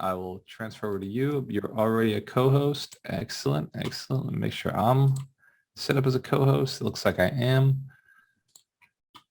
I will transfer over to you. You're already a co-host. Excellent. Excellent. Let me make sure I'm set up as a co-host. It looks like I am.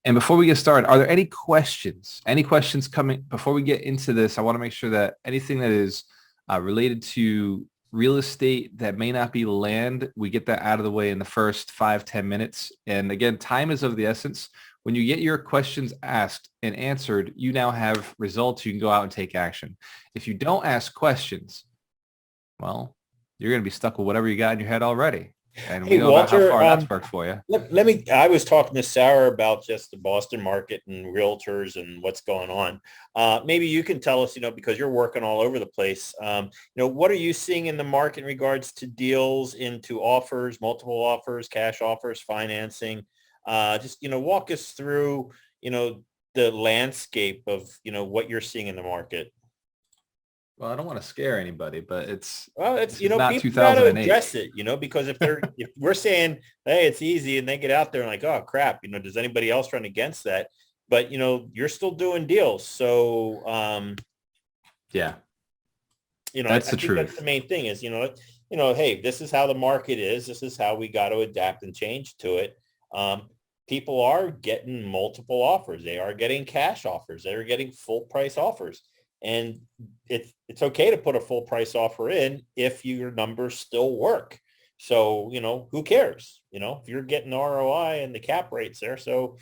And before we get started, are there any questions? Any questions coming before we get into this? I want to make sure that anything that is related to real estate that may not be land, we get that out of the way in the first 5-10 minutes. And again, time is of the essence. When you get your questions asked and answered, you now have results. You can go out and take action. If you don't ask questions, well, you're going to be stuck with whatever you got in your head already. And Hey, we know about how Walter, far that's worked for you. I was talking to Sarah about just the Boston market and realtors and what's going on. Maybe you can tell us, because you're working all over the place, what are you seeing in the market in regards to deals into offers, multiple offers, cash offers, financing? Walk us through, the landscape of, what you're seeing in the market. Well, I don't want to scare anybody, but it's not people got to address it, because if we're saying, hey, it's easy, and they get out there and like, oh crap, does anybody else run against that? But you're still doing deals, so yeah, that's the truth. That's the main thing is, hey, this is how the market is. This is how we got to adapt and change to it. People are getting multiple offers. They are getting cash offers. They are getting full price offers. And it's okay to put a full price offer in if your numbers still work. So, who cares? If you're getting ROI and the cap rates there. So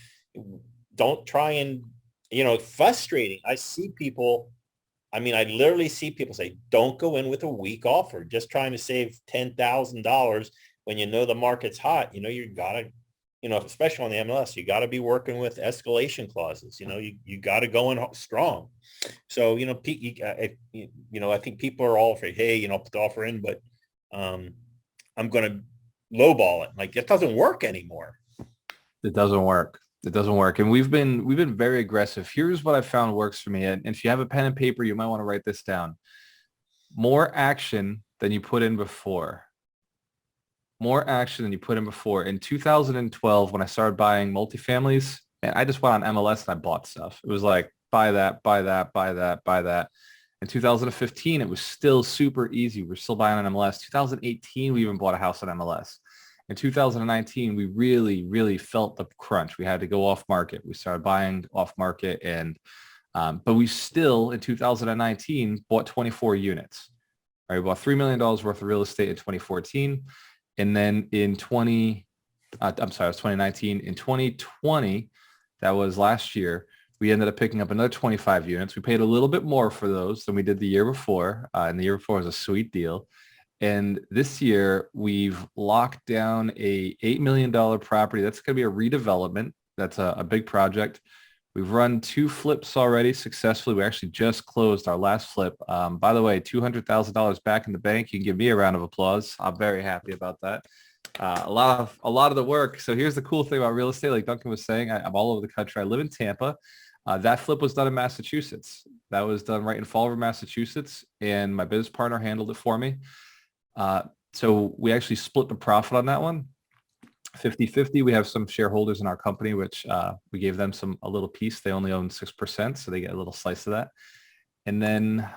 don't try and, frustrating. I literally see people say, don't go in with a weak offer, just trying to save $10,000 when the market's hot. You gotta, especially on the MLS, you got to be working with escalation clauses. You got to go in strong. So, I think people are all afraid, hey, put the offer in, but I'm going to lowball it. Like, it doesn't work anymore. It doesn't work. It doesn't work. And we've been very aggressive. Here's what I found works for me. And if you have a pen and paper, you might want to write this down. More action than you put in before. More action than you put in before. In 2012, when I started buying multifamilies, and I just went on MLS and I bought stuff. It was like, buy that, buy that, buy that, buy that. In 2015, it was still super easy. We're still buying on MLS. 2018, we even bought a house on MLS. In 2019, we really, really felt the crunch. We had to go off market. We started buying off market, and but we still, in 2019, bought 24 units. All right, we bought $3 million worth of real estate in 2014. And then in 2019. In 2020, that was last year, we ended up picking up another 25 units. We paid a little bit more for those than we did the year before. And the year before was a sweet deal. And this year, we've locked down a $8 million property. That's going to be a redevelopment. That's a big project. We've run 2 flips already successfully. We actually just closed our last flip. By the way, $200,000 back in the bank. You can give me a round of applause. I'm very happy about that. A lot of the work. So here's the cool thing about real estate. Like Duncan was saying, I'm all over the country. I live in Tampa. That flip was done in Massachusetts. That was done right in Fall River, Massachusetts. And my business partner handled it for me. So we actually split the profit on that one. 50-50. We have some shareholders in our company, which we gave them a little piece. They only own 6%, so they get a little slice of that. And then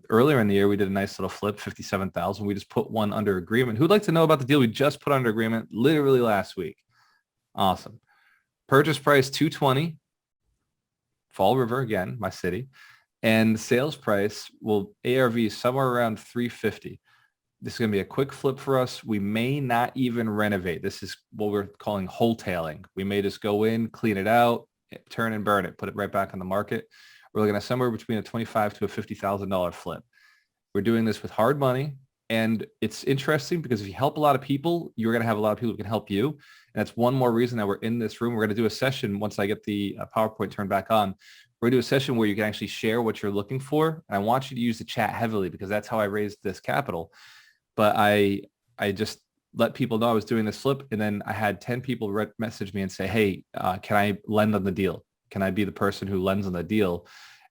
earlier in the year, we did a nice little flip, 57,000. We just put one under agreement. Who'd like to know about the deal we just put under agreement literally last week? Awesome. Purchase price $220. Fall River, again, my city. And sales price ARV somewhere around $350. This is going to be a quick flip for us. We may not even renovate. This is what we're calling wholetailing. We may just go in, clean it out, turn and burn it, put it right back on the market. We're looking at somewhere between a $25,000 to a $50,000 flip. We're doing this with hard money. And it's interesting because if you help a lot of people, you're going to have a lot of people who can help you. And that's one more reason that we're in this room. We're going to do a session once I get the PowerPoint turned back on. We're going to do a session where you can actually share what you're looking for. And I want you to use the chat heavily because that's how I raised this capital. But I just let people know I was doing this flip. And then I had 10 people message me and say, hey, can I lend on the deal? Can I be the person who lends on the deal?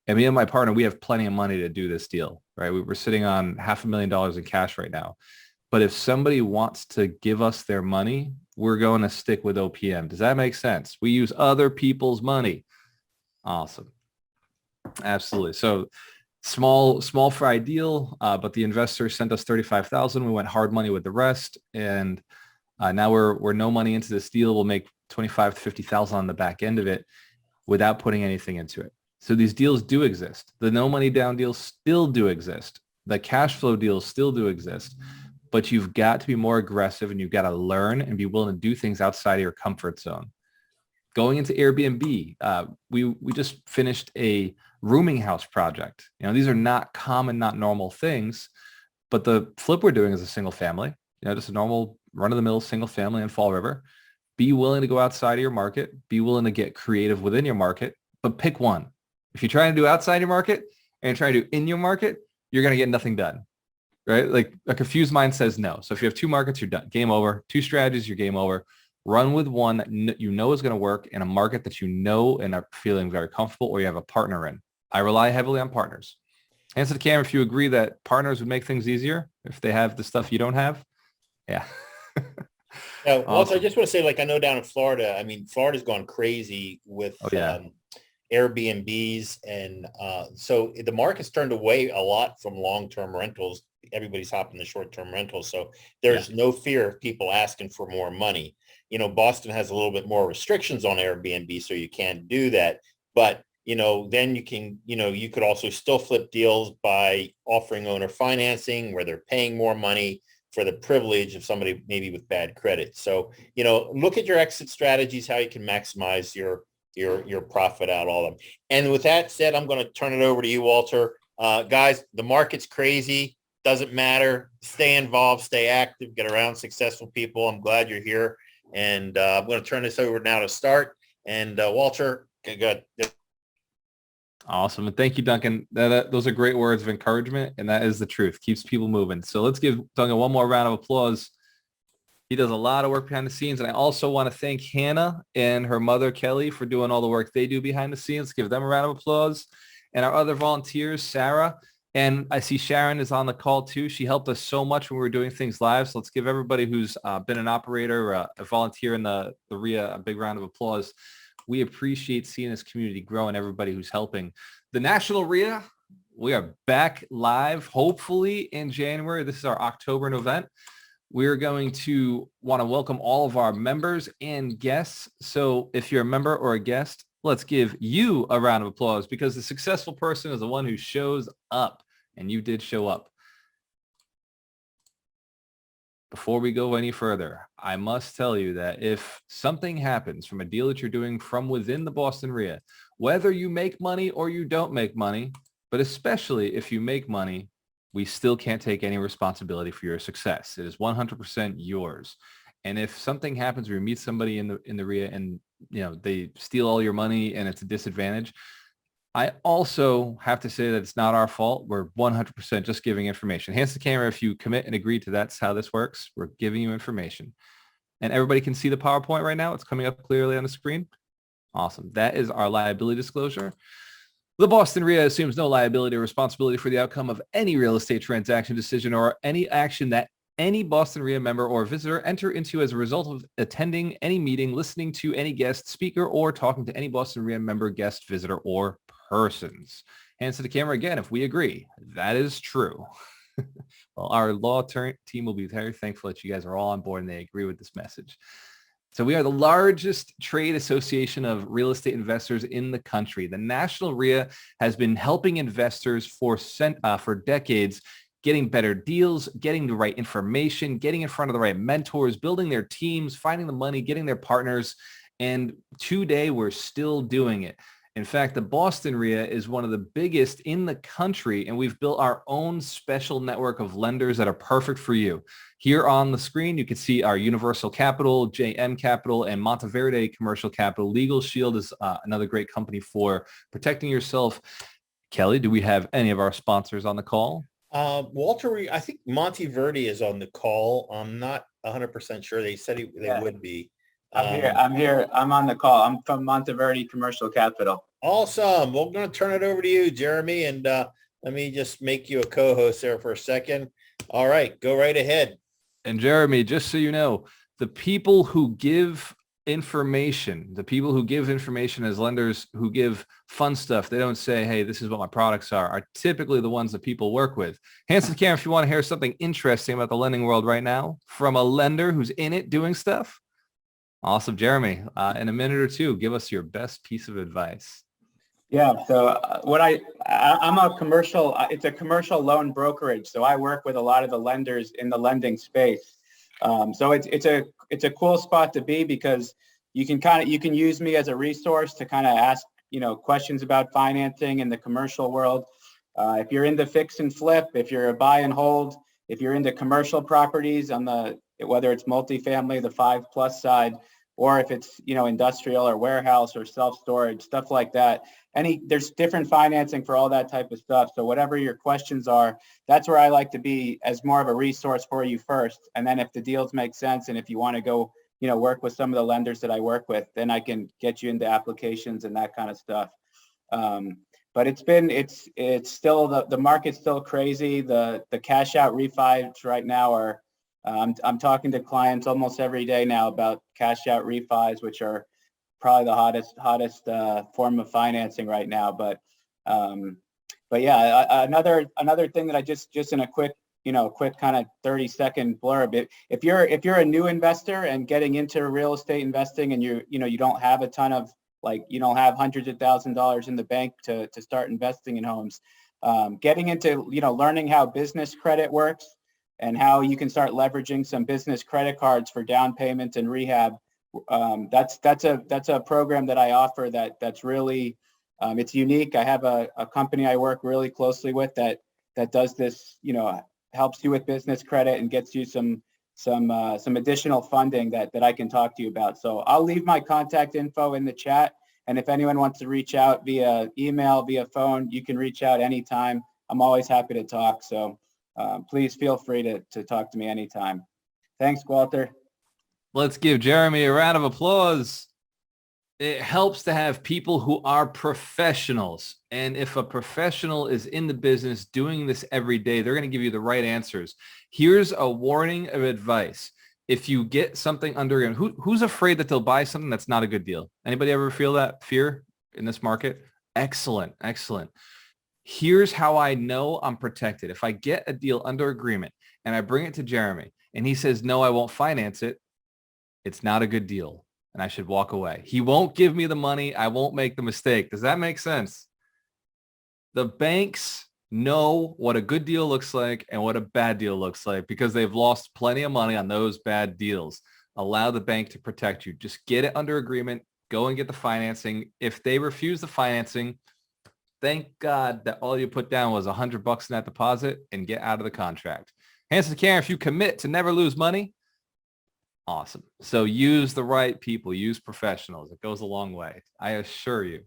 And me and my partner, we have plenty of money to do this deal, right? We're sitting on $500,000 in cash right now. But if somebody wants to give us their money, we're going to stick with OPM. Does that make sense? We use other people's money. Awesome. Absolutely. So Small fry deal, but the investor sent us 35,000. We went hard money with the rest, and now we're no money into this deal. We'll make 25 to 50,000 on the back end of it without putting anything into it. So these deals do exist. The no money down deals still do exist. The cash flow deals still do exist, but you've got to be more aggressive, and you've got to learn and be willing to do things outside of your comfort zone. Going into Airbnb, we just finished a rooming house project. These are not common, not normal things, but the flip we're doing is a single family, just a normal run-of-the-mill single family in Fall River. Be willing to go outside of your market. Be willing to get creative within your market, but pick one. If you're trying to do outside your market and you're trying to do in your market, you're going to get nothing done, right? Like a confused mind says no. So if you have two markets, you're done. Game over. Two strategies, you're game over. Run with one that you know is going to work in a market that you know and are feeling very comfortable, or you have a partner in. I rely heavily on partners. Answer the camera if you agree that partners would make things easier if they have the stuff you don't have. Yeah. Now, also, I just want to say, I know down in Florida, Florida's gone crazy with Airbnbs. And so the market's turned away a lot from long-term rentals. Everybody's hopping the short-term rentals. So there's no fear of people asking for more money. Boston has a little bit more restrictions on Airbnb, so you can't do that. But, then you can, you could also still flip deals by offering owner financing where they're paying more money for the privilege of somebody maybe with bad credit. So, look at your exit strategies, how you can maximize your profit out of all of them. And with that said, I'm going to turn it over to you, Walter. Guys, the market's crazy. Doesn't matter. Stay involved, stay active, get around successful people. I'm glad you're here. And I'm going to turn this over now to start. And Walter, good. Awesome. And thank you, Duncan. Those are great words of encouragement, and that is the truth. Keeps people moving. So let's give Duncan one more round of applause. He does a lot of work behind the scenes. And I also want to thank Hannah and her mother, Kelly, for doing all the work they do behind the scenes. Give them a round of applause. And our other volunteers, Sarah, and I see Sharon is on the call too. She helped us so much when we were doing things live. So let's give everybody who's been an operator, a volunteer in the RIA, a big round of applause. We appreciate seeing this community grow and everybody who's helping. The National RIA, we are back live, hopefully in January. This is our October event. We're going to want to welcome all of our members and guests. So if you're a member or a guest, let's give you a round of applause, because the successful person is the one who shows up, and you did show up. Before we go any further, I must tell you that if something happens from a deal that you're doing from within the Boston RIA, whether you make money or you don't make money, but especially if you make money, we still can't take any responsibility for your success. It is 100% yours. And if something happens where you meet somebody in the RIA and they steal all your money and it's a disadvantage, I also have to say that it's not our fault. We're 100% just giving information. Hands to the camera if you commit and agree to that's how this works. We're giving you information. And everybody can see the PowerPoint right now. It's coming up clearly on the screen. Awesome. That is our liability disclosure. The Boston RIA assumes no liability or responsibility for the outcome of any real estate transaction, decision, or any action that any Boston RIA member or visitor enter into as a result of attending any meeting, listening to any guest speaker, or talking to any Boston RIA member, guest, visitor, or persons. Hands to the camera again if we agree. That is true. Well, our law team will be very thankful that you guys are all on board and they agree with this message. So we are the largest trade association of real estate investors in the country. The National RIA has been helping investors for decades, getting better deals, getting the right information, getting in front of the right mentors, building their teams, finding the money, getting their partners. And today we're still doing it. In fact, the Boston RIA is one of the biggest in the country, and we've built our own special network of lenders that are perfect for you. Here on the screen, you can see our Universal Capital, JM Capital, and Monteverde Commercial Capital. Legal Shield is another great company for protecting yourself. Kelly, do we have any of our sponsors on the call? Walter, I think Monteverde is on the call. I'm not 100% sure. They said they would be. I'm here. I'm on the call. I'm from Monteverde Commercial Capital. Awesome. Well, I'm going to turn it over to you, Jeremy, and let me just make you a co-host there for a second. All right, go right ahead. And Jeremy, just so you know, the people who give information. The people who give information as lenders who give fun stuff, they don't say, hey, this is what my products are typically the ones that people work with. Hands to the camera if you want to hear something interesting about the lending world right now from a lender who's in it doing stuff. Awesome. Jeremy, in a minute or two, give us your best piece of advice. Yeah. So I'm a commercial, it's a commercial loan brokerage. So I work with a lot of the lenders in the lending space. So it's a cool spot to be because you can use me as a resource to kind of ask, questions about financing in the commercial world. If you're into fix and flip, if you're a buy and hold, if you're into commercial properties whether it's multifamily, the 5+ side, or if it's, industrial or warehouse or self-storage, stuff like that. There's different financing for all that type of stuff. So whatever your questions are, that's where I like to be as more of a resource for you first. And then if the deals make sense and if you want to go, work with some of the lenders that I work with, then I can get you into applications and that kind of stuff. But it's still, the market's still crazy. The cash out refis right now are, I'm talking to clients almost every day now about cash out refis, which are probably the hottest form of financing right now. But yeah, another thing that I just in a quick kind of 30-second blurb. If you're a new investor and getting into real estate investing and you don't have a ton of, you don't have hundreds of $1,000s in the bank to start investing in homes, getting into, learning how business credit works and how you can start leveraging some business credit cards for down payments and rehab. That's a program that I offer that's really, it's unique. I have a company I work really closely with that does this, helps you with business credit and gets you some additional funding that I can talk to you about. So I'll leave my contact info in the chat. And if anyone wants to reach out via email, via phone, you can reach out anytime. I'm always happy to talk. So please feel free to talk to me anytime. Thanks, Walter. Let's give Jeremy a round of applause. It helps to have people who are professionals. And if a professional is in the business doing this every day, they're going to give you the right answers. Here's a warning of advice. If you get something under, who's afraid that they'll buy something that's not a good deal? Anybody ever feel that fear in this market? Excellent. Excellent. Here's how I know I'm protected. If I get a deal under agreement and I bring it to Jeremy and he says, no, I won't finance it, it's not a good deal and I should walk away. He won't give me the money. I won't make the mistake. Does that make sense? The banks know what a good deal looks like and what a bad deal looks like because they've lost plenty of money on those bad deals. Allow the bank to protect you. Just get it under agreement. Go and get the financing. If they refuse the financing, thank God that all you put down was $100 in that deposit and get out of the contract. Hands to the camera, if you commit to never lose money, awesome. So use the right people, use professionals. It goes a long way. I assure you.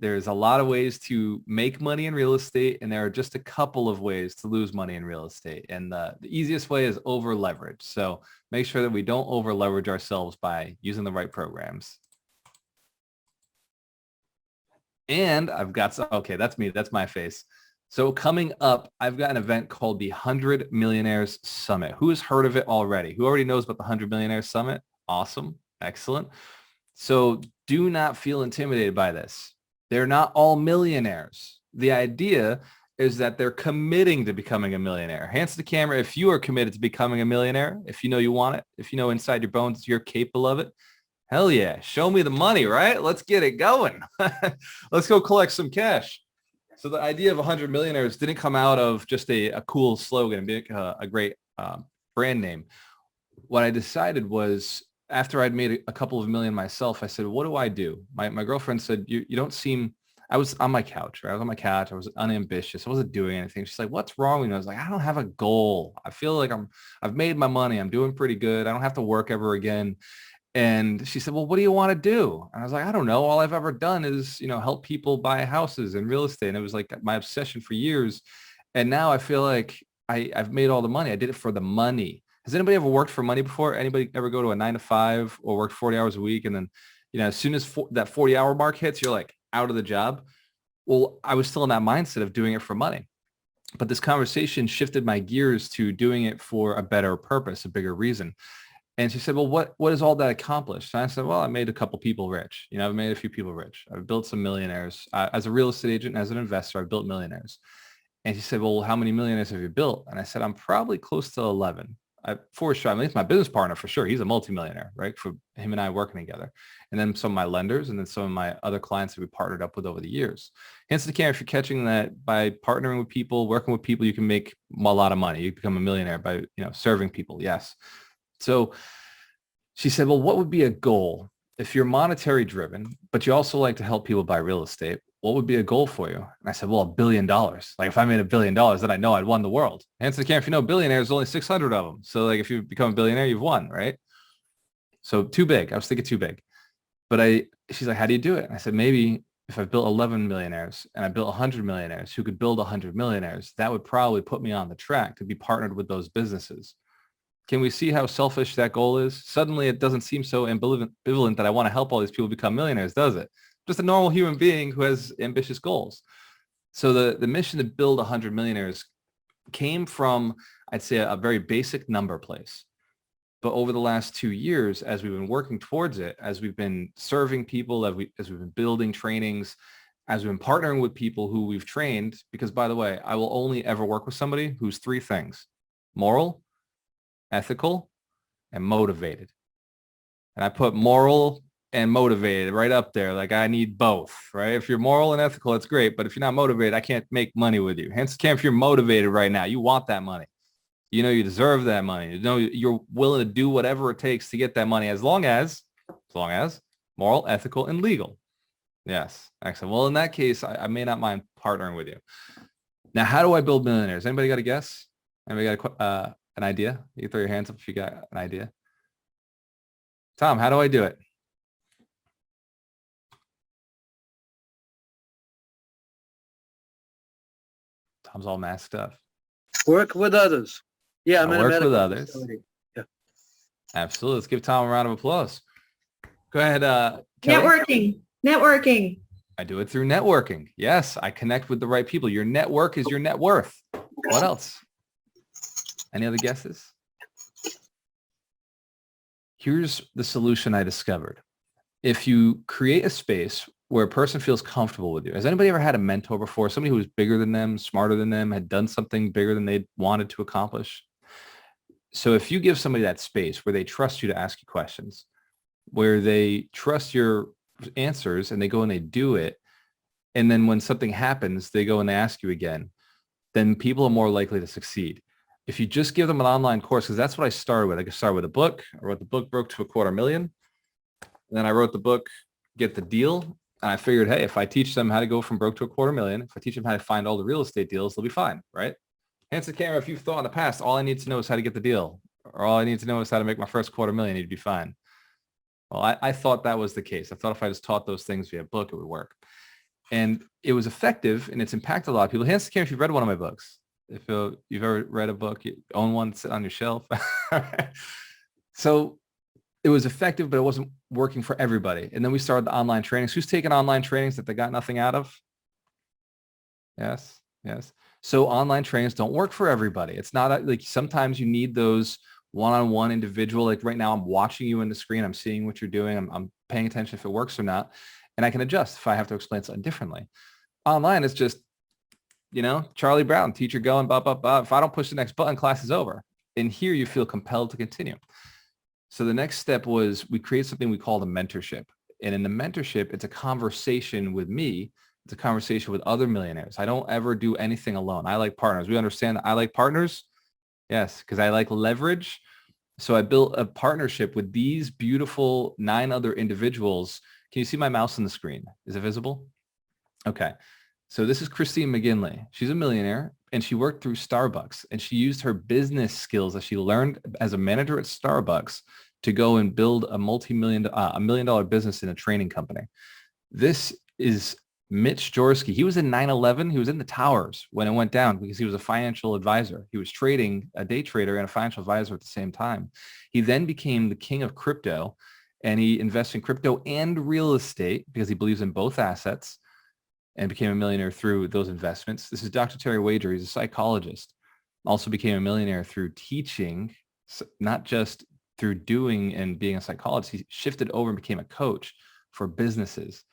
There's a lot of ways to make money in real estate, and there are just a couple of ways to lose money in real estate. And the easiest way is over leverage. So make sure that we don't over leverage ourselves by using the right programs. And I've got okay, that's me. That's my face. So coming up, I've got an event called the 100 Millionaires Summit. Who has heard of it already? Who already knows about the 100 Millionaires Summit? Awesome. Excellent. So do not feel intimidated by this. They're not all millionaires. The idea is that they're committing to becoming a millionaire. Hands to the camera if you are committed to becoming a millionaire, if you know you want it, if you know inside your bones you're capable of it. Hell yeah. Show me the money, right? Let's get it going. Let's go collect some cash. So the idea of 100 millionaires didn't come out of just a cool slogan, a great brand name. What I decided was after I'd made a couple of million myself, I said, what do I do? My girlfriend said, you don't seem, I was on my couch, right? I was on my couch. I was unambitious. I wasn't doing anything. She's like, what's wrong with me? I was like, I don't have a goal. I feel like I've made my money. I'm doing pretty good. I don't have to work ever again. And she said, well, what do you want to do? And I was like, I don't know. All I've ever done is, help people buy houses and real estate. And it was like my obsession for years. And now I feel like I've made all the money. I did it for the money. Has anybody ever worked for money before? Anybody ever go to a 9-to-5 or work 40 hours a week? And then, as soon as that 40-hour mark hits, you're like out of the job. Well, I was still in that mindset of doing it for money. But this conversation shifted my gears to doing it for a better purpose, a bigger reason. And she said, well, what is all that accomplished? And I said, well, I made a couple people rich. You know, I've made a few people rich. I've built some millionaires. As a real estate agent and as an investor, I've built millionaires. And she said, well, how many millionaires have you built? And I said, I'm probably close to 11. For sure. I mean, it's my business partner for sure. He's a multimillionaire, right? For him and I working together. And then some of my lenders and then some of my other clients that we partnered up with over the years. Hence the camera, if you're catching that by partnering with people, working with people, you can make a lot of money. You become a millionaire by, serving people. Yes. So she said, well, what would be a goal if you're monetary driven, but you also like to help people buy real estate? What would be a goal for you? And I said, well, $1 billion. Like if I made $1 billion, then I know I'd won the world. Hence the camera, if you know billionaires, only 600 of them. So like if you become a billionaire, you've won, right? So too big. I was thinking too big. But she's like, how do you do it? And I said, maybe if I built 11 millionaires and I built 100 millionaires who could build 100 millionaires, that would probably put me on the track to be partnered with those businesses. Can we see how selfish that goal is? Suddenly it doesn't seem so ambivalent that I want to help all these people become millionaires, does it? Just a normal human being who has ambitious goals. So the mission to build 100 millionaires came from, I'd say, a very basic number place. But over the last 2 years, as we've been working towards it, as we've been serving people, as we've been building trainings, as we've been partnering with people who we've trained, because by the way, I will only ever work with somebody who's 3 things: moral, ethical, and motivated. And I put moral and motivated right up there. Like I need both, right? If you're moral and ethical, it's great. But if you're not motivated, I can't make money with you. Hence, if you're motivated right now, you want that money. You know you deserve that money. You know you're willing to do whatever it takes to get that money as long as moral, ethical, and legal. Yes. Excellent. Well, in that case, I may not mind partnering with you. Now, how do I build millionaires? Anybody got a guess? Anybody got an idea? You can throw your hands up if you got an idea. Tom, how do I do it? Tom's all masked up. Work with others. Yeah, I'm in a work medical with others. facility. Yeah. Absolutely. Let's give Tom a round of applause. Go ahead. Kelly. Networking. I do it through networking. Yes, I connect with the right people. Your network is your net worth. What else? Any other guesses? Here's the solution I discovered. If you create a space where a person feels comfortable with you. Has anybody ever had a mentor before? Somebody who was bigger than them, smarter than them, had done something bigger than they wanted to accomplish? So if you give somebody that space where they trust you to ask you questions, where they trust your answers and they go and they do it, and then when something happens, they go and they ask you again, then people are more likely to succeed. If you just give them an online course, because that's what I started with. I started with a book. I wrote the book, broke to $250,000. Then I wrote the book, Get the Deal. And I figured, hey, if I teach them how to go from broke to $250,000, if I teach them how to find all the real estate deals, they'll be fine, right? Hence the camera, if you've thought in the past, all I need to know is how to get the deal, or all I need to know is how to make my first $250,000, you'd be fine. Well, I thought that was the case. I thought if I just taught those things via book, it would work. And it was effective, and it's impacted a lot of people. Hence the camera, if you've read one of my books, if you've ever read a book, you own one, sit on your shelf. So it was effective, but it wasn't working for everybody. And then we started the online trainings. Who's taken online trainings that they got nothing out of? Yes. So online trainings don't work for everybody. It's not like sometimes you need those one-on-one individual. Like right now, I'm watching you in the screen. I'm seeing what you're doing. I'm paying attention if it works or not. And I can adjust if I have to explain something differently. Online is just, Charlie Brown, teacher going, blah, blah, blah. If I don't push the next button, class is over. And here you feel compelled to continue. So the next step was we create something we call the mentorship. And in the mentorship, it's a conversation with me. It's a conversation with other millionaires. I don't ever do anything alone. I like partners. We understand I like partners. Yes, because I like leverage. So I built a partnership with these beautiful 9 other individuals. Can you see my mouse on the screen? Is it visible? Okay. So this is Christine Mcginley. She's a millionaire and she worked through Starbucks, and she used her business skills that she learned as a manager at Starbucks to go and build a $1 million business in a training company. This is Mitch Jorsky. He was in 9/11. He was in the towers when it went down because he was a financial advisor. He was trading, a day trader and a financial advisor at the same time. He then became the king of crypto, and he invests in crypto and real estate because he believes in both assets, and became a millionaire through those investments. This is Dr. Terry Wager. He's a psychologist. Also became a millionaire through teaching, not just through doing and being a psychologist, he shifted over and became a coach for businesses.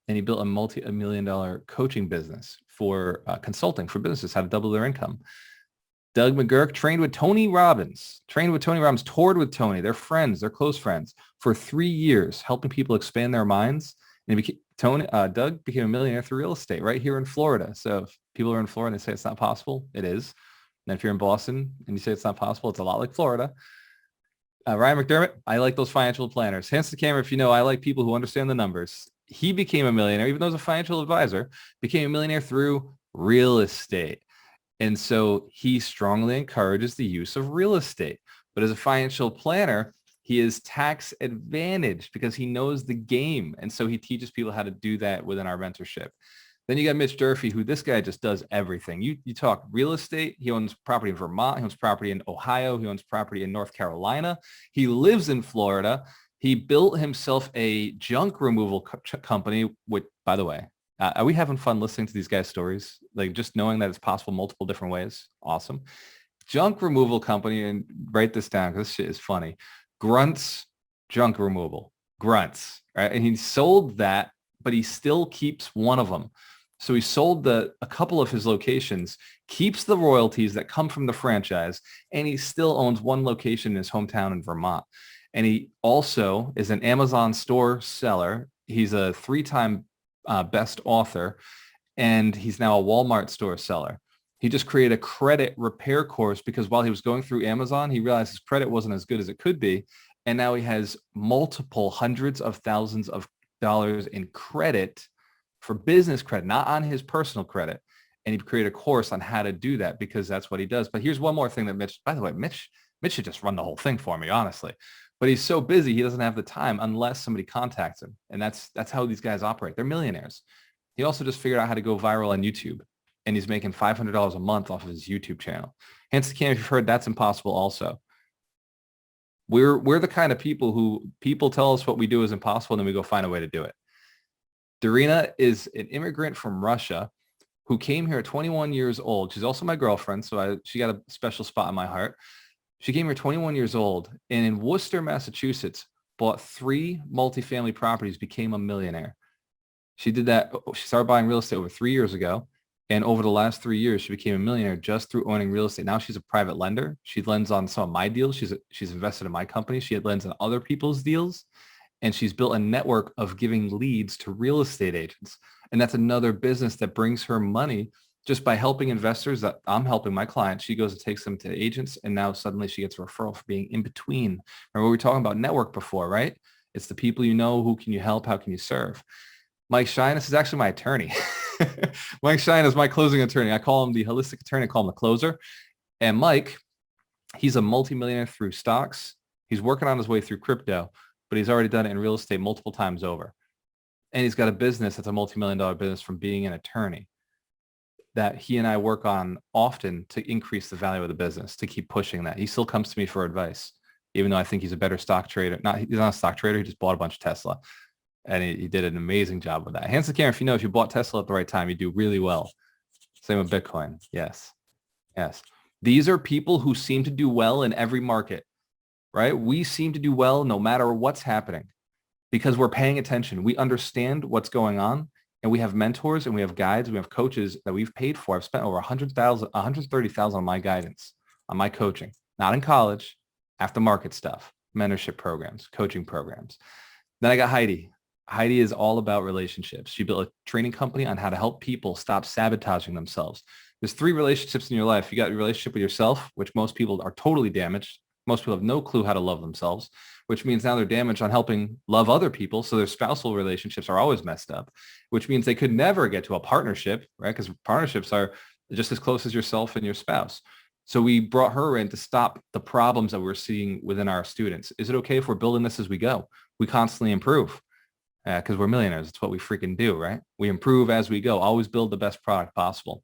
And he built a million-dollar coaching business for consulting for businesses, how to double their income. Doug McGurk trained with Tony Robbins, toured with Tony. They're friends, they're close friends for 3 years, helping people expand their minds. And Doug became a millionaire through real estate right here in Florida. So if people are in Florida and they say it's not possible, it is. And if you're in Boston and you say it's not possible, it's a lot like Florida. Ryan McDermott, I like those financial planners. Hands to the camera if you know I like people who understand the numbers. He became a millionaire, even though he was a financial advisor, became a millionaire through real estate. And so he strongly encourages the use of real estate. But as a financial planner, he is tax advantaged because he knows the game. And so he teaches people how to do that within our mentorship. Then you got Mitch Durfee, who this guy just does everything. You talk real estate. He owns property in Vermont. He owns property in Ohio. He owns property in North Carolina. He lives in Florida. He built himself a junk removal company, which, by the way, are we having fun listening to these guys' stories? Like just knowing that it's possible multiple different ways. Awesome. Junk removal company, and write this down because this shit is funny. Grunts Junk Removal. Grunts, right? And he sold that, but he still keeps one of them. So he sold a couple of his locations, keeps the royalties that come from the franchise, and he still owns one location in his hometown in Vermont. And he also is an Amazon store seller. He's a 3-time best author, and he's now a Walmart store seller. He just created a credit repair course because while he was going through Amazon, he realized his credit wasn't as good as it could be. And now he has multiple hundreds of thousands of dollars in credit for business credit, not on his personal credit. And he created a course on how to do that because that's what he does. But here's one more thing that Mitch, by the way, Mitch should just run the whole thing for me, honestly. But he's so busy, he doesn't have the time unless somebody contacts him. And that's how these guys operate. They're millionaires. He also just figured out how to go viral on YouTube. And he's making $500 a month off of his YouTube channel. Hence, if you've heard, that's impossible also. We're the kind of people who people tell us what we do is impossible, and then we go find a way to do it. Darina is an immigrant from Russia who came here at 21 years old. She's also my girlfriend, so she got a special spot in my heart. She came here 21 years old, and in Worcester, Massachusetts, bought 3 multifamily properties, became a millionaire. She did that. She started buying real estate over 3 years ago. And over the last 3 years, she became a millionaire just through owning real estate. Now she's a private lender. She lends on some of my deals. She's invested in my company. She lends on other people's deals. And she's built a network of giving leads to real estate agents. And that's another business that brings her money just by helping investors that I'm helping my clients. She goes and takes them to agents. And now suddenly she gets a referral for being in between. Remember, we were talking about network before, right? It's the people you know. Who can you help? How can you serve? Mike Shine, this is actually my attorney. Mike Shine is my closing attorney. I call him the holistic attorney. I call him the closer. And Mike, he's a multimillionaire through stocks. He's working on his way through crypto, but he's already done it in real estate multiple times over. And he's got a business that's a multi-million-dollar business from being an attorney that he and I work on often to increase the value of the business, to keep pushing that. He still comes to me for advice, even though I think he's a better stock trader. He's not a stock trader. He just bought a bunch of Tesla. And he did an amazing job with that. Hands to the camera, if you bought Tesla at the right time, you do really well. Same with Bitcoin. Yes. Yes. These are people who seem to do well in every market, right? We seem to do well no matter what's happening because we're paying attention. We understand what's going on, and we have mentors and we have guides. We have coaches that we've paid for. I've spent over $130,000 on my guidance, on my coaching, not in college, aftermarket stuff, mentorship programs, coaching programs. Then I got Heidi. Heidi is all about relationships. She built a training company on how to help people stop sabotaging themselves. There's 3 relationships in your life. You got your relationship with yourself, which most people are totally damaged. Most people have no clue how to love themselves, which means now they're damaged on helping love other people. So their spousal relationships are always messed up, which means they could never get to a partnership, right? Because partnerships are just as close as yourself and your spouse. So we brought her in to stop the problems that we're seeing within our students. Is it okay if we're building this as we go? We constantly improve. Because we're millionaires. It's what we freaking do, right? We improve as we go. Always build the best product possible.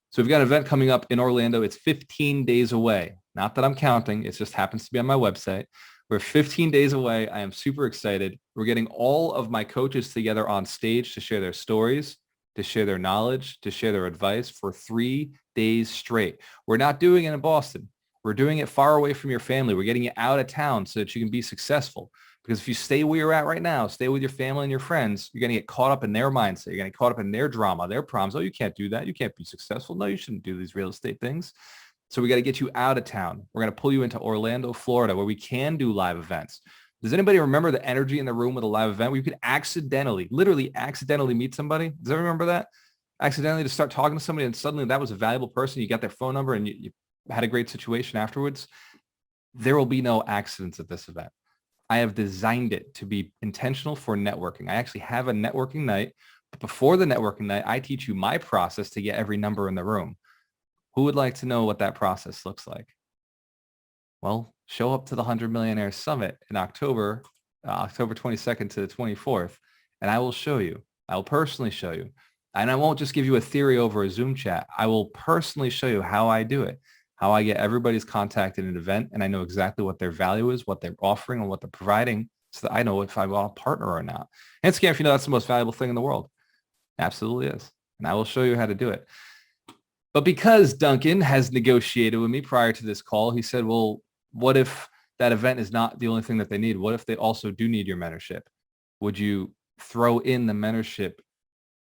So we've got an event coming up in Orlando. It's 15 days away. Not that I'm counting. It just happens to be on my website. We're 15 days away. I am super excited. We're getting all of my coaches together on stage to share their stories, to share their knowledge, to share their advice for 3 days straight. We're not doing it in Boston. We're doing it far away from your family. We're getting you out of town so that you can be successful. Because if you stay where you're at right now, stay with your family and your friends, you're going to get caught up in their mindset. You're going to get caught up in their drama, their problems. Oh, you can't do that. You can't be successful. No, you shouldn't do these real estate things. So we got to get you out of town. We're going to pull you into Orlando, Florida, where we can do live events. Does anybody remember the energy in the room with a live event where you could accidentally, literally accidentally meet somebody? Does anyone remember that? Accidentally to start talking to somebody and suddenly that was a valuable person. You got their phone number and you had a great situation afterwards. There will be no accidents at this event. I have designed it to be intentional for networking. I actually have a networking night, but before the networking night, I teach you my process to get every number in the room. Who would like to know what that process looks like? Well, show up to the 100 Millionaires Summit in October 22nd to the 24th, and I will show you. I will personally show you. And I won't just give you a theory over a Zoom chat. I will personally show you how I do it, how I get everybody's contact in an event, and I know exactly what their value is, what they're offering, and what they're providing, so that I know if I want to partner or not. And scam, if you know, that's the most valuable thing in the world. Absolutely is. And I will show you how to do it. But because Duncan has negotiated with me prior to this call, he said, well, what if that event is not the only thing that they need? What if they also do need your mentorship? Would you throw in the mentorship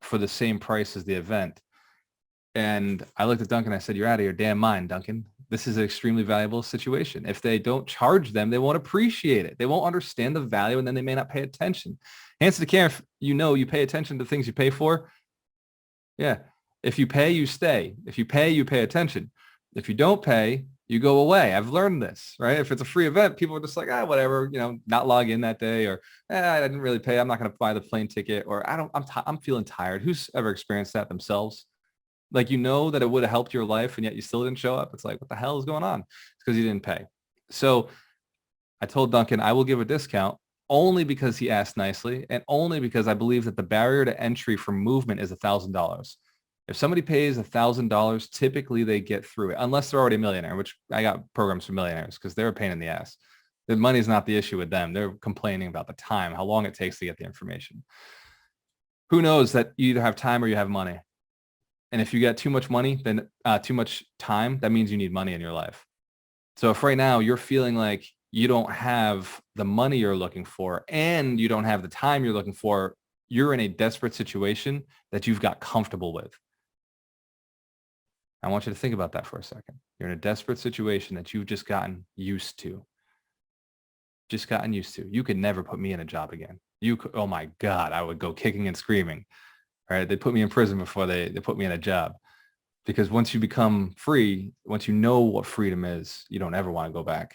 for the same price as the event? And I looked at Duncan. I said, you're out of your damn mind, Duncan. This is an extremely valuable situation. If they don't charge them, they won't appreciate it. They won't understand the value, and then they may not pay attention. Hands to the camera, if you know you pay attention to things you pay for. Yeah. If you pay, you stay. If you pay, you pay attention. If you don't pay, you go away. I've learned this, right? If it's a free event, people are just like, whatever, not log in that day, or I didn't really pay. I'm not going to buy the plane ticket, or I'm feeling tired. Who's ever experienced that themselves? Like, that it would have helped your life and yet you still didn't show up. It's like, what the hell is going on? It's because you didn't pay. So I told Duncan, I will give a discount only because he asked nicely, and only because I believe that the barrier to entry for movement is $1,000. If somebody pays $1,000, typically they get through it, unless they're already a millionaire, which I got programs for millionaires because they're a pain in the ass. The money is not the issue with them. They're complaining about the time, how long it takes to get the information. Who knows that you either have time or you have money? And if you get too much money, then too much time, that means you need money in your life. So if right now you're feeling like you don't have the money you're looking for and you don't have the time you're looking for, you're in a desperate situation that you've got comfortable with. I want you to think about that for a second. You're in a desperate situation that you've just gotten used to. You could never put me in a job again. Oh my God, I would go kicking and screaming. All right, they put me in prison before they put me in a job. Because once you become free, once you know what freedom is, you don't ever want to go back.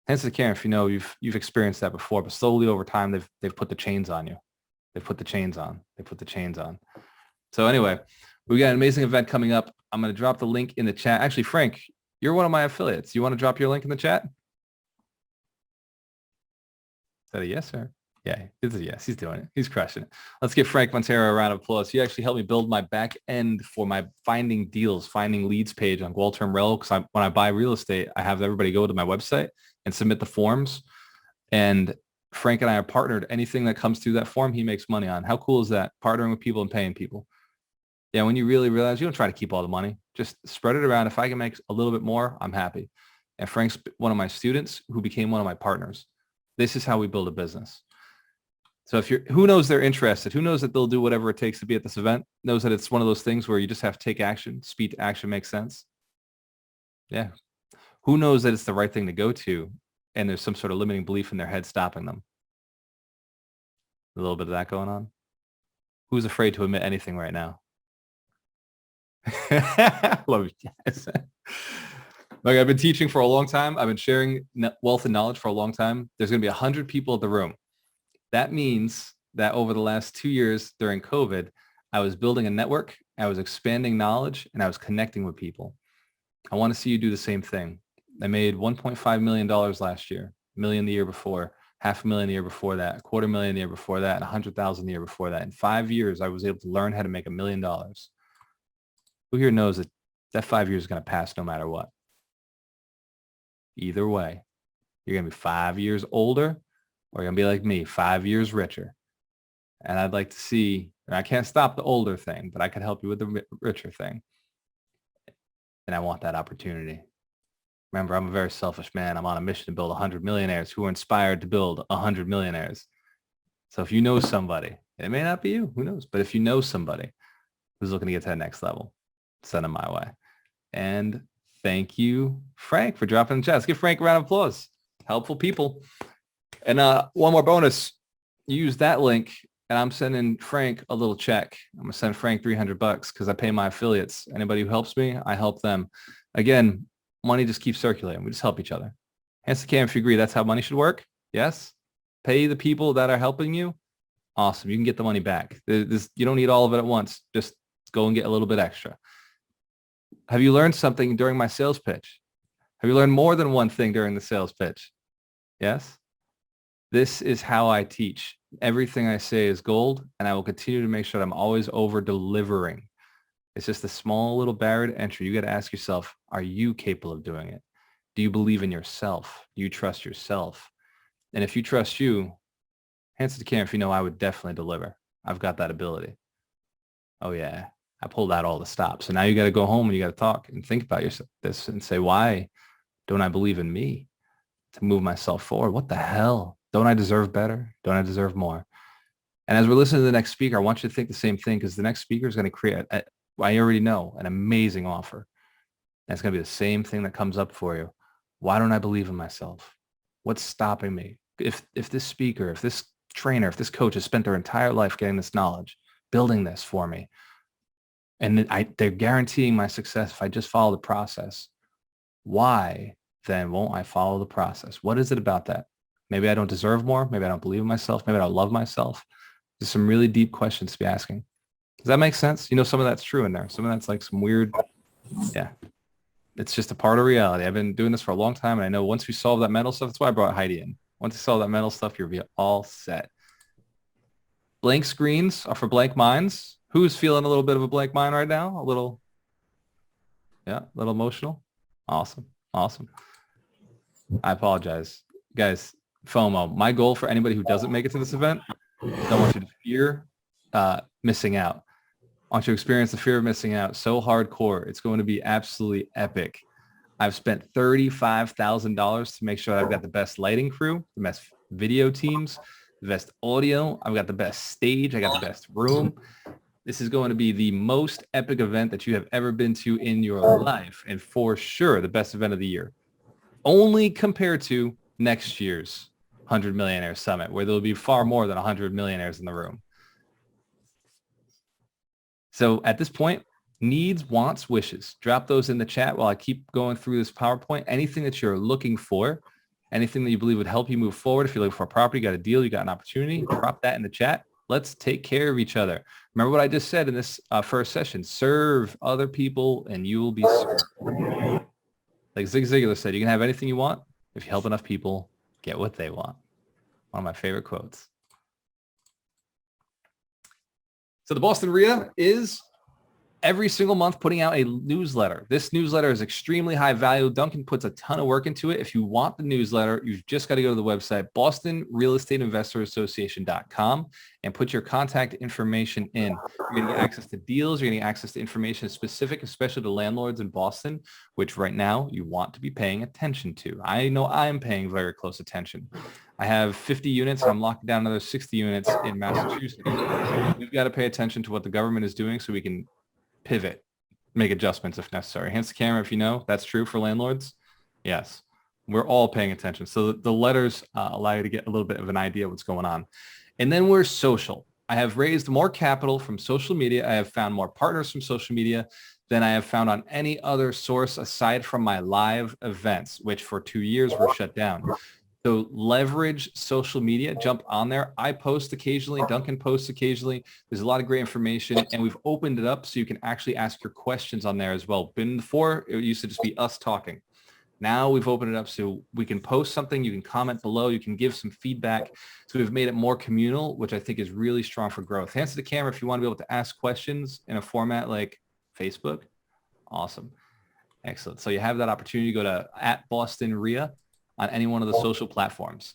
Hence the camera, if you know, you've experienced that before, but slowly over time, they've put the chains on you. They've put the chains on. So anyway, we got an amazing event coming up. I'm going to drop the link in the chat. Actually, Frank, you're one of my affiliates. You want to drop your link in the chat? Is that a yes, sir? Yeah, it's a yes. He's doing it. He's crushing it. Let's give Frank Montero a round of applause. He actually helped me build my back end for my finding leads page on Gualterm Rel. Because when I buy real estate, I have everybody go to my website and submit the forms. And Frank and I are partnered. Anything that comes through that form, he makes money on. How cool is that? Partnering with people and paying people. Yeah, when you really realize you don't try to keep all the money, just spread it around. If I can make a little bit more, I'm happy. And Frank's one of my students who became one of my partners. This is how we build a business. So who knows they're interested? Who knows that they'll do whatever it takes to be at this event? Knows that it's one of those things where you just have to take action. Speed to action makes sense. Yeah. Who knows that it's the right thing to go to and there's some sort of limiting belief in their head stopping them? A little bit of that going on. Who's afraid to admit anything right now? Love you guys. Like, I've been teaching for a long time. I've been sharing wealth and knowledge for a long time. There's going to be 100 people in the room. That means that over the last 2 years during COVID, I was building a network, I was expanding knowledge, and I was connecting with people. I want to see you do the same thing. I made $1.5 million last year, $1 million the year before, $500,000 the year before that, $250,000 the year before that, and $100,000 the year before that. In 5 years, I was able to learn how to make $1 million. Who here knows that 5 years is going to pass no matter what? Either way, you're going to be 5 years older, or you're going to be like me, 5 years richer. And I'd like to see, and I can't stop the older thing, but I can help you with the richer thing. And I want that opportunity. Remember, I'm a very selfish man. I'm on a mission to build 100 millionaires who are inspired to build 100 millionaires. So if you know somebody, it may not be you, who knows? But if you know somebody who's looking to get to that next level, send them my way. And thank you, Frank, for dropping in the chat. Let's give Frank a round of applause. Helpful people. And one more bonus. Use that link, and I'm sending Frank a little check. I'm going to send Frank $300 because I pay my affiliates. Anybody who helps me, I help them. Again, money just keeps circulating. We just help each other. Hands to cam if you agree that's how money should work. Yes? Pay the people that are helping you. Awesome. You can get the money back. You don't need all of it at once. Just go and get a little bit extra. Have you learned something during my sales pitch? Have you learned more than one thing during the sales pitch? Yes? This is how I teach. Everything I say is gold, and I will continue to make sure that I'm always over-delivering. It's just a small little barrier to entry. You got to ask yourself, are you capable of doing it? Do you believe in yourself? Do you trust yourself? And if you trust you, hands to the camera if you know I would definitely deliver. I've got that ability. Oh, yeah. I pulled out all the stops. So now you got to go home and you got to talk and think about this and say, why don't I believe in me to move myself forward? What the hell? Don't I deserve better? Don't I deserve more? And as we're listening to the next speaker, I want you to think the same thing because the next speaker is going to create, I already know, an amazing offer. And it's going to be the same thing that comes up for you. Why don't I believe in myself? What's stopping me? If this speaker, if this trainer, if this coach has spent their entire life getting this knowledge, building this for me, and they're guaranteeing my success if I just follow the process, why then won't I follow the process? What is it about that? Maybe I don't deserve more. Maybe I don't believe in myself. Maybe I don't love myself. There's some really deep questions to be asking. Does that make sense? You know, some of that's true in there. Some of that's like some weird, yeah. It's just a part of reality. I've been doing this for a long time, and I know once we solve that mental stuff, that's why I brought Heidi in. Once you solve that mental stuff, you'll be all set. Blank screens are for blank minds. Who's feeling a little bit of a blank mind right now? A little emotional? Awesome. Awesome. I apologize. Guys, FOMO. My goal for anybody who doesn't make it to this event, I don't want you to fear missing out. I want you to experience the fear of missing out so hardcore. It's going to be absolutely epic. I've spent $35,000 to make sure I've got the best lighting crew, the best video teams, the best audio. I've got the best stage. I got the best room. This is going to be the most epic event that you have ever been to in your life, and for sure the best event of the year. Only compared to next year's 100 Millionaires Summit, where there will be far more than 100 millionaires in the room. So at this point, needs, wants, wishes. Drop those in the chat while I keep going through this PowerPoint. Anything that you're looking for, anything that you believe would help you move forward. If you're looking for a property, you got a deal, you got an opportunity, drop that in the chat. Let's take care of each other. Remember what I just said in this first session. Serve other people and you will be served. Like Zig Ziglar said, you can have anything you want if you help enough people get what they want. One of my favorite quotes. So the Boston RIA is every single month putting out a newsletter. This newsletter is extremely high value. Duncan puts a ton of work into it. If you want the newsletter, you've just got to go to the website, bostonrealestateinvestororassociation.com, and put your contact information in. You're going to get access to deals. You're going to get access to information specific, especially to landlords in Boston, which right now you want to be paying attention to. I know I'm paying very close attention. I have 50 units and I'm locking down another 60 units in Massachusetts. We've got to pay attention to what the government is doing so we can pivot, make adjustments if necessary. Hands to camera if you know that's true for landlords. Yes, we're all paying attention. So the letters allow you to get a little bit of an idea of what's going on. And then we're social. I have raised more capital from social media. I have found more partners from social media than I have found on any other source aside from my live events, which for 2 years were shut down. So leverage social media, jump on there. I post occasionally, Duncan posts occasionally. There's a lot of great information, and we've opened it up so you can actually ask your questions on there as well. Before, it used to just be us talking. Now we've opened it up so we can post something, you can comment below, you can give some feedback. So we've made it more communal, which I think is really strong for growth. Hands to the camera if you want to be able to ask questions in a format like Facebook. Awesome. Excellent. So you have that opportunity to go to @BostonRIA on any one of the social platforms.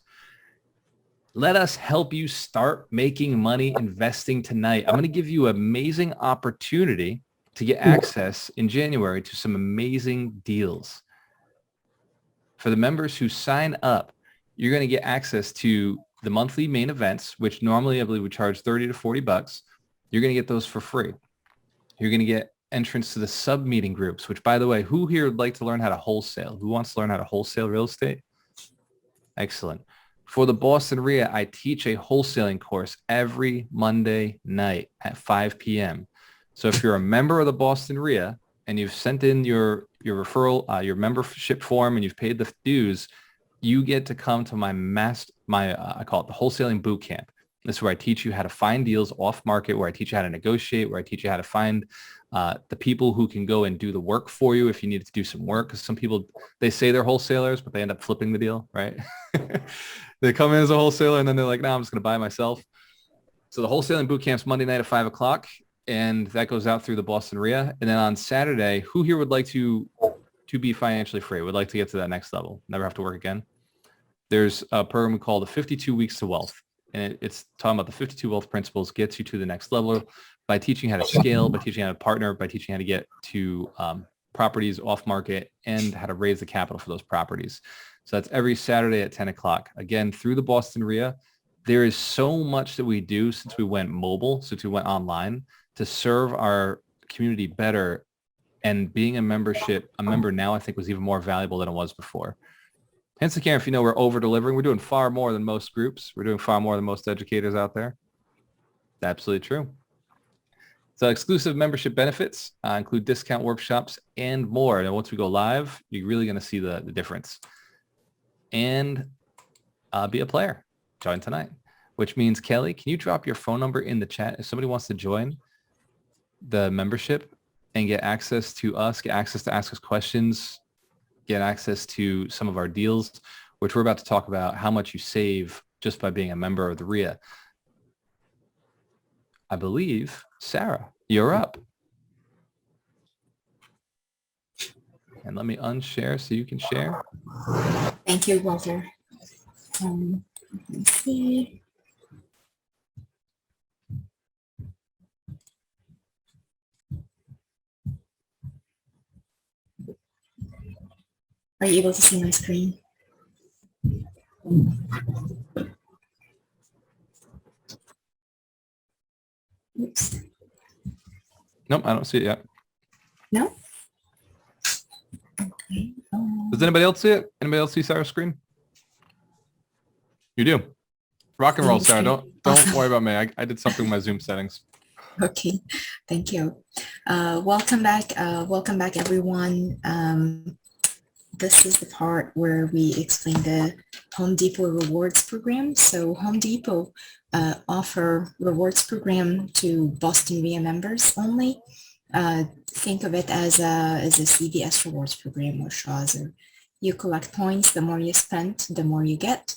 Let us help you start making money investing tonight. I'm going to give you an amazing opportunity to get access in January to some amazing deals. For the members who sign up, you're going to get access to the monthly main events, which normally I believe we charge 30 to 40 bucks. You're going to get those for free. You're going to get entrance to the sub meeting groups, which, by the way, who here would like to learn how to wholesale? Who wants to learn how to wholesale real estate? Excellent. For the Boston RIA, I teach a wholesaling course every Monday night at 5 p.m. So if you're a member of the Boston RIA and you've sent in your referral, your membership form, and you've paid the dues, you get to come to my I call it the wholesaling boot camp. This is where I teach you how to find deals off market, where I teach you how to negotiate, where I teach you how to find the people who can go and do the work for you if you need to do some work. Because some people, they say they're wholesalers, but they end up flipping the deal, right? They come in as a wholesaler and then they're like, no, I'm just going to buy myself. So the wholesaling boot camp's Monday night at 5 o'clock, and that goes out through the Boston RIA. And then on Saturday, who here would like to be financially free, would like to get to that next level, never have to work again? There's a program we call the 52 Weeks to Wealth. And it's talking about the 52 wealth principles, gets you to the next level by teaching how to scale, by teaching how to partner, by teaching how to get to properties off market, and how to raise the capital for those properties. So that's every Saturday at 10 o'clock. Again, through the Boston RIA, there is so much that we do since we went mobile, since we went online, to serve our community better. And being a member now, I think, was even more valuable than it was before. Hence, again, if you know, we're over-delivering. We're doing far more than most groups. We're doing far more than most educators out there. Absolutely true. So exclusive membership benefits include discount workshops and more. And once we go live, you're really going to see the difference. And be a player. Join tonight. Which means, Kelly, can you drop your phone number in the chat if somebody wants to join the membership and get access to us, get access to ask us questions, get access to some of our deals, which we're about to talk about how much you save just by being a member of the RIA. I believe, Sarah, you're up. And let me unshare so you can share. Thank you, Walter. Let's see. Are you able to see my screen? Oops. Nope, I don't see it yet. No? Okay. Does anybody else see it? Anybody else see Sarah's screen? You do. Rock and roll, Sarah. Don't worry about me. I did something with my Zoom settings. Okay, thank you. Welcome back. Welcome back, everyone. This is the part where we explain the Home Depot rewards program. So Home Depot offer rewards program to Boston RIA members only. Think of it as a CVS rewards program or Shaw's. Or you collect points. The more you spend, the more you get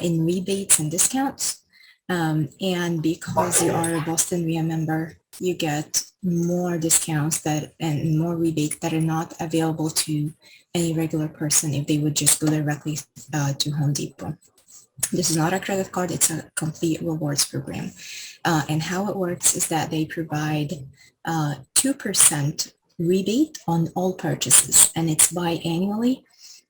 in rebates and discounts. And because you are a Boston RIA member, you get more discounts and more rebates that are not available to any regular person if they would just go directly to Home Depot. This is not a credit card, it's a complete rewards program. And how it works is that they provide 2% rebate on all purchases, and it's biannually.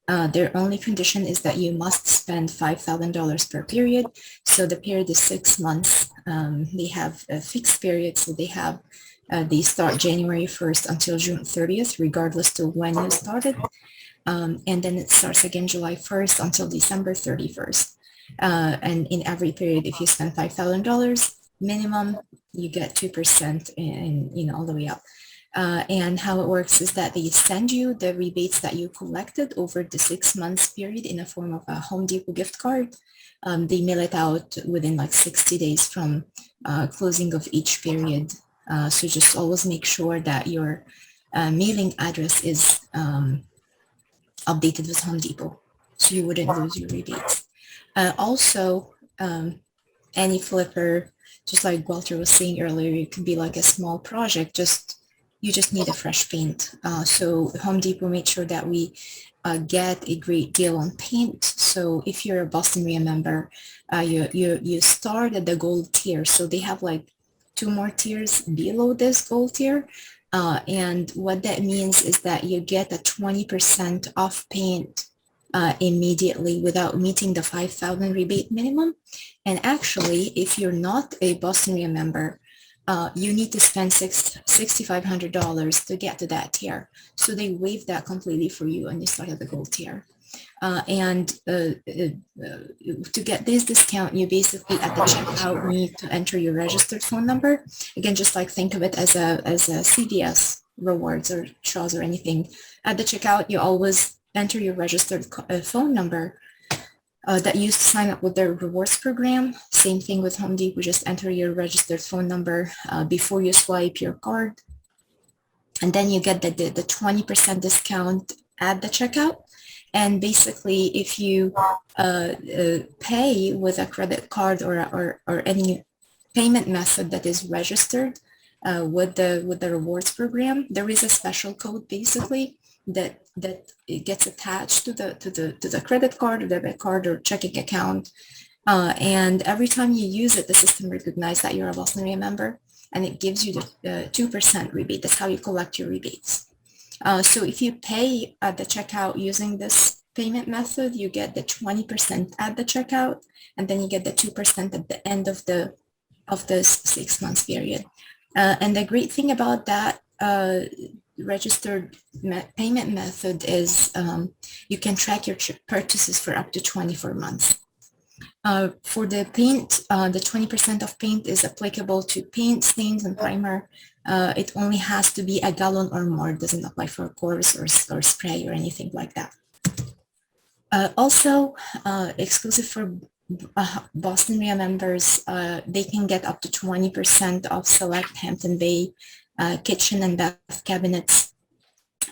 Their only condition is that you must spend $5,000 per period. So the period is 6 months. They have a fixed period, so they start January 1st until June 30th, regardless to when you started. And then it starts again July 1st until December 31st. And in every period, if you spend $5,000 minimum, you get 2% and all the way up. And how it works is that they send you the rebates that you collected over the 6 months period in a form of a Home Depot gift card. They mail it out within like 60 days from closing of each period. So just always make sure that your mailing address is updated with Home Depot, so you wouldn't lose your rebates. Also, any flipper, just like Walter was saying earlier, it could be like a small project, you just need a fresh paint. So Home Depot made sure that we get a great deal on paint. So if you're a Boston RIA member, you start at the gold tier. So they have like 2 more tiers below this gold tier. And what that means is that you get a 20% off paint immediately without meeting the 5,000 rebate minimum. And actually, if you're not a Boston Area member, you need to spend $6,500 to get to that tier. So they waive that completely for you and you start at the gold tier. To get this discount, you basically at the checkout need to enter your registered phone number. Again, just like think of it as a CVS rewards or Shaw's or anything. At the checkout, you always enter your registered phone number that you used to sign up with their rewards program. Same thing with Home Depot, just enter your registered phone number before you swipe your card. And then you get the 20% discount at the checkout. And basically, if you pay with a credit card or any payment method that is registered with the rewards program, there is a special code basically that it gets attached to the credit card or debit card or checking account. And every time you use it, the system recognizes that you're a Boston Area member, and it gives you the 2% rebate. That's how you collect your rebates. So if you pay at the checkout using this payment method, you get the 20% at the checkout, and then you get the 2% at the end of this 6 months period. And the great thing about that registered payment method is you can track your purchases for up to 24 months. For the paint, the 20% of paint is applicable to paint, stains, and primer. It only has to be a gallon or more. It doesn't apply for course or spray or anything like that. Also, exclusive for Boston Area members, they can get up to 20% off select Hampton Bay kitchen and bath cabinets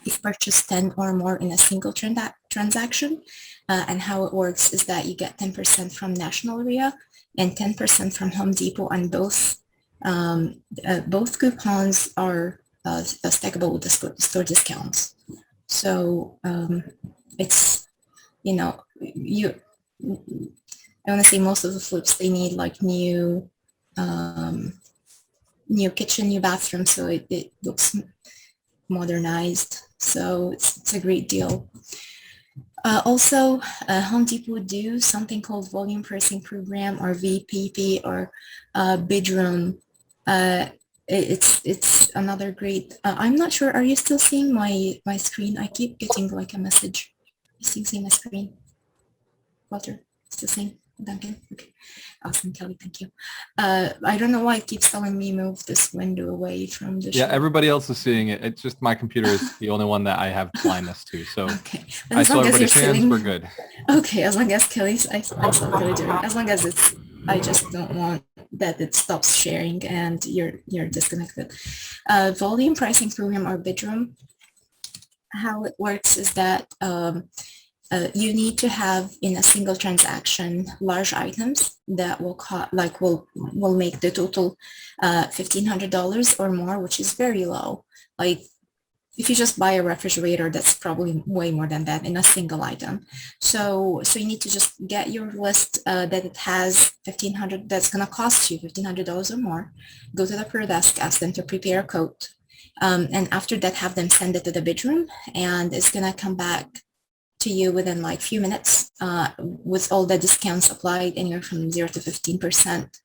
if purchased 10 or more in a single transaction. And how it works is that you get 10% from National Area and 10% from Home Depot, and both coupons are stackable with the store discounts. So it's, I want to say most of the flips, they need like new kitchen, new bathroom, so it looks modernized. So it's a great deal. Also, Home Depot would do something called volume pricing program or VPP or bidroom. It's another great. I'm not sure. Are you still seeing my screen? I keep getting like a message. You still seeing my screen? Walter, still seeing? Duncan? Okay. Awesome, Kelly, thank you. I don't know why it keeps telling me move this window away from the show. Yeah, everybody else is seeing it. It's just my computer is the only one that I have blindness to. So okay. I saw everybody's hands, we're good. Okay, as long as Kelly's, I saw Kelly doing. As long as it's, I just don't want that it stops sharing and you're disconnected. Volume pricing program or bidroom. How it works is that you need to have in a single transaction large items that will will make the total $1,500 or more, which is very low. Like if you just buy a refrigerator, that's probably way more than that in a single item. So you need to just get your list that it has $1,500, that's going to cost you $1,500 or more. Go to the per desk, ask them to prepare a quote. And after that, have them send it to the bidroom, and it's going to come back to you within like few minutes with all the discounts applied, anywhere from 0 to 15%.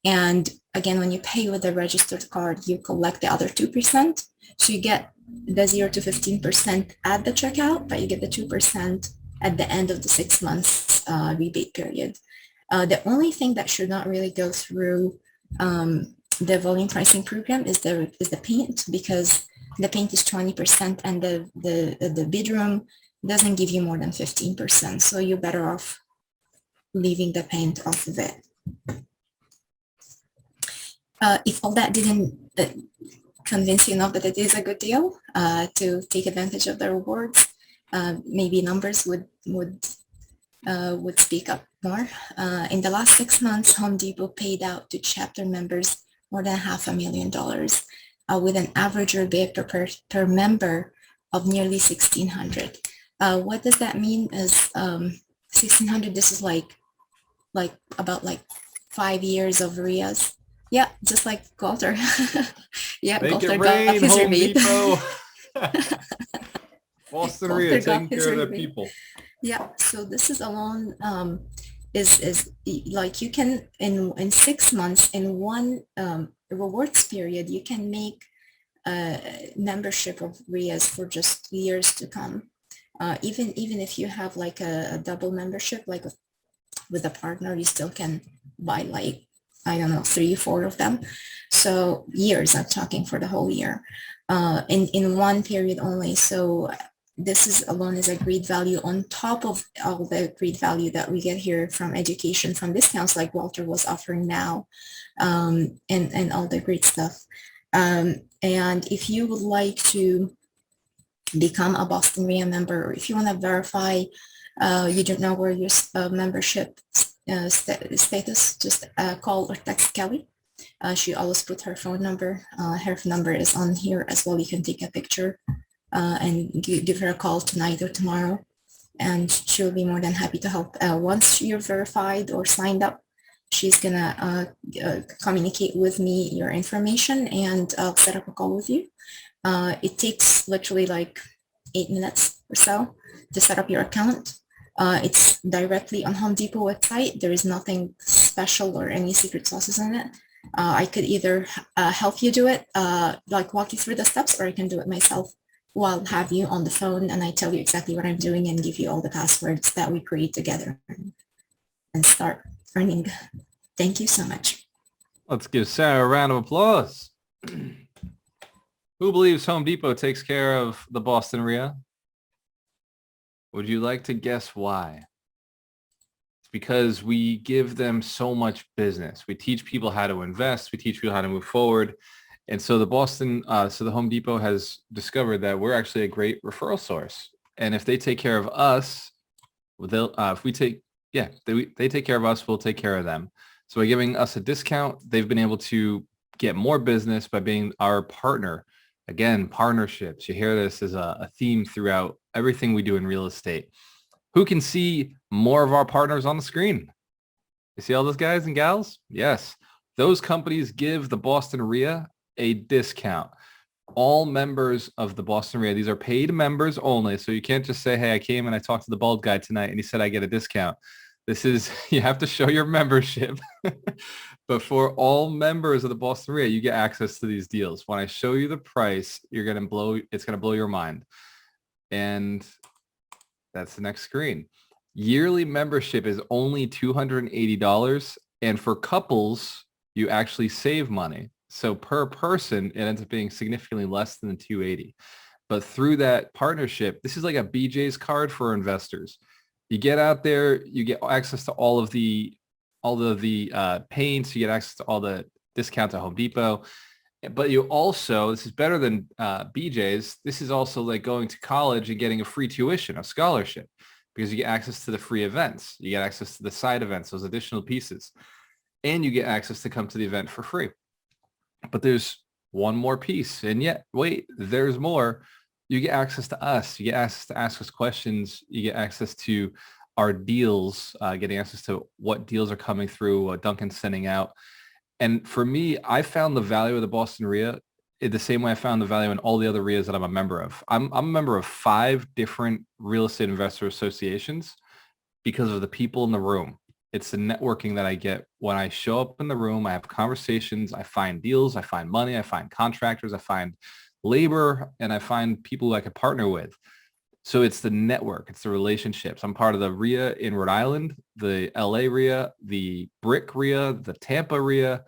And again, when you pay with a registered card, you collect the other 2%. So you get the 0 to 15% at the checkout, but you get the 2% at the end of the 6 months rebate period. The only thing that should not really go through the volume pricing program is the paint, because the paint is 20% and the bidroom doesn't give you more than 15%. So you're better off leaving the paint off of it. If all that didn't convince you enough that it is a good deal to take advantage of the rewards, maybe numbers would speak up more. In the last 6 months, Home Depot paid out to chapter members more than $500,000 with an average rebate per member of nearly $1,600. What does that mean is $1,600, this is like about 5 years of RIAs. Yeah, just like Walter. Yeah, Walter got his rebate. Boston RIA taking care of the people. Yeah, so this is alone like you can in 6 months in one rewards period you can make a membership of RIAs for just years to come. Even if you have like a double membership, like with a partner, you still can buy like, I don't know, 3, 4 of them. So years, I'm talking for the whole year, in one period only. So this is alone is agreed value on top of all the agreed value that we get here from education, from discounts like Walter was offering now, and all the great stuff. And if you would like to become a Boston RIA member, or if you want to verify you don't know where your membership status, just call or text Kelly. She always put her phone number. Her number is on here as well. You can take a picture and give her a call tonight or tomorrow, and she'll be more than happy to help. Once you're verified or signed up, she's gonna communicate with me your information, and I'll set up a call with you. It takes literally like 8 minutes or so to set up your account. It's directly on Home Depot website. There is nothing special or any secret sauces in it. I could either help you do it, like walk you through the steps, or I can do it myself. Well, I'll have you on the phone and I tell you exactly what I'm doing and give you all the passwords that we create together and start earning. Thank you so much. Let's give Sarah a round of applause. Who believes Home Depot takes care of the Boston RIA? Would you like to guess why? It's because we give them so much business. We teach people how to invest. We teach people how to move forward. And so the Home Depot has discovered that we're actually a great referral source. And if they take care of us, they take care of us, we'll take care of them. So by giving us a discount, they've been able to get more business by being our partner. Again, partnerships. You hear this as a theme throughout everything we do in real estate. Who can see more of our partners on the screen? You see all those guys and gals? Yes. Those companies give the Boston RIA a discount. All members of the Boston RIA, these are paid members only. So you can't just say, hey, I came and I talked to the bald guy tonight and he said I get a discount. This is, you have to show your membership. But for all members of the Boston RIA, you get access to these deals. When I show you the price, it's going to blow your mind. And that's the next screen. Yearly membership is only $280. And for couples, you actually save money. So per person, it ends up being significantly less than $280. But through that partnership, this is like a BJ's card for investors. You get out there, you get access to all of the paints, you get access to all the discounts at Home Depot. But you also, this is better than BJ's, this is also like going to college and getting a free tuition, a scholarship, because you get access to the free events. You get access to the side events, those additional pieces. And you get access to come to the event for free. But there's one more piece. And yet, wait, there's more. You get access to us. You get access to ask us questions. You get access to our deals, getting access to what deals are coming through, what Duncan's sending out. And for me, I found the value of the Boston RIA the same way I found the value in all the other RIAs that I'm a member of. I'm a member of 5 different real estate investor associations because of the people in the room. It's the networking that I get when I show up in the room. I have conversations. I find deals. I find money. I find contractors. I find labor, and I find people who I can partner with. So it's the network. It's the relationships. I'm part of the RIA in Rhode Island, the LA RIA, the Brick RIA, the Tampa RIA,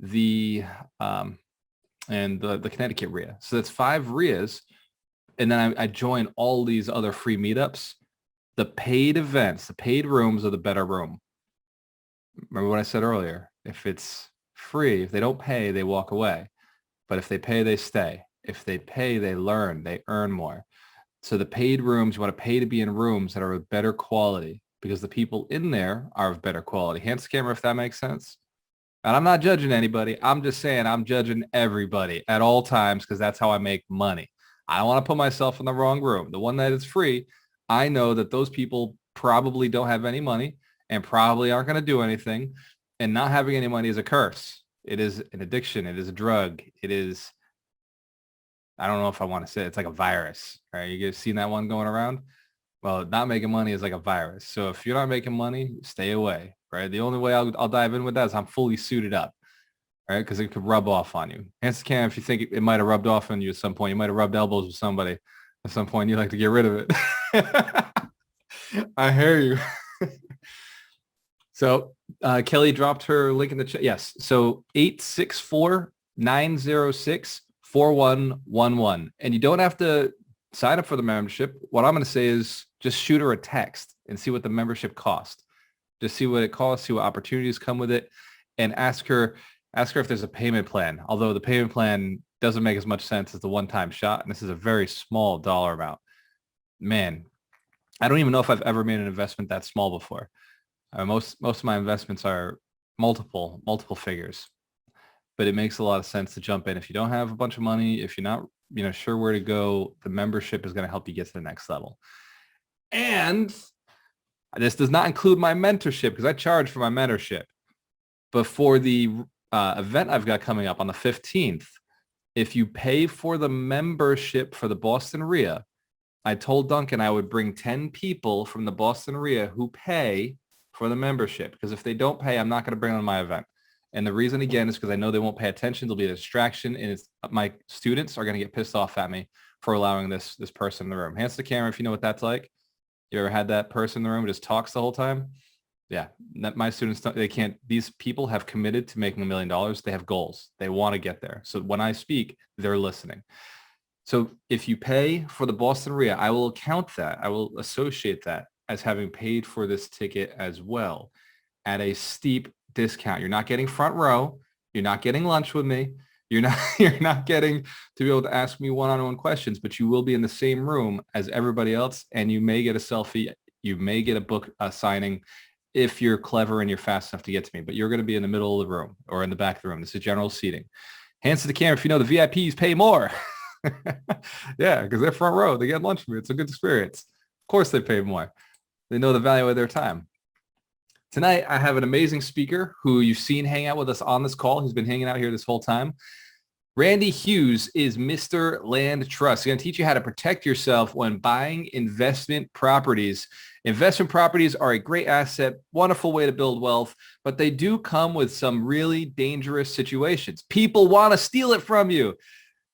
and the Connecticut RIA. So that's 5 RIAs. And then I join all these other free meetups. The paid events, the paid rooms are the better room. Remember what I said earlier? If it's free, if they don't pay, they walk away. But if they pay, they stay. If they pay, they learn, they earn more. So the paid rooms, you want to pay to be in rooms that are of better quality because the people in there are of better quality. Hands to camera, if that makes sense. And I'm not judging anybody. I'm just saying I'm judging everybody at all times because that's how I make money. I don't want to put myself in the wrong room. The one that is free, I know that those people probably don't have any money and probably aren't going to do anything. And not having any money is a curse. It is an addiction. It is a drug. It is, I don't know if I want to say it. It's like a virus. Right? You guys seen that one going around? Well, not making money is like a virus. So if you're not making money, stay away, right? The only way I'll dive in with that is I'm fully suited up, right? Because it could rub off on you. Hence, can if you think it might have rubbed off on you at some point, you might have rubbed elbows with somebody at some point. You like to get rid of it. I hear you. So Kelly dropped her link in the chat. Yes. So 864-906-4111. And you don't have to sign up for the membership. What I'm going to say is just shoot her a text and see what the membership costs. Just see what it costs, see what opportunities come with it, and ask her if there's a payment plan. Although the payment plan doesn't make as much sense as the one-time shot. And this is a very small dollar amount. Man, I don't even know if I've ever made an investment that small before. Most of my investments are multiple figures, but it makes a lot of sense to jump in. If you don't have a bunch of money, if you're not sure where to go, the membership is going to help you get to the next level. And this does not include my mentorship because I charge for my mentorship. But for the event I've got coming up on the 15th, if you pay for the membership for the Boston RIA, I told Duncan I would bring 10 people from the Boston RIA who pay for the membership, because if they don't pay, I'm not going to bring them to my event. And the reason, again, is because I know they won't pay attention. There'll be a distraction, and my students are going to get pissed off at me for allowing this person in the room. Hands to the camera if you know what that's like. You ever had that person in the room who just talks the whole time? Yeah, my students, they can't. These people have committed to making $1 million. They have goals. They want to get there. So when I speak, they're listening. So if you pay for the Boston RIA, I will count that. I will associate that as having paid for this ticket as well at a steep discount. You're not getting front row. You're not getting lunch with me. You're not getting to be able to ask me one-on-one questions, but you will be in the same room as everybody else, and you may get a selfie. You may get a book signing if you're clever and you're fast enough to get to me, but you're going to be in the middle of the room or in the back of the room. This is general seating. Hands to the camera if you know the VIPs pay more. Yeah, because they're front row. They get lunch with me. It's a good experience. Of course they pay more. They know the value of their time. Tonight, I have an amazing speaker who you've seen hang out with us on this call. He's been hanging out here this whole time. Randy Hughes is Mr. Land Trust. He's going to teach you how to protect yourself when buying investment properties. Investment properties are a great asset, wonderful way to build wealth, but they do come with some really dangerous situations. People want to steal it from you.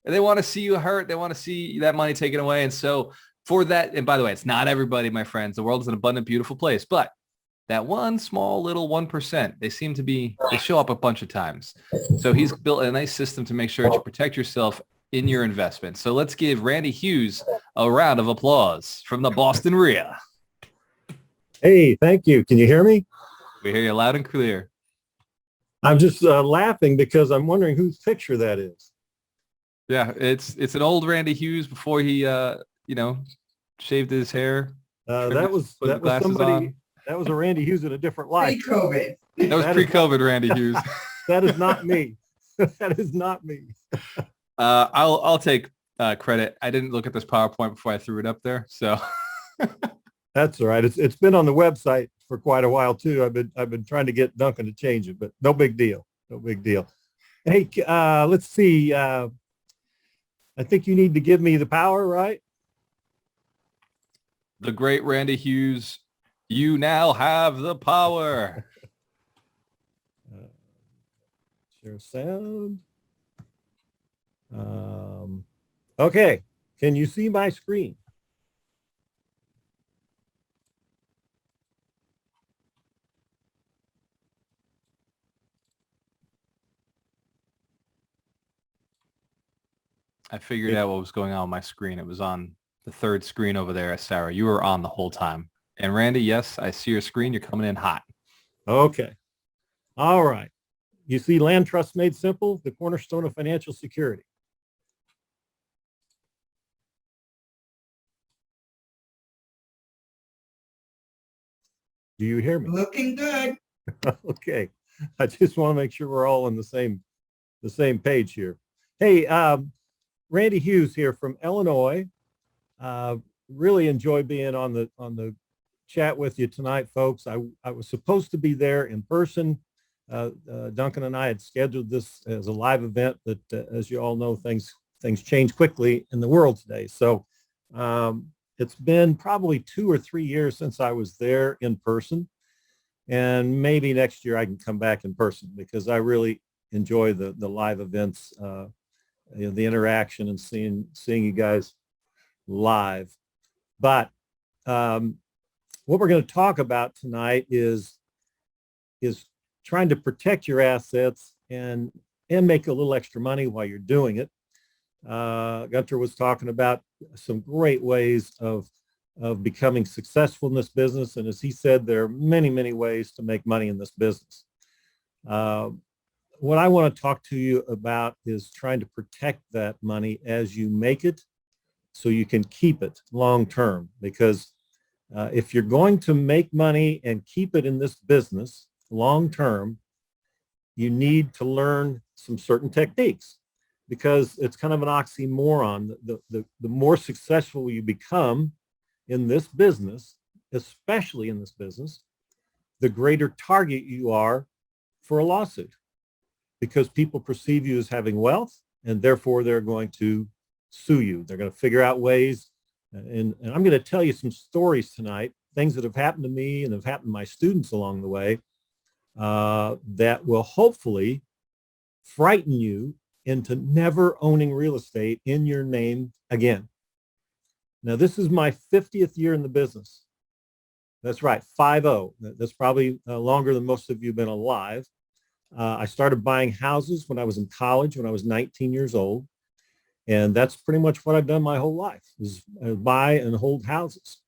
They want to see you hurt. They want to see that money taken away. And so for that, and by the way, it's not everybody, my friends. The world is an abundant, beautiful place. But that one small little 1%, they show up a bunch of times. So he's built a nice system to make sure that you protect yourself in your investment. So let's give Randy Hughes a round of applause from the Boston RIA. Hey, thank you. Can you hear me? We hear you loud and clear. I'm just laughing because I'm wondering whose picture that is. Yeah, it's an old Randy Hughes before he shaved his hair. That was somebody. On. That was a Randy Hughes in a different life. Pre-COVID. That was pre-COVID Randy Hughes. That is not me. That is not me. I'll take credit. I didn't look at this PowerPoint before I threw it up there, so. That's all right. It's been on the website for quite a while too. I've been trying to get Duncan to change it, but no big deal. No big deal. Hey, let's see. I think you need to give me the power, right? The great Randy Hughes, you now have the power. Share sound. Okay. Can you see my screen? I figured out what was going on my screen. It was on the third screen over there, Sarah. You were on the whole time. And Randy, yes, I see your screen. You're coming in hot. Okay. All right. You see Land Trust Made Simple, the cornerstone of financial security. Do you hear me? Looking good. Okay. I just want to make sure we're all on the same page here. Hey, Randy Hughes here from Illinois. Really enjoy being on the chat with you tonight, folks. I was supposed to be there in person. Duncan and I had scheduled this as a live event, but as you all know, things change quickly in the world today. So it's been probably 2 or 3 years since I was there in person. And maybe next year I can come back in person because I really enjoy the live events, the interaction and seeing you guys live. But what we're going to talk about tonight is trying to protect your assets and make a little extra money while you're doing it. Gunter was talking about some great ways of becoming successful in this business. And as he said, there are many, many ways to make money in this business. What I want to talk to you about is trying to protect that money as you make it so you can keep it long term. Because if you're going to make money and keep it in this business long term, you need to learn some certain techniques, because it's kind of an oxymoron. The more successful you become in this business, especially in this business, the greater target you are for a lawsuit, because people perceive you as having wealth, and therefore they're going to sue you. They're going to figure out ways. And I'm going to tell you some stories tonight, things that have happened to me and have happened to my students along the way, that will hopefully frighten you into never owning real estate in your name again. Now, this is my 50th year in the business. That's right, 50. That's probably longer than most of you have been alive. I started buying houses when I was in college, when I was 19 years old. And that's pretty much what I've done my whole life, is buy and hold houses.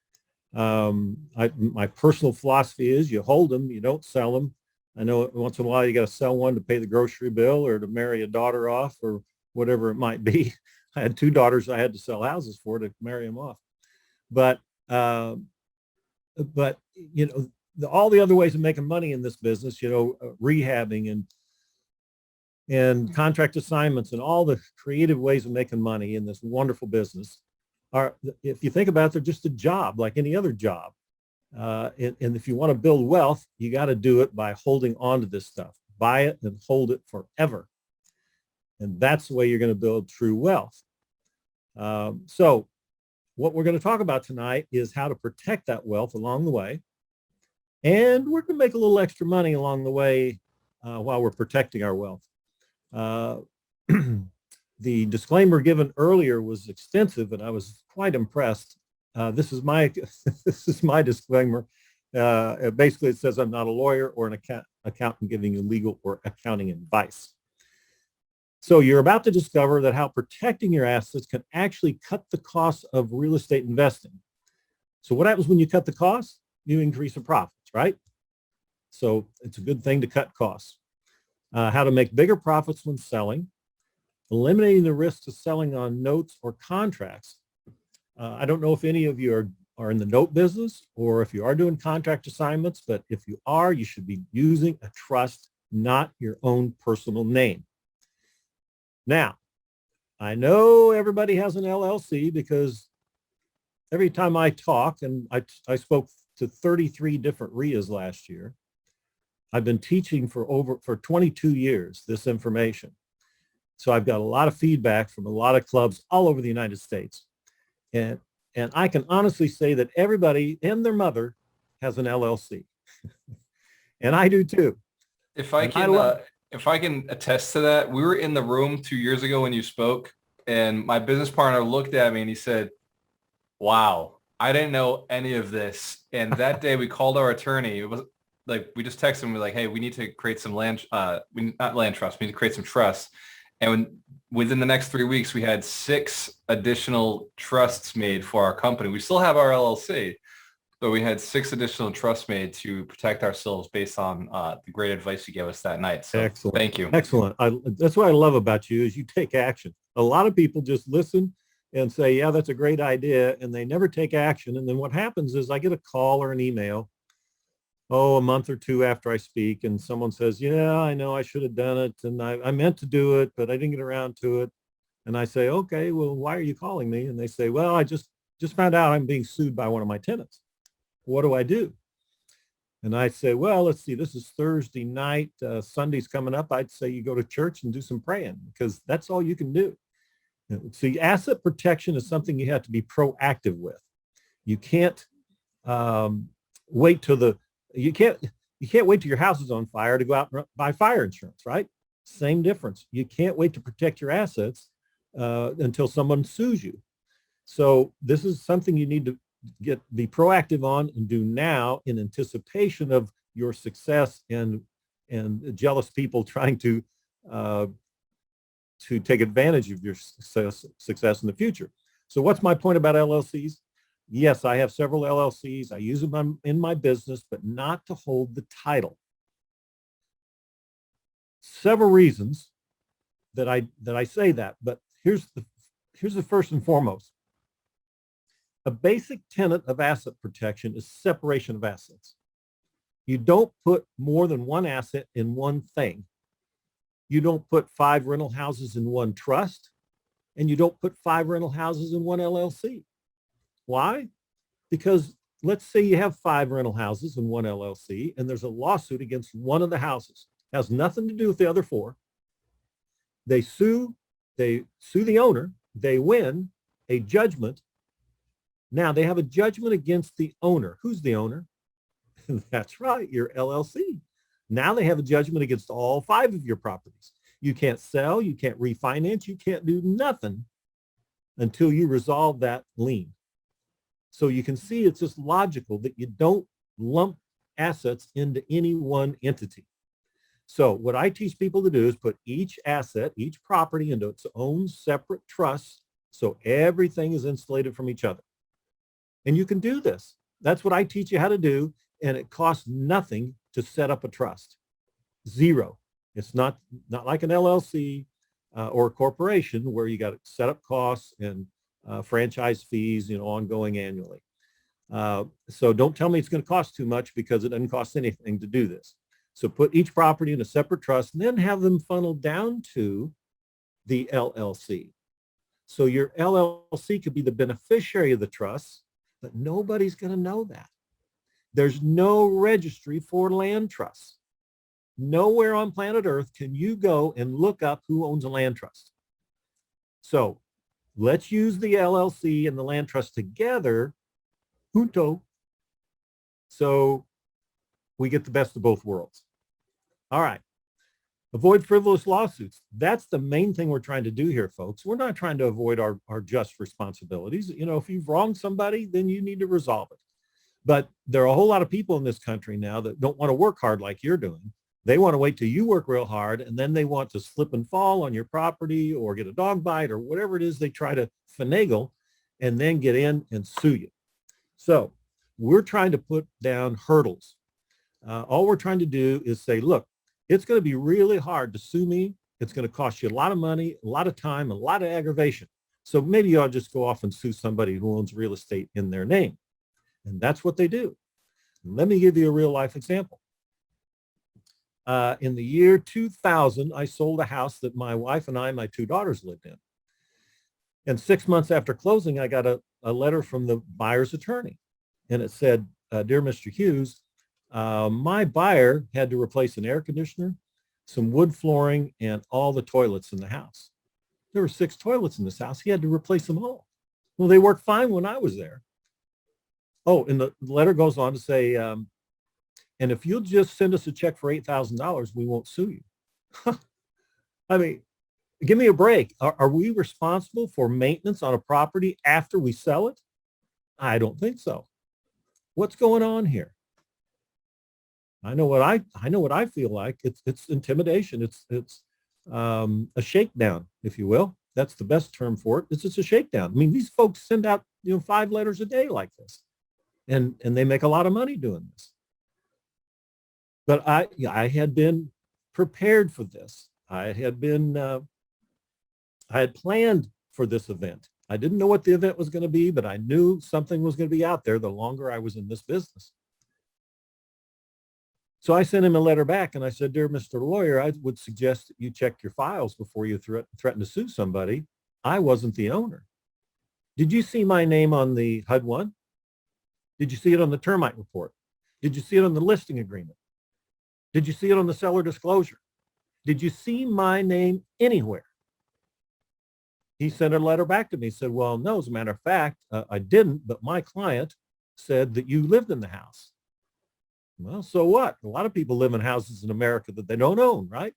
My personal philosophy is you hold them, you don't sell them. I know once in a while you got to sell one to pay the grocery bill or to marry a daughter off or whatever it might be. I had 2 daughters I had to sell houses for to marry them off. But you know, all the other ways of making money in this business, you know, rehabbing and contract assignments and all the creative ways of making money in this wonderful business are, if you think about it, they're just a job like any other job. And if you want to build wealth, you got to do it by holding on to this stuff. Buy it and hold it forever. And that's the way you're going to build true wealth. So what we're going to talk about tonight is how to protect that wealth along the way. And we're going to make a little extra money along the way while we're protecting our wealth. The disclaimer given earlier was extensive, and I was quite impressed. This is my disclaimer. Basically, it says I'm not a lawyer or an accountant giving you legal or accounting advice. So you're about to discover that how protecting your assets can actually cut the cost of real estate investing. So what happens when you cut the costs? You increase the profits, right? So it's a good thing to cut costs. How to make bigger profits when selling, eliminating the risks of selling on notes or contracts. I don't know if any of you are in the note business or if you are doing contract assignments, but if you are, you should be using a trust, not your own personal name. Now, I know everybody has an LLC because every time I talk, and I spoke to 33 different RIAs last year, I've been teaching for 22 years this information. So I've got a lot of feedback from a lot of clubs all over the United States. And I can honestly say that everybody and their mother has an LLC. And I do too. If I can attest to that, we were in the room 2 years ago when you spoke, and my business partner looked at me and he said, "Wow, I didn't know any of this." And that day we called our attorney. It was like, we just texted him, we're like, "Hey, we need to create some not land trust, we need to create some trusts." And within the next 3 weeks, we had 6 additional trusts made for our company. We still have our LLC, but we had 6 additional trusts made to protect ourselves based on the great advice you gave us that night. So excellent. Thank you. Excellent. That's what I love about you is you take action. A lot of people just listen and say, yeah, that's a great idea. And they never take action. And then what happens is I get a call or an email, a month or 2 after I speak, and someone says, yeah, I know I should have done it. And I meant to do it, but I didn't get around to it. And I say, okay, well, why are you calling me? And they say, well, I just found out I'm being sued by one of my tenants. What do I do? And I say, well, let's see, this is Thursday night. Sunday's coming up. I'd say you go to church and do some praying because that's all you can do. See, asset protection is something you have to be proactive with. You can't wait till you can't wait till your house is on fire to go out and buy fire insurance, right? Same difference. You can't wait to protect your assets until someone sues you. So this is something you need to be proactive on and do now in anticipation of your success and jealous people trying to take advantage of your success in the future. So what's my point about LLCs? Yes, I have several LLCs. I use them in my business, but not to hold the title. Several reasons that I say that, but here's the first and foremost. A basic tenet of asset protection is separation of assets. You don't put more than one asset in one thing. You don't put 5 rental houses in one trust, and you don't put 5 rental houses in one LLC. Why? Because let's say you have 5 rental houses in one LLC, and there's a lawsuit against one of the houses. It has nothing to do with the other 4. They sue the owner, they win a judgment. Now they have a judgment against the owner. Who's the owner? That's right, your LLC. Now they have a judgment against all 5 of your properties. You can't sell, you can't refinance, you can't do nothing until you resolve that lien. So you can see it's just logical that you don't lump assets into any one entity. So what I teach people to do is put each asset, each property into its own separate trust so everything is insulated from each other. And you can do this. That's what I teach you how to do, and it costs nothing to set up a trust. 0. It's not like an LLC or a corporation where you got to set up costs and franchise fees, ongoing annually. So don't tell me it's going to cost too much, because it doesn't cost anything to do this. So put each property in a separate trust and then have them funneled down to the LLC. So your LLC could be the beneficiary of the trust, but nobody's going to know that. There's no registry for land trusts. Nowhere on planet Earth can you go and look up who owns a land trust. So let's use the LLC and the land trust together, junto, so we get the best of both worlds. All right. Avoid frivolous lawsuits. That's the main thing we're trying to do here, folks. We're not trying to avoid our just responsibilities. If you've wronged somebody, then you need to resolve it. But there are a whole lot of people in this country now that don't want to work hard like you're doing. They want to wait till you work real hard, and then they want to slip and fall on your property or get a dog bite or whatever it is they try to finagle, and then get in and sue you. So we're trying to put down hurdles. All we're trying to do is say, look, it's going to be really hard to sue me. It's going to cost you a lot of money, a lot of time, a lot of aggravation. So maybe you ought to just go off and sue somebody who owns real estate in their name. And that's what they do. Let me give you a real life example. In the year 2000, I sold a house that my wife and I, my 2 daughters lived in. And 6 months after closing, I got a letter from the buyer's attorney. And it said, dear Mr. Hughes, my buyer had to replace an air conditioner, some wood flooring, and all the toilets in the house. There were 6 toilets in this house. He had to replace them all. Well, they worked fine when I was there. Oh, and the letter goes on to say, and if you'll just send us a check for $8,000, we won't sue you. I mean, give me a break. Are we responsible for maintenance on a property after we sell it? I don't think so. What's going on here? I know what I feel like. It's intimidation. It's a shakedown, if you will. That's the best term for it. It's just a shakedown. I mean, these folks send out 5 letters a day like this, and they make a lot of money doing this. But I had been prepared for this. I had planned for this event. I didn't know what the event was going to be, but I knew something was going to be out there the longer I was in this business. So I sent him a letter back and I said, dear Mr. Lawyer, I would suggest that you check your files before you threaten to sue somebody. I wasn't the owner. Did you see my name on the HUD-1? Did you see it on the termite report? Did you see it on the listing agreement? Did you see it on the seller disclosure? Did you see my name anywhere? he sent a letter back to me. He said, well, no, as a matter of fact, I didn't, but my client said that you lived in the house. Well, so what? A lot of people live in houses in America that they don't own, right?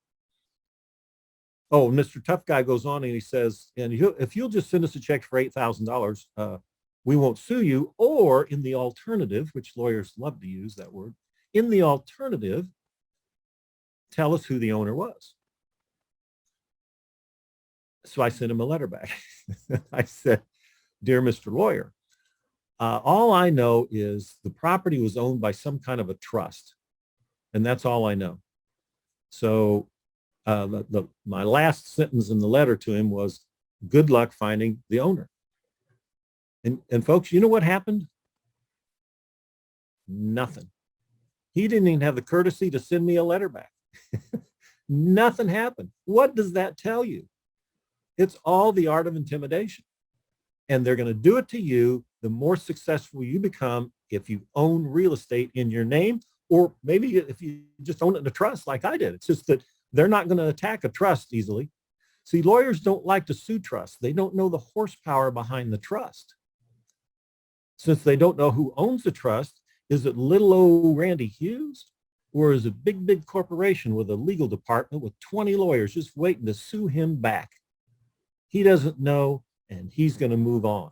Oh, Mr. Tough Guy goes on and he says, and if you'll just send us a check for $8,000, we won't sue you. Or in the alternative, which lawyers love to use that word, in the alternative, tell us who the owner was. So I sent him a letter back. I said, dear Mr. Lawyer, all I know is the property was owned by some kind of a trust. And that's all I know. So my last sentence in the letter to him was, good luck finding the owner. And folks, you know what happened? Nothing. He didn't even have the courtesy to send me a letter back. Nothing happened. What does that tell you? It's all the art of intimidation. And they're going to do it to you the more successful you become if you own real estate in your name, or maybe if you just own it in a trust like I did. It's just that they're not going to attack a trust easily. See, lawyers don't like to sue trusts. They don't know the horsepower behind the trust. Since they don't know who owns the trust, is it little old Randy Hughes? Or is it big, big corporation with a legal department with 20 lawyers just waiting to sue him back? He doesn't know, and he's going to move on.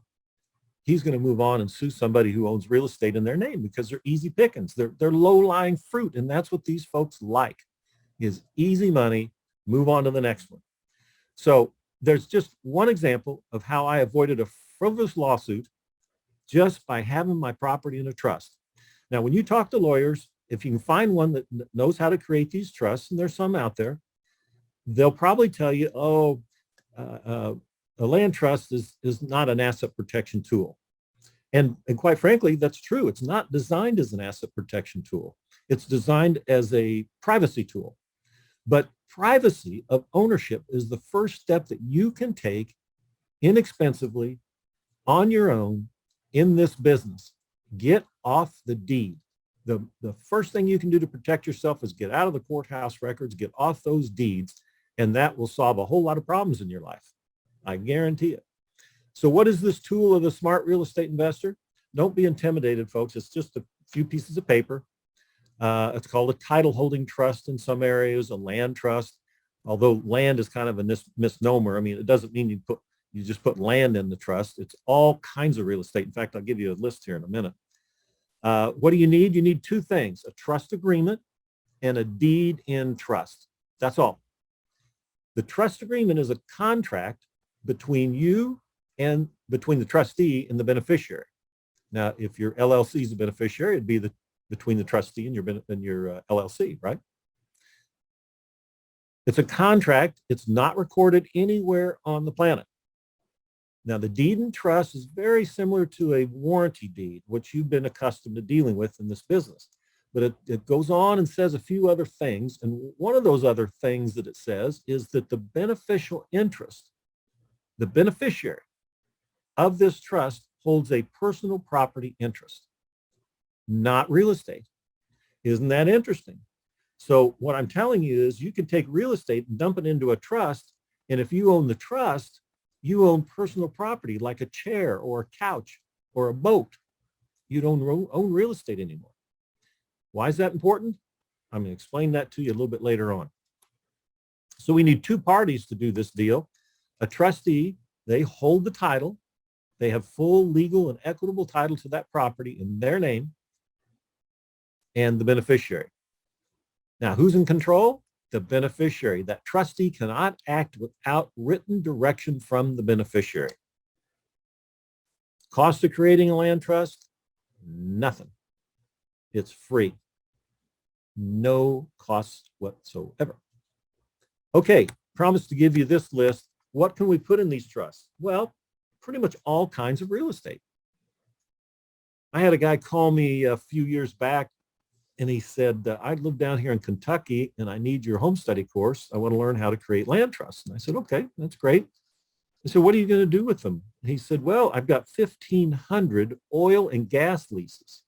He's going to move on and sue somebody who owns real estate in their name because they're easy pickings. They're low-lying fruit, and that's what these folks like, is easy money, move on to the next one. So there's just one example of how I avoided a frivolous lawsuit just by having my property in a trust. Now, when you talk to lawyers, if you can find one that knows how to create these trusts, and there's some out there, they'll probably tell you, oh, a land trust is not an asset protection tool. And quite frankly, that's true. It's not designed as an asset protection tool. It's designed as a privacy tool. But privacy of ownership is the first step that you can take inexpensively on your own in this business. Get off the deed. The first thing you can do to protect yourself is get out of the courthouse records, get off those deeds, and that will solve a whole lot of problems in your life. I guarantee it. So what is this tool of the smart real estate investor? Don't be intimidated, folks. It's just a few pieces of paper. It's called a title holding trust in some areas, a land trust, although land is kind of a misnomer. I mean, it doesn't mean you just put land in the trust. It's all kinds of real estate. In fact, I'll give you a list here in a minute. What do you need? You need two things, a trust agreement and a deed in trust. That's all. The trust agreement is a contract between you and between the trustee and the beneficiary. Now, if your LLC is a beneficiary, it'd be between the trustee and your LLC, right? It's a contract. It's not recorded anywhere on the planet. Now, the deed in trust is very similar to a warranty deed, which you've been accustomed to dealing with in this business. But it goes on and says a few other things. And one of those other things that it says is that the beneficial interest, the beneficiary of this trust, holds a personal property interest, not real estate. Isn't that interesting? So what I'm telling you is you can take real estate and dump it into a trust. And if you own the trust, you own personal property like a chair or a couch or a boat. You don't own real estate anymore. Why is that important? I'm going to explain that to you a little bit later on. So we need two parties to do this deal. A trustee, they hold the title. They have full legal and equitable title to that property in their name, and the beneficiary. Now, who's in control? The beneficiary. That trustee cannot act without written direction from the beneficiary. Cost of creating a land trust? Nothing. It's free. No costs whatsoever. Okay, promise to give you this list. What can we put in these trusts? Well, pretty much all kinds of real estate. I had a guy call me a few years back and he said, I live down here in Kentucky and I need your home study course. I want to learn how to create land trusts. And I said, okay, that's great. I said, what are you going to do with them? And he said, well, I've got 1,500 oil and gas leases.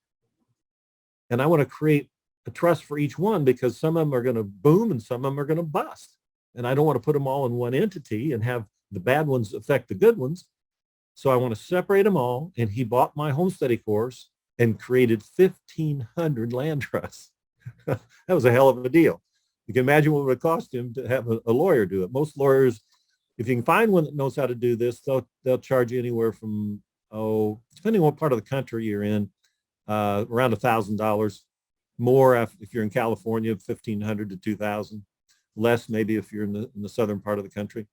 And I want to create a trust for each one because some of them are going to boom and some of them are going to bust. And I don't want to put them all in one entity and have the bad ones affect the good ones. So I want to separate them all. And he bought my home study course and created 1,500 land trusts. That was a hell of a deal. You can imagine what it would cost him to have a lawyer do it. Most lawyers, if you can find one that knows how to do this, they'll charge you anywhere from, depending on what part of the country you're in, around $1,000. More if you're in California, 1,500 to 2,000. Less maybe if you're in the southern part of the country.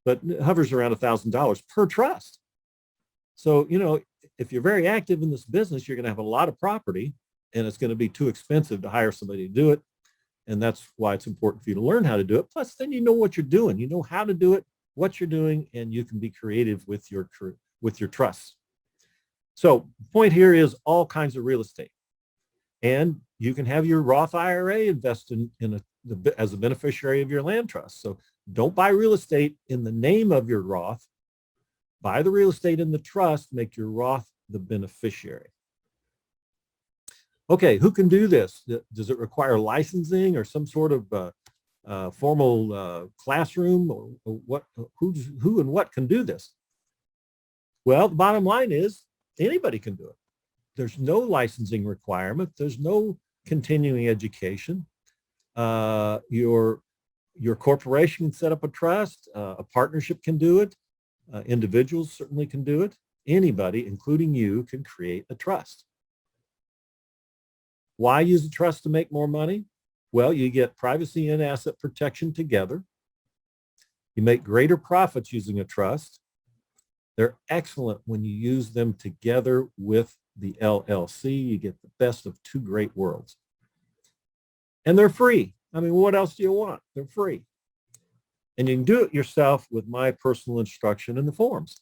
But it hovers around $1,000 per trust. So, if you're very active in this business, you're going to have a lot of property, and it's going to be too expensive to hire somebody to do it. And that's why it's important for you to learn how to do it. Plus, then you know what you're doing. You know how to do it, what you're doing, and you can be creative with your trusts. So the point here is all kinds of real estate. And you can have your Roth IRA invest as a beneficiary of your land trust. So don't buy real estate in the name of your Roth. Buy the real estate in the trust, make your Roth the beneficiary. Okay, who can do this? Does it require licensing or some sort of formal classroom, or what? Who and what can do this? Well, the bottom line is anybody can do it. There's no licensing requirement. There's no continuing education. Your corporation can set up a trust. A partnership can do it. Individuals certainly can do it. Anybody, including you, can create a trust. Why use a trust to make more money? Well, you get privacy and asset protection together. You make greater profits using a trust. They're excellent when you use them together with the LLC. You get the best of two great worlds. And they're free. I mean, what else do you want? They're free. And you can do it yourself with my personal instruction in the forms.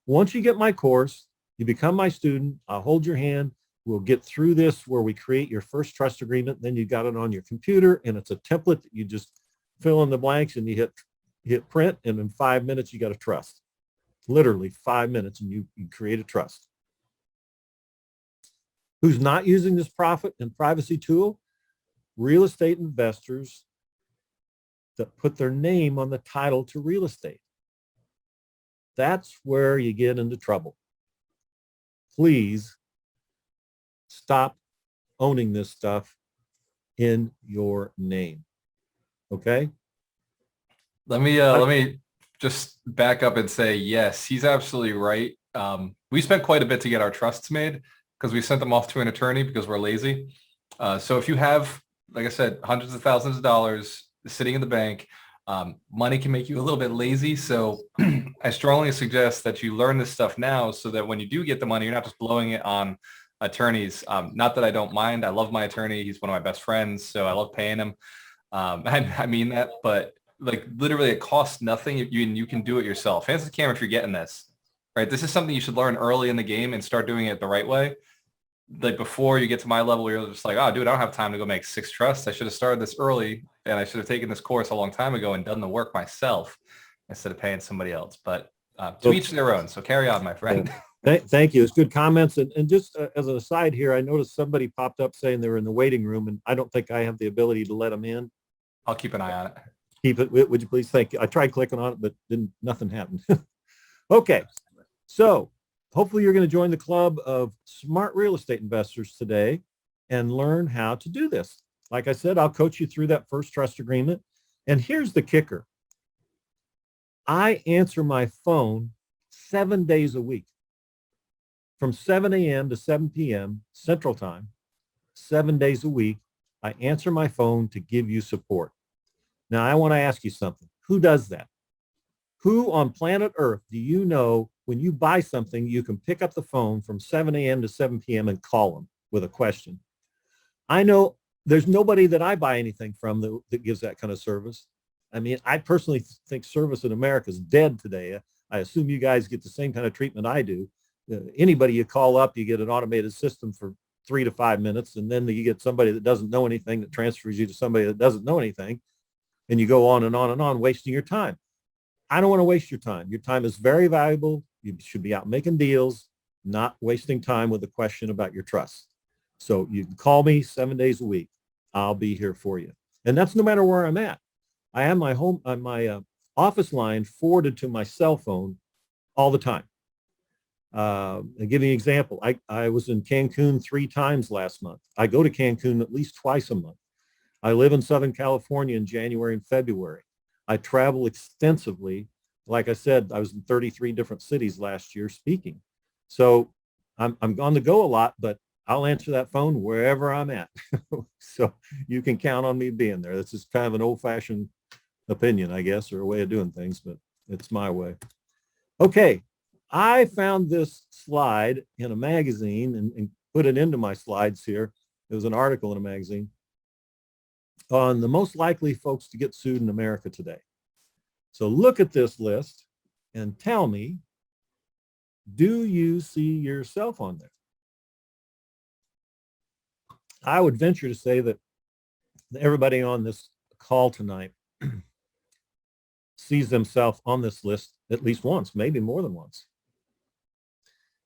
Once you get my course, you become my student. I'll hold your hand. We'll get through this where we create your first trust agreement. Then you got it on your computer, and it's a template that you just fill in the blanks and you hit print, and in 5 minutes you got a trust. Literally 5 minutes, and you create a trust. Who's not using this profit and privacy tool? Real estate investors that put their name on the title to real estate. That's where you get into trouble. Please stop owning this stuff in your name. Okay? Let me just back up and say, yes, he's absolutely right. We spent quite a bit to get our trusts made because we sent them off to an attorney because we're lazy. So if you have, like I said, hundreds of thousands of dollars sitting in the bank, money can make you a little bit lazy. So I strongly suggest that you learn this stuff now so that when you do get the money, you're not just blowing it on attorneys. Not that I don't mind. I love my attorney. He's one of my best friends. So I love paying him. I mean that, but like literally it costs nothing. You can do it yourself. Hands the camera if you're getting this, right? This is something you should learn early in the game and start doing it the right way. Like before you get to my level, you're just like, oh, dude, I don't have time to go make 6 trusts. I should have started this early, and I should have taken this course a long time ago and done the work myself instead of paying somebody else. But to each their own. So carry on, my friend. Thank you. It's good comments. And just as an aside here, I noticed somebody popped up saying they were in the waiting room, and I don't think I have the ability to let them in. I'll keep an eye on it. Keep it. Would you please? Thank you. I tried clicking on it, but nothing happened. Okay. So hopefully you're going to join the club of smart real estate investors today and learn how to do this. Like I said, I'll coach you through that first trust agreement. And here's the kicker. I answer my phone 7 days a week from 7 a.m. to 7 p.m. Central Time, 7 days a week. I answer my phone to give you support. Now, I want to ask you something. Who does that? Who on planet Earth do you know when you buy something, you can pick up the phone from 7 a.m. to 7 p.m. and call them with a question? I know there's nobody that I buy anything from that gives that kind of service. I mean, I personally think service in America is dead today. I assume you guys get the same kind of treatment I do. Anybody you call up, you get an automated system for 3 to 5 minutes, and then you get somebody that doesn't know anything that transfers you to somebody that doesn't know anything, and you go on and on and on, wasting your time. I don't want to waste your time. Your time is very valuable. You should be out making deals, not wasting time with a question about your trust. So you can call me 7 days a week. I'll be here for you. And that's no matter where I'm at. I have my office line forwarded to my cell phone all the time. I'll give you an example. I was in Cancun 3 times last month. I go to Cancun at least twice a month. I live in Southern California in January and February. I travel extensively. Like I said, I was in 33 different cities last year speaking. So I'm on the go a lot, but I'll answer that phone wherever I'm at. So you can count on me being there. This is kind of an old-fashioned opinion, I guess, or a way of doing things, but it's my way. Okay, I found this slide in a magazine and put it into my slides here. It was an article in a magazine on the most likely folks to get sued in America today. So look at this list and tell me, do you see yourself on there? I would venture to say that everybody on this call tonight sees themselves on this list at least once, maybe more than once.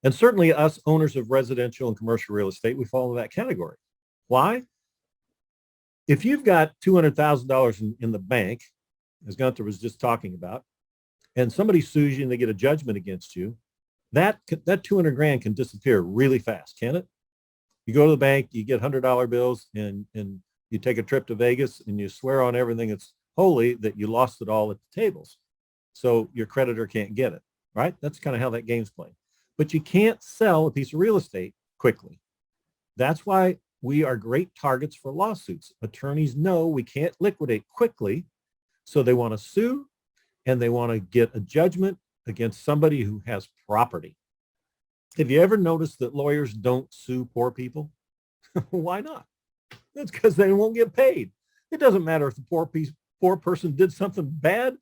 And certainly us owners of residential and commercial real estate, we fall in that category. Why? If you've got $200,000 in the bank, as Gunther was just talking about, and somebody sues you and they get a judgment against you, that 200 grand can disappear really fast, can it? You go to the bank, you get $100 bills, and you take a trip to Vegas and you swear on everything that's holy that you lost it all at the tables. So your creditor can't get it, right? That's kind of how that game's played. But you can't sell a piece of real estate quickly. That's why we are great targets for lawsuits. Attorneys know we can't liquidate quickly, so they want to sue and they want to get a judgment against somebody who has property. Have you ever noticed that lawyers don't sue poor people? Why not? That's because they won't get paid. It doesn't matter if the poor person did something bad,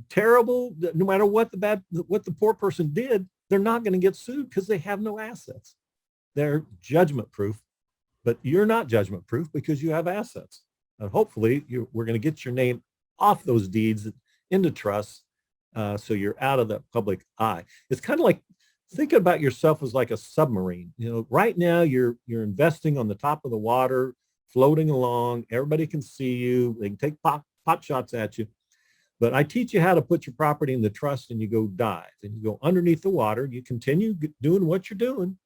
terrible. No matter what the poor person did, they're not going to get sued because they have no assets. They're judgment proof, but you're not judgment proof because you have assets. And hopefully, we're going to get your name off those deeds into trust, so you're out of the public eye. It's kind of like, think about yourself as like a submarine. You know, right now you're investing on the top of the water, floating along. Everybody can see you. They can take pot shots at you. But I teach you how to put your property in the trust, and you go dive and you go underneath the water. You continue doing what you're doing,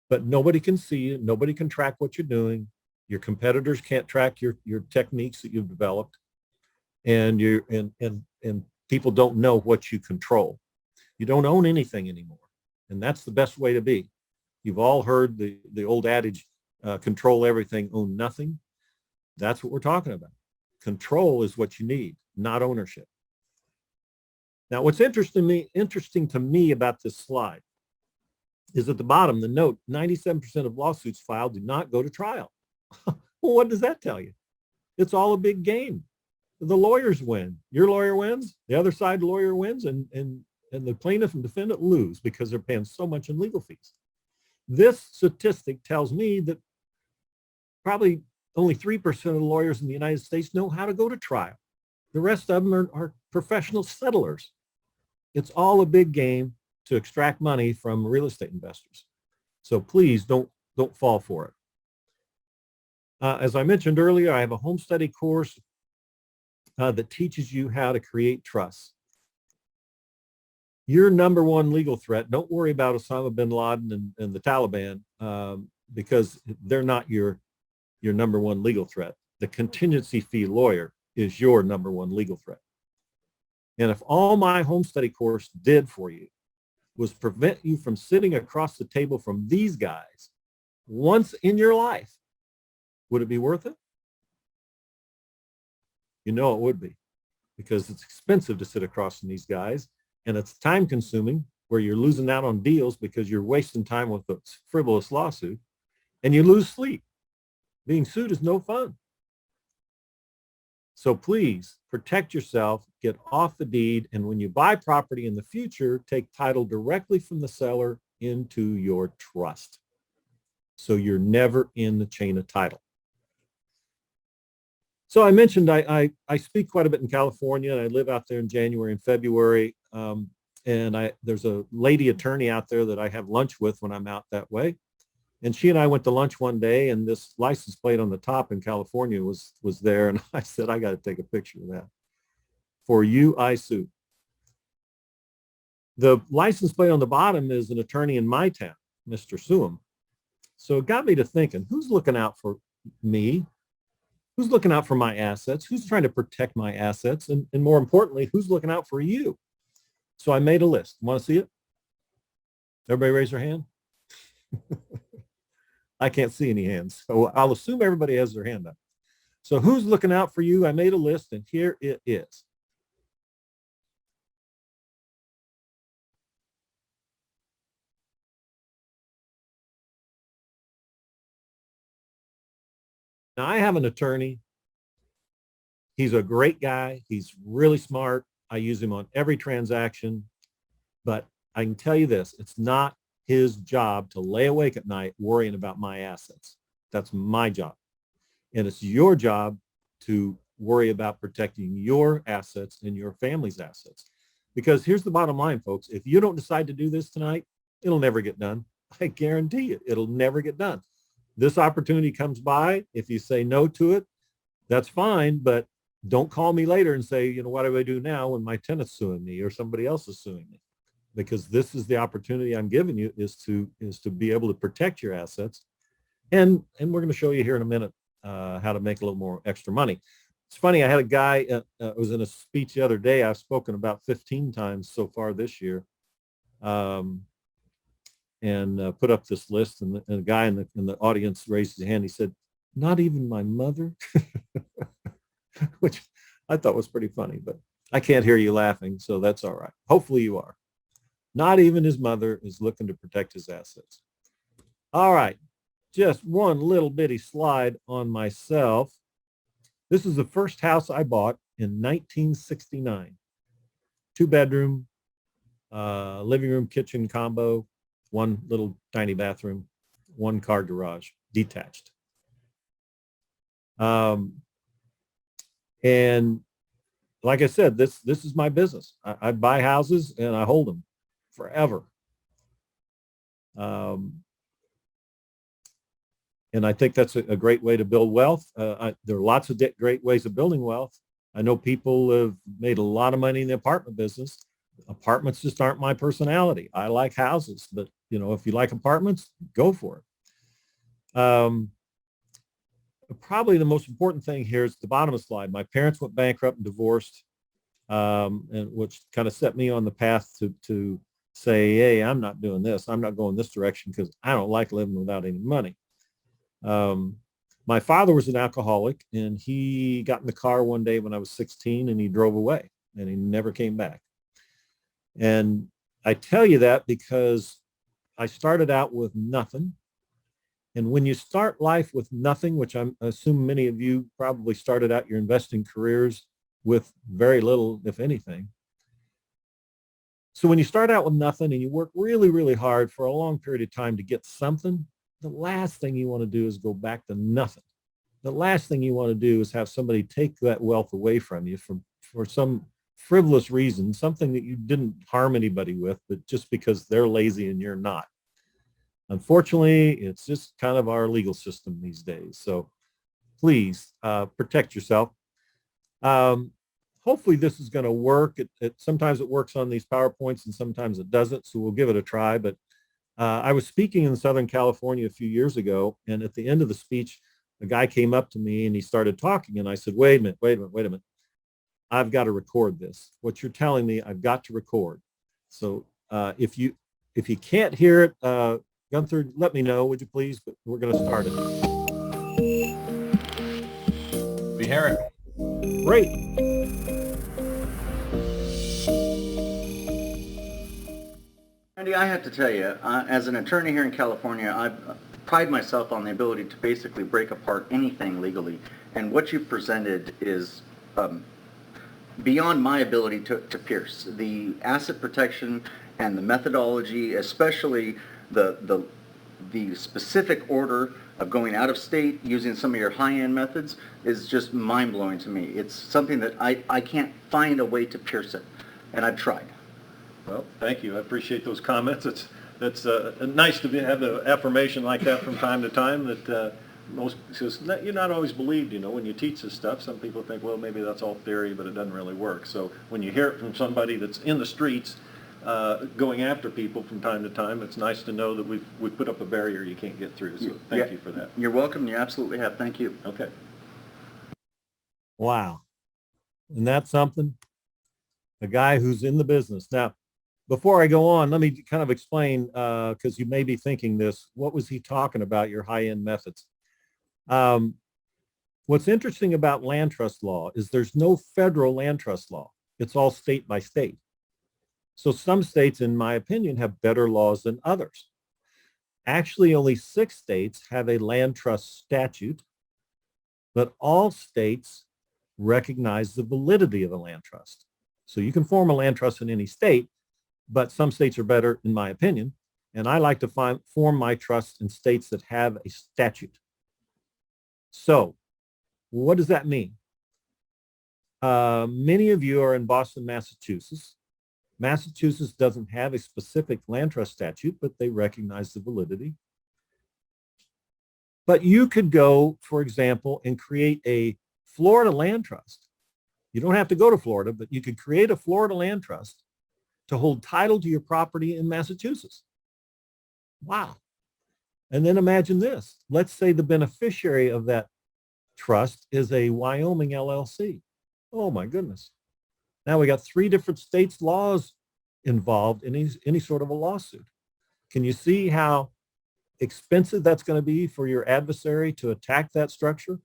but nobody can see you. Nobody can track what you're doing. Your competitors can't track your techniques that you've developed, and people don't know what you control. You don't own anything anymore, and that's the best way to be. You've all heard the old adage, control everything, own nothing. That's what we're talking about. Control is what you need, not ownership. Now, what's interesting to me about this slide is at the bottom, the note, 97% of lawsuits filed do not go to trial. Well, what does that tell you? It's all a big game. The lawyers win. Your lawyer wins. The other side lawyer wins, and the plaintiff and defendant lose because they're paying so much in legal fees. This statistic tells me that probably only 3% of the lawyers in the United States know how to go to trial. The rest of them are professional settlers. It's all a big game to extract money from real estate investors. So please don't fall for it. As I mentioned earlier, I have a home study course that teaches you how to create trust. Your number one legal threat, don't worry about Osama bin Laden and the Taliban, because they're not your number one legal threat. The contingency fee lawyer is your number one legal threat. And if all my home study course did for you was prevent you from sitting across the table from these guys once in your life, would it be worth it? You know it would be, because it's expensive to sit across from these guys, and it's time consuming where you're losing out on deals because you're wasting time with a frivolous lawsuit, and you lose sleep. Being sued is no fun. So please protect yourself, get off the deed, and when you buy property in the future, take title directly from the seller into your trust. So you're never in the chain of title. So I mentioned I speak quite a bit in California, and I live out there in January and February. And there's a lady attorney out there that I have lunch with when I'm out that way. And she and I went to lunch one day, and this license plate on the top in California was there. And I said, I got to take a picture of that. For you, I sue. The license plate on the bottom is an attorney in my town, Mr. Suam. So it got me to thinking, who's looking out for me? Who's looking out for my assets? Who's trying to protect my assets? And more importantly, who's looking out for you? So I made a list. Want to see it? Everybody raise their hand. I can't see any hands. So I'll assume everybody has their hand up. So who's looking out for you? I made a list, and here it is. Now, I have an attorney. He's a great guy. He's really smart. I use him on every transaction. But I can tell you this, it's not his job to lay awake at night worrying about my assets. That's my job. And it's your job to worry about protecting your assets and your family's assets. Because here's the bottom line, folks. If you don't decide to do this tonight, it'll never get done. I guarantee you, it'll never get done. This opportunity comes by. If you say no to it, that's fine. But don't call me later and say, what do I do now when my tenant's suing me or somebody else is suing me? Because this is the opportunity I'm giving you is to be able to protect your assets. And we're going to show you here in a minute how to make a little more extra money. It's funny. I had a guy, was in a speech the other day. I've spoken about 15 times so far this year. And put up this list, and a guy in the audience raised his hand. He said, "Not even my mother," which I thought was pretty funny, but I can't hear you laughing, so that's all right. Hopefully you are. Not even his mother is looking to protect his assets. All right, just one little bitty slide on myself. This is the first house I bought in 1969. 2-bedroom, living room, kitchen combo. One little tiny bathroom, 1-car garage, detached. And like I said, this is my business. I buy houses and I hold them forever. And I think that's a great way to build wealth. There are lots of great ways of building wealth. I know people have made a lot of money in the apartment business. Apartments just aren't my personality. I like houses, but if you like apartments, go for it. Probably the most important thing here is the bottom of the slide. My parents went bankrupt and divorced, and which kind of set me on the path to say, hey, I'm not doing this. I'm not going this direction because I don't like living without any money. My father was an alcoholic, and he got in the car one day when I was 16, and he drove away, and he never came back. And I tell you that because I started out with nothing. And when you start life with nothing, which I assume many of you probably started out your investing careers with very little, if anything. So when you start out with nothing and you work really, really hard for a long period of time to get something, the last thing you want to do is go back to nothing. The last thing you want to do is have somebody take that wealth away from you for some frivolous reason, something that you didn't harm anybody with, but just because they're lazy and you're not. Unfortunately, it's just kind of our legal system these days. So please protect yourself. Hopefully this is going to work. Sometimes it works on these PowerPoints and sometimes it doesn't. So we'll give it a try. But I was speaking in Southern California a few years ago. And at the end of the speech, a guy came up to me and he started talking. And I said, wait a minute. I've got to record this. What you're telling me, I've got to record. So if you can't hear it, Gunther, let me know, would you please? But we're going to start it. We hear it. Great. Randy, I have to tell you, as an attorney here in California, I pride myself on the ability to basically break apart anything legally. And what you've presented is beyond my ability to pierce. The asset protection and the methodology, especially the specific order of going out of state using some of your high-end methods is just mind-blowing to me. It's something that I can't find a way to pierce it, and I've tried. Well, thank you. I appreciate those comments. It's nice to have the affirmation like that from time to time that most says you're not always believed. When you teach this stuff, some people think, well, maybe that's all theory, but it doesn't really work. So when you hear it from somebody that's in the streets, going after people from time to time, it's nice to know that we've put up a barrier you can't get through. So thank you for that. You're welcome. You absolutely have. Thank you. Okay. Wow. And that's something? A guy who's in the business. Now, before I go on, let me kind of explain, because you may be thinking this, what was he talking about, your high-end methods? What's interesting about land trust law is there's no federal land trust law. It's all state by state. So some states, in my opinion, have better laws than others. Actually, only 6 states have a land trust statute, but all states recognize the validity of a land trust. So you can form a land trust in any state, but some states are better, in my opinion. And I like to form my trust in states that have a statute. So what does that mean? Many of you are in Boston, Massachusetts. Massachusetts doesn't have a specific land trust statute, but they recognize the validity. But you could go, for example, and create a Florida land trust. You don't have to go to Florida, but you could create a Florida land trust to hold title to your property in Massachusetts. Wow. And then imagine this. Let's say the beneficiary of that trust is a Wyoming LLC. Oh my goodness. Now we got 3 different states' laws involved in any sort of a lawsuit. Can you see how expensive that's going to be for your adversary to attack that structure?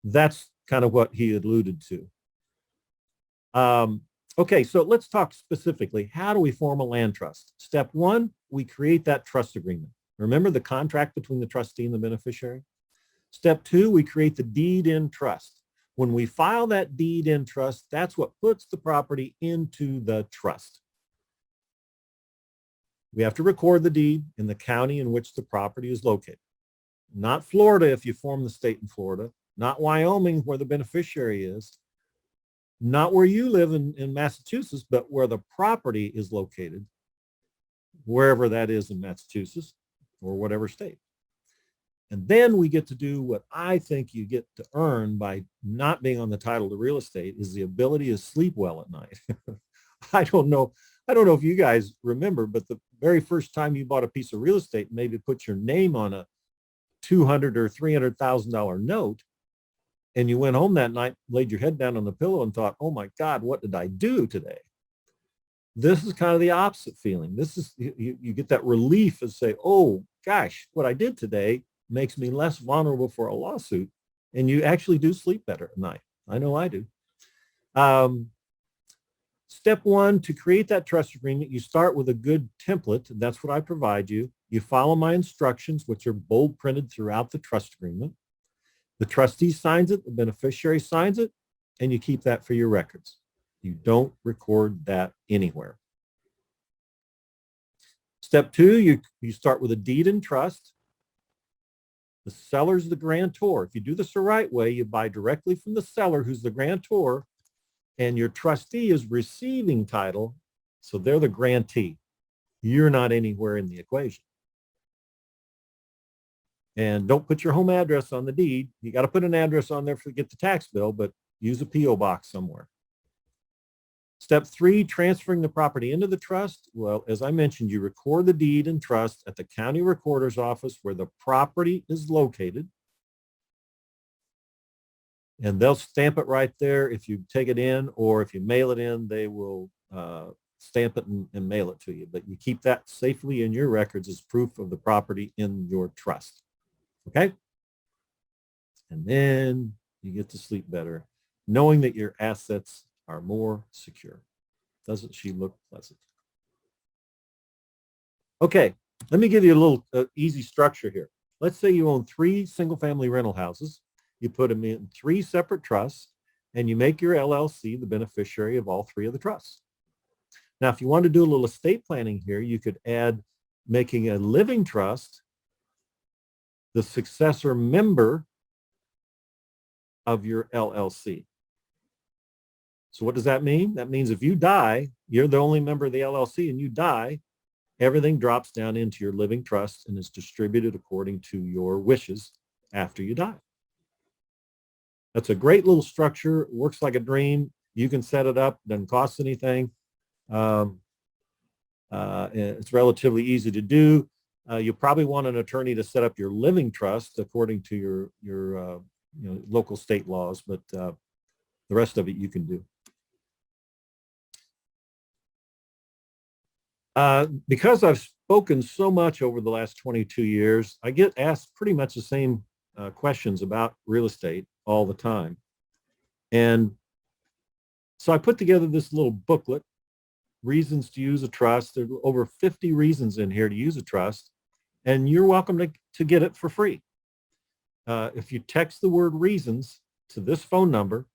That's kind of what he alluded to. Okay, so let's talk specifically. How do we form a land trust? Step 1, we create that trust agreement. Remember the contract between the trustee and the beneficiary? Step 2, we create the deed in trust. When we file that deed in trust, that's what puts the property into the trust. We have to record the deed in the county in which the property is located. Not Florida if you form the state in Florida, not Wyoming where the beneficiary is, not where you live in Massachusetts, but where the property is located, wherever that is in Massachusetts or whatever state. And then we get to do what I think you get to earn by not being on the title to real estate is the ability to sleep well at night. I don't know if you guys remember, but the very first time you bought a piece of real estate, maybe put your name on a $200,000 or $300,000 note, and you went home that night, laid your head down on the pillow and thought, oh my God, what did I do today? This is kind of the opposite feeling. This is, you get that relief and say, oh gosh, what I did today makes me less vulnerable for a lawsuit. And you actually do sleep better at night. I know I do. Step 1, to create that trust agreement, you start with a good template. That's what I provide you. You follow my instructions, which are bold printed throughout the trust agreement. The trustee signs it, the beneficiary signs it, and you keep that for your records. You don't record that anywhere. Step 2, you start with a deed in trust. The seller's the grantor. If you do this the right way, you buy directly from the seller who's the grantor, and your trustee is receiving title, so they're the grantee. You're not anywhere in the equation. And don't put your home address on the deed. You got to put an address on there to get the tax bill, but use a P.O. box somewhere. Step 3, transferring the property into the trust. Well, as I mentioned, you record the deed in trust at the county recorder's office where the property is located. And they'll stamp it right there if you take it in, or if you mail it in, they will stamp it and mail it to you. But you keep that safely in your records as proof of the property in your trust. Okay? And then you get to sleep better, knowing that your assets are more secure. Doesn't she look pleasant? Okay, let me give you a little easy structure here. Let's say you own 3 single-family rental houses. You put them in 3 separate trusts, and you make your LLC the beneficiary of all 3 of the trusts. Now, if you want to do a little estate planning here, you could add making a living trust the successor member of your LLC. So what does that mean? That means if you die, you're the only member of the LLC and you die, everything drops down into your living trust and is distributed according to your wishes after you die. That's a great little structure. Works like a dream. You can set it up. Doesn't cost anything. It's relatively easy to do. You probably want an attorney to set up your living trust according to your local state laws, but the rest of it you can do. Because I've spoken so much over the last 22 years, I get asked pretty much the same questions about real estate all the time. And so I put together this little booklet, Reasons to Use a Trust. There are over 50 reasons in here to use a trust, and you're welcome to get it for free. If you text the word reasons to this phone number,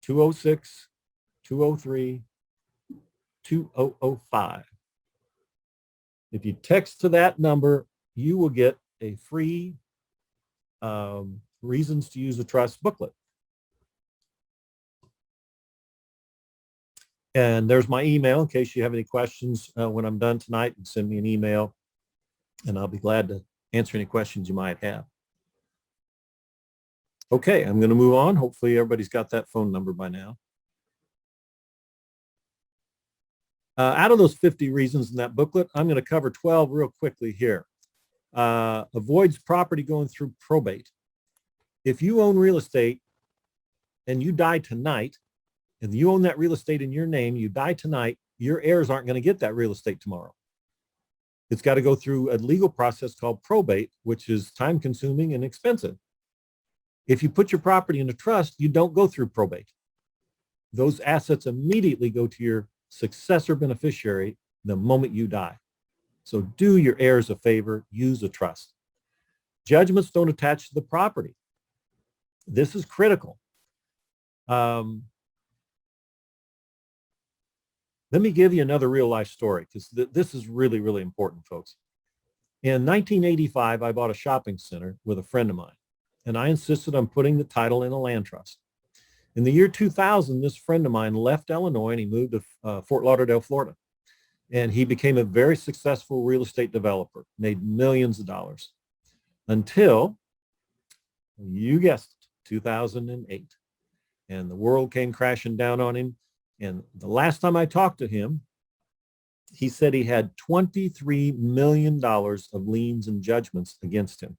206-203-2005. If you text to that number, you will get a free Reasons to Use a Trust booklet. And there's my email in case you have any questions when I'm done tonight. You can send me an email and I'll be glad to answer any questions you might have. Okay, I'm going to move on. Hopefully everybody's got that phone number by now. Out of those 50 reasons in that booklet, I'm going to cover 12 real quickly here. Avoids property going through probate. If you own real estate and you die tonight, and you own that real estate in your name, you die tonight, your heirs aren't going to get that real estate tomorrow. It's got to go through a legal process called probate, which is time consuming and expensive. If you put your property in a trust, you don't go through probate. Those assets immediately go to your successor beneficiary the moment you die. So do your heirs a favor, use a trust. Judgments don't attach to the property. This is critical. Let me give you another real life story because this is really, really important, folks. In 1985, I bought a shopping center with a friend of mine, and I insisted on putting the title in a land trust. In the year 2000, this friend of mine left Illinois and he moved to Fort Lauderdale, Florida. And he became a very successful real estate developer, made millions of dollars until, you guessed it, 2008. And the world came crashing down on him. And the last time I talked to him, he said he had $23 million of liens and judgments against him.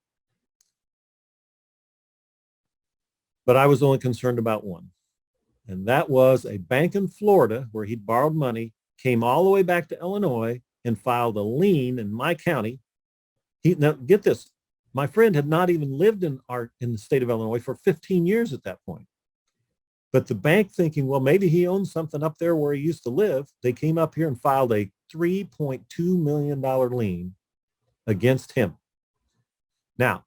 But I was only concerned about one. And that was a bank in Florida where he'd borrowed money, came all the way back to Illinois and filed a lien in my county. Now get this, my friend had not even lived in the state of Illinois for 15 years at that point. But the bank, thinking, well, maybe he owns something up there where he used to live, they came up here and filed a $3.2 million lien against him. Now,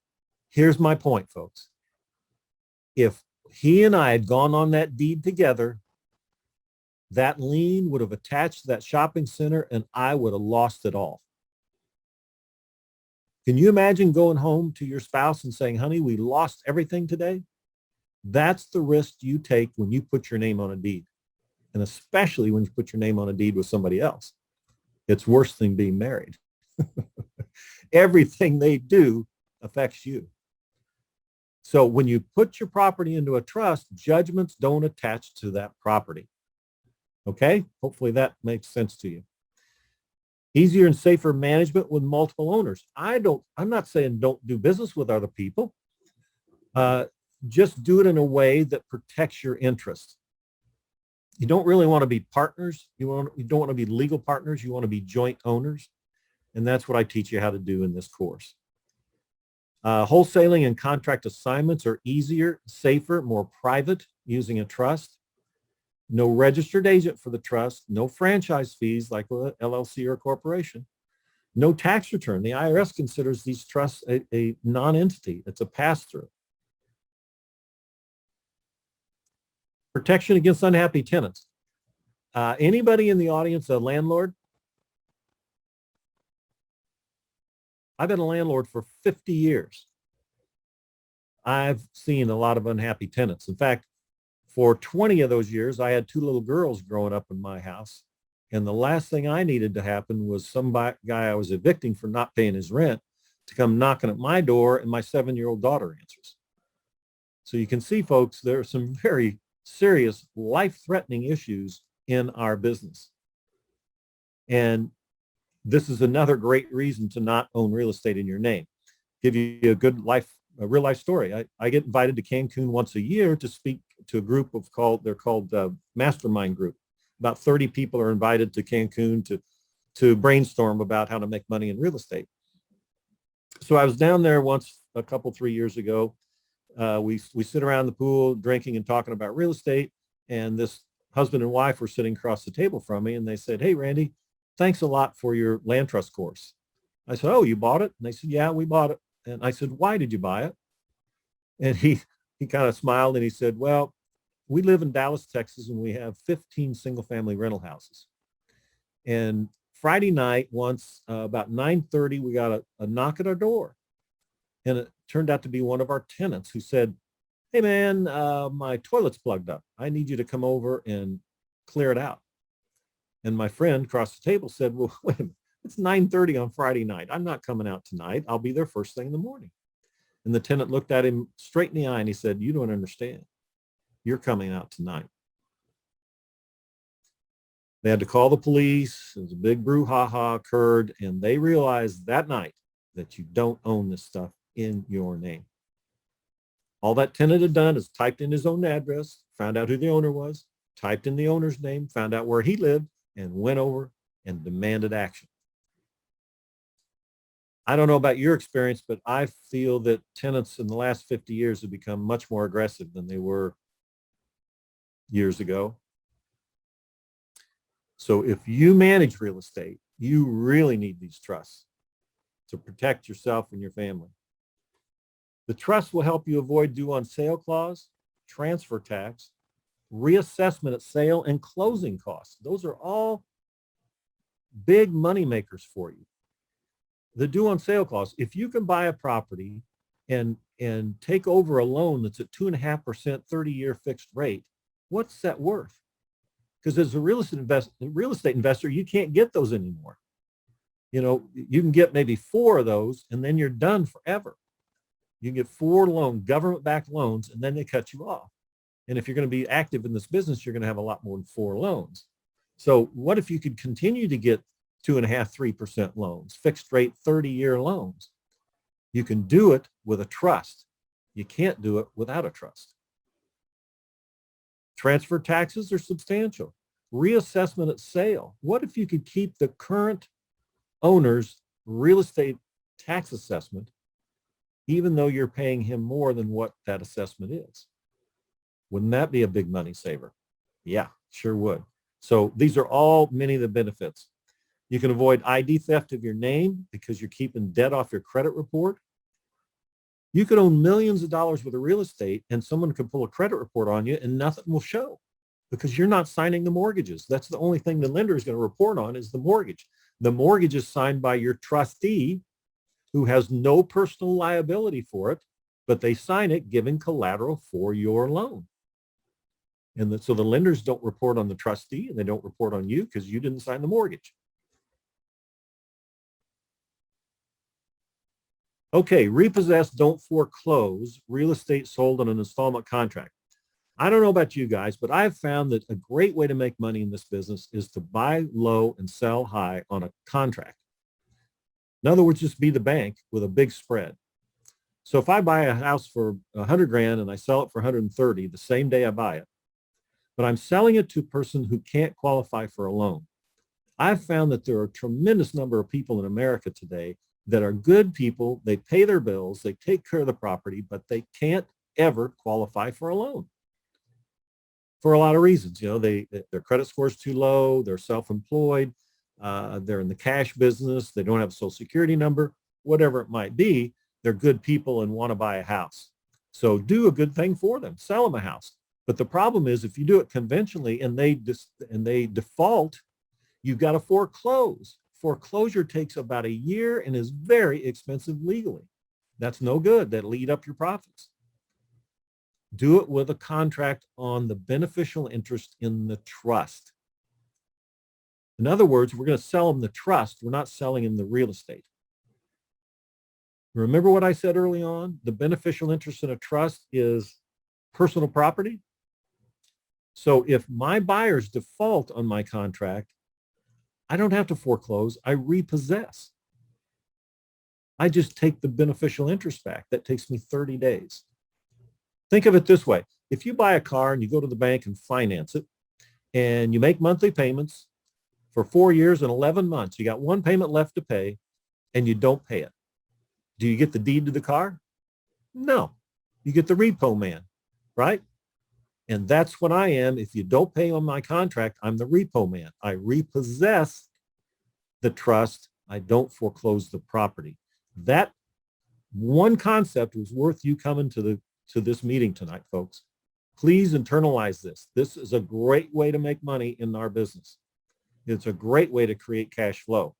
here's my point, folks. If he and I had gone on that deed together, that lien would have attached to that shopping center and I would have lost it all. Can you imagine going home to your spouse and saying, honey, we lost everything today? That's the risk you take when you put your name on a deed, and especially when you put your name on a deed with somebody else. It's worse than being married. Everything they do affects you. So when you put your property into a trust, judgments don't attach to that property. Okay? Hopefully that makes sense to you. Easier and safer management with multiple owners. I'm not saying don't do business with other people. Just do it in a way that protects your interests. You don't really want to be partners. You don't want to be legal partners. You want to be joint owners. And that's what I teach you how to do in this course. Wholesaling and contract assignments are easier, safer, more private using a trust. No registered agent for the trust. No franchise fees like an LLC or a corporation. No tax return. The IRS considers these trusts a non-entity. It's a pass-through. Protection against unhappy tenants. Anybody in the audience a landlord? I've been a landlord for 50 years. I've seen a lot of unhappy tenants. In fact, for 20 of those years, I had two little girls growing up in my house. And the last thing I needed to happen was some guy I was evicting for not paying his rent to come knocking at my door, and my 7-year-old daughter answers. So you can see, folks, there are some very serious life-threatening issues in our business. And this is another great reason to not own real estate in your name. Give you a real life story. I get invited to Cancun once a year to speak to a group they're called Mastermind Group. About 30 people are invited to Cancun to brainstorm about how to make money in real estate. So I was down there once a couple, 3 years ago. We sit around the pool drinking and talking about real estate. And this husband and wife were sitting across the table from me, and they said, "Hey, Randy, thanks a lot for your land trust course." I said, "Oh, you bought it?" And they said, "Yeah, we bought it." And I said, "Why did you buy it?" And he kind of smiled and he said, "Well, we live in Dallas, Texas, and we have 15 single family rental houses. And Friday night, once about 9:30, we got a knock at our door. And it turned out to be one of our tenants who said, 'Hey man, my toilet's plugged up. I need you to come over and clear it out.' And my friend across the table said, 'Well, wait a minute, it's 9:30 on Friday night. I'm not coming out tonight. I'll be there first thing in the morning.' And the tenant looked at him straight in the eye and he said, 'You don't understand. You're coming out tonight.' They had to call the police. There was a big brouhaha occurred, and they realized that night that you don't own this stuff in your name. All that tenant had done is typed in his own address, found out who the owner was, typed in the owner's name, found out where he lived, and went over and demanded action. I don't know about your experience, but I feel that tenants in the last 50 years have become much more aggressive than they were years ago. So if you manage real estate, you really need these trusts to protect yourself and your family. The trust will help you avoid due on sale clause, transfer tax, reassessment at sale, and closing costs. Those are all big money makers for you. The due on sale clause, if you can buy a property and take over a loan that's at 2.5% 30-year fixed rate, what's that worth? Because as a real estate investor, you can't get those anymore. You know, you can get maybe 4 of those and then you're done forever. You can get 4 government-backed loans, and then they cut you off. And if you're going to be active in this business, you're going to have a lot more than 4 loans. So what if you could continue to get 2.5–3% loans, fixed rate 30-year loans? You can do it with a trust. You can't do it without a trust. Transfer taxes are substantial. Reassessment at sale. What if you could keep the current owner's real estate tax assessment, even though you're paying him more than what that assessment is? Wouldn't that be a big money saver? Yeah, sure would. So these are all many of the benefits. You can avoid ID theft of your name because you're keeping debt off your credit report. You could own millions of dollars worth of real estate and someone could pull a credit report on you and nothing will show because you're not signing the mortgages. That's the only thing the lender is going to report on is the mortgage. The mortgage is signed by your trustee who has no personal liability for it, but they sign it giving collateral for your loan. And so the lenders don't report on the trustee and they don't report on you because you didn't sign the mortgage. Okay, repossess, don't foreclose, real estate sold on an installment contract. I don't know about you guys, but I've found that a great way to make money in this business is to buy low and sell high on a contract. In other words, just be the bank with a big spread. So if I buy a house for $100,000 and I sell it for 130 the same day I buy it, but I'm selling it to a person who can't qualify for a loan, I've found that there are a tremendous number of people in America today that are good people. They pay their bills, they take care of the property, but they can't ever qualify for a loan for a lot of reasons. You know, their credit score is too low, they're self-employed, they're in the cash business, they don't have a social security number, whatever it might be. They're good people and want to buy a house. So do a good thing for them, sell them a house. But the problem is if you do it conventionally and they default, you've got to foreclose. Foreclosure takes about a year and is very expensive legally. That's no good. That'll eat up your profits. Do it with a contract on the beneficial interest in the trust. In other words, we're going to sell them the trust. We're not selling them the real estate. Remember what I said early on? The beneficial interest in a trust is personal property. So if my buyers default on my contract, I don't have to foreclose. I repossess. I just take the beneficial interest back. That takes me 30 days. Think of it this way. If you buy a car and you go to the bank and finance it, and you make monthly payments for 4 years and 11 months, you got one payment left to pay, and you don't pay it. Do you get the deed to the car? No. You get the repo man, right? And that's what I am. If you don't pay on my contract, I'm the repo man. I repossess the trust. I don't foreclose the property. That one concept was worth you coming to this meeting tonight, folks. Please internalize this. This is a great way to make money in our business. It's a great way to create cash flow.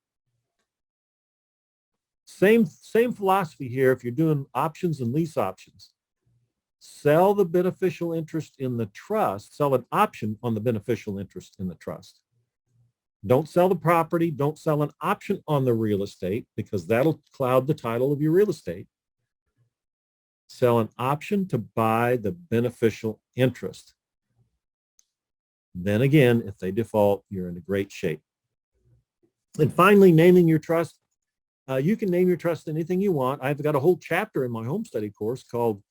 Same philosophy here if you're doing options and lease options. Sell the beneficial interest in the trust, sell an option on the beneficial interest in the trust. Don't sell the property, don't sell an option on the real estate because that'll cloud the title of your real estate. Sell an option to buy the beneficial interest. Then again, if they default, you're in a great shape. And finally, naming your trust. You can name your trust anything you want. I've got a whole chapter in my home study course called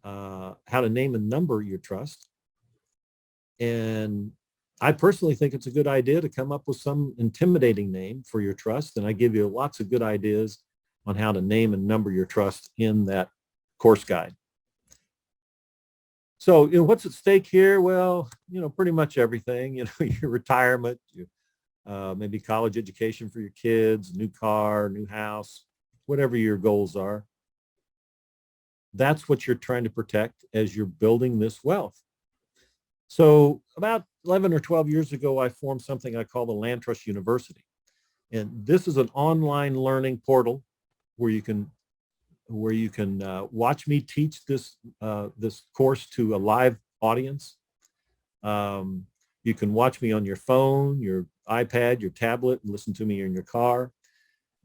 How to Name and Number Your Trust. And I personally think it's a good idea to come up with some intimidating name for your trust. And I give you lots of good ideas on how to name and number your trust in that course guide. So, what's at stake here? Well, pretty much everything, your retirement, maybe college education for your kids, new car, new house, whatever your goals are. That's what you're trying to protect as you're building this wealth. So about 11 or 12 years ago, I formed something I call the Land Trust University. And this is an online learning portal where you can watch me teach this course to a live audience. You can watch me on your phone, your iPad, your tablet, and listen to me in your car.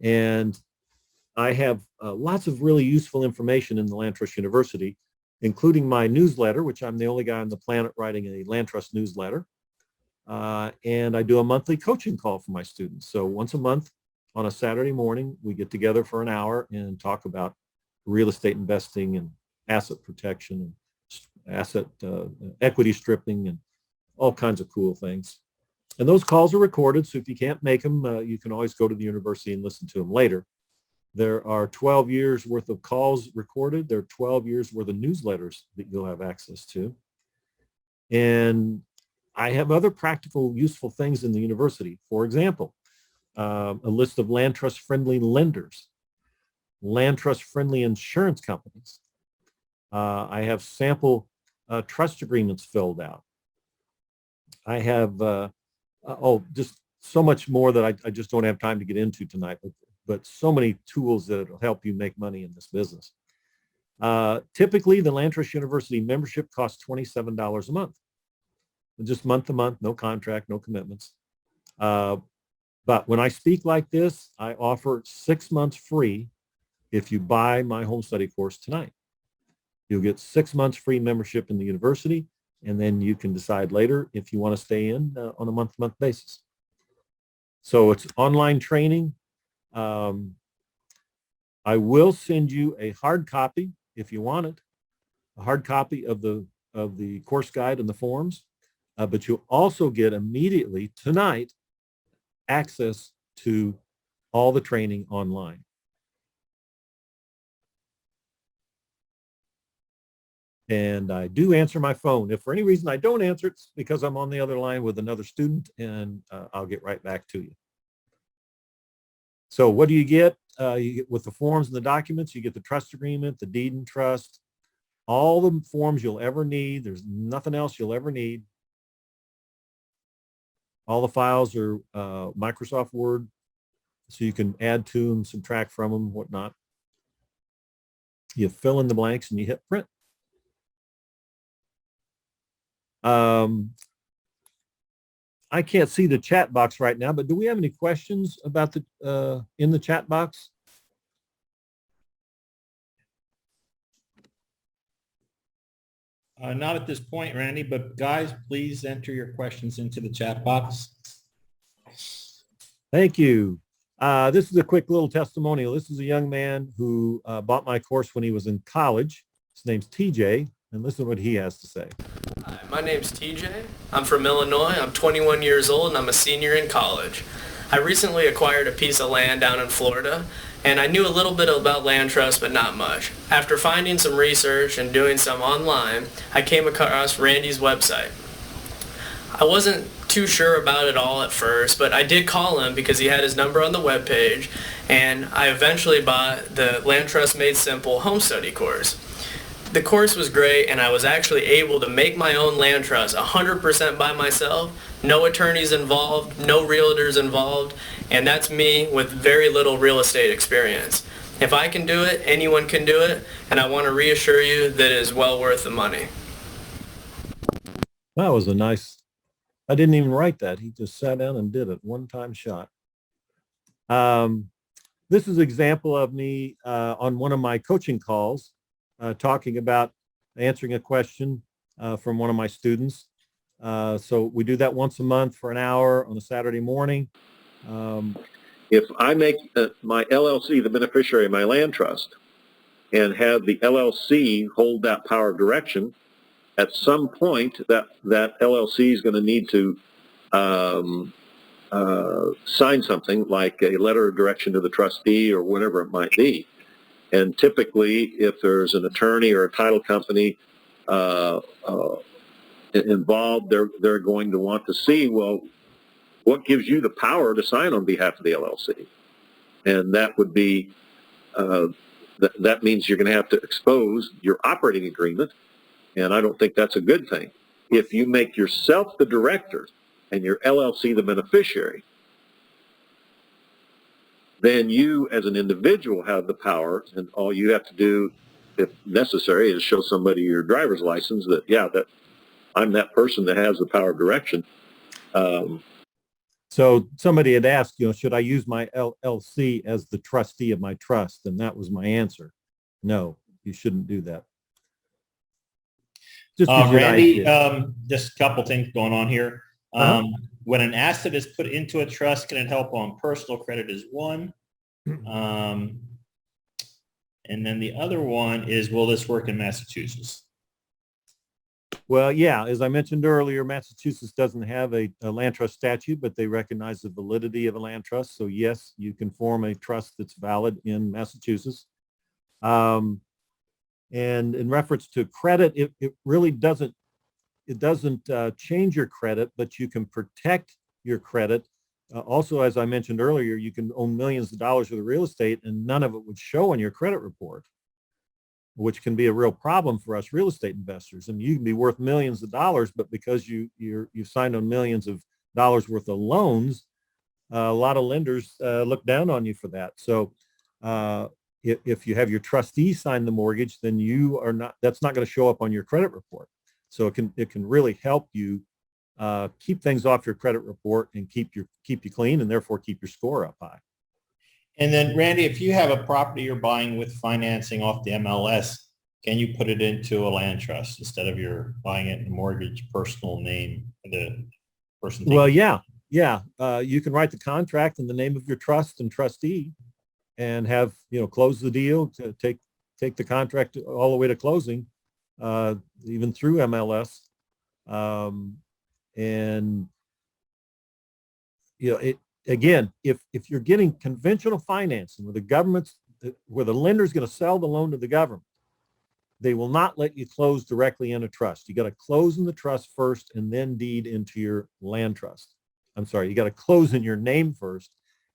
And I have lots of really useful information in the Land Trust University, including my newsletter, which I'm the only guy on the planet writing a Land Trust newsletter. And I do a monthly coaching call for my students. So once a month on a Saturday morning, we get together for an hour and talk about real estate investing and asset protection and asset equity stripping and all kinds of cool things. And those calls are recorded, so if you can't make them, you can always go to the university and listen to them later. There are 12 years worth of calls recorded. There are 12 years worth of newsletters that you'll have access to. And I have other practical, useful things in the university. For example, a list of land trust friendly lenders, land trust friendly insurance companies. I have sample trust agreements filled out. I have, just so much more that I just don't have time to get into tonight, but so many tools that will help you make money in this business. Typically, the Land Trust University membership costs $27 a month. Just month to month, no contract, no commitments. But when I speak like this, I offer 6 months free if you buy my home study course tonight. You'll get 6 months free membership in the university, and then you can decide later if you want to stay in on a month-to-month basis. So it's online training. I will send you a hard copy if you want it, a hard copy of the course guide and the forms, but you'll also get immediately tonight access to all the training online. And I do answer my phone. If for any reason I don't answer, it's because I'm on the other line with another student, and I'll get right back to you. So what do you get? You get with the forms and the documents, you get the trust agreement, the deed and trust, all the forms you'll ever need. There's nothing else you'll ever need. All the files are Microsoft Word, so you can add to them, subtract from them, whatnot. You fill in the blanks and you hit print. I can't see the chat box right now, but do we have any questions about the in the chat box? Not at this point, Randy, but guys, please enter your questions into the chat box. Thank you. This is a quick little testimonial. This is a young man who bought my course when he was in college. His name's TJ, and listen to what he has to say. Hi, my name's TJ. I'm from Illinois. I'm 21 years old, and I'm a senior in college. I recently acquired a piece of land down in Florida, and I knew a little bit about land trusts, but not much. After finding some research and doing some online, I came across Randy's website. I wasn't too sure about it all at first, but I did call him because he had his number on the webpage, and I eventually bought the Land Trust Made Simple home study course. The course was great, and I was actually able to make my own land trust 100% by myself, no attorneys involved, no realtors involved, and that's me with very little real estate experience. If I can do it, anyone can do it, and I want to reassure you that it is well worth the money. That was a nice, I didn't even write that. He just sat down and did it, one-time shot. This is an example of me on one of my coaching calls talking about answering a question from one of my students. So we do that once a month for an hour on a Saturday morning. If I make my LLC the beneficiary of my land trust and have the LLC hold that power of direction, at some point that LLC is going to need to sign something like a letter of direction to the trustee or whatever it might be. And typically, if there's an attorney or a title company involved, they're going to want to see, well, what gives you the power to sign on behalf of the LLC? And that would be, that means you're going to have to expose your operating agreement, and I don't think that's a good thing. If you make yourself the director and your LLC the beneficiary, then you as an individual have the power, and all you have to do, if necessary, is show somebody your driver's license that, yeah, that I'm that person that has the power of direction. So somebody had asked, should I use my LLC as the trustee of my trust? And that was my answer. No, you shouldn't do that. Just Randy, just a couple things going on here. When an asset is put into a trust, can it help on personal credit is one. And then the other one is, will this work in Massachusetts? Well, yeah, as I mentioned earlier, Massachusetts doesn't have a land trust statute, but they recognize the validity of a land trust. So yes, you can form a trust that's valid in Massachusetts. And in reference to credit, it really doesn't, change your credit, but you can protect your credit. Also, as I mentioned earlier, you can own millions of dollars worth of real estate and none of it would show on your credit report, which can be a real problem for us real estate investors. And you can be worth millions of dollars, but because you signed on millions of dollars worth of loans, a lot of lenders look down on you for that. So if you have your trustee sign the mortgage, then that's not going to show up on your credit report. So it can really help you keep things off your credit report and keep you clean, and therefore keep your score up high. And then Randy, if you have a property you're buying with financing off the MLS, can you put it into a land trust instead of your buying it in a mortgage personal name? The person. Well, yeah. You can write the contract in the name of your trust and trustee, and have close the deal to take the contract all the way to closing, even through MLS. And again, if you're getting conventional financing where the lender is going to sell the loan to the government, they will not let you close directly in a trust. You got to close in the trust first and then deed into your land trust. I'm sorry, you got to close in your name first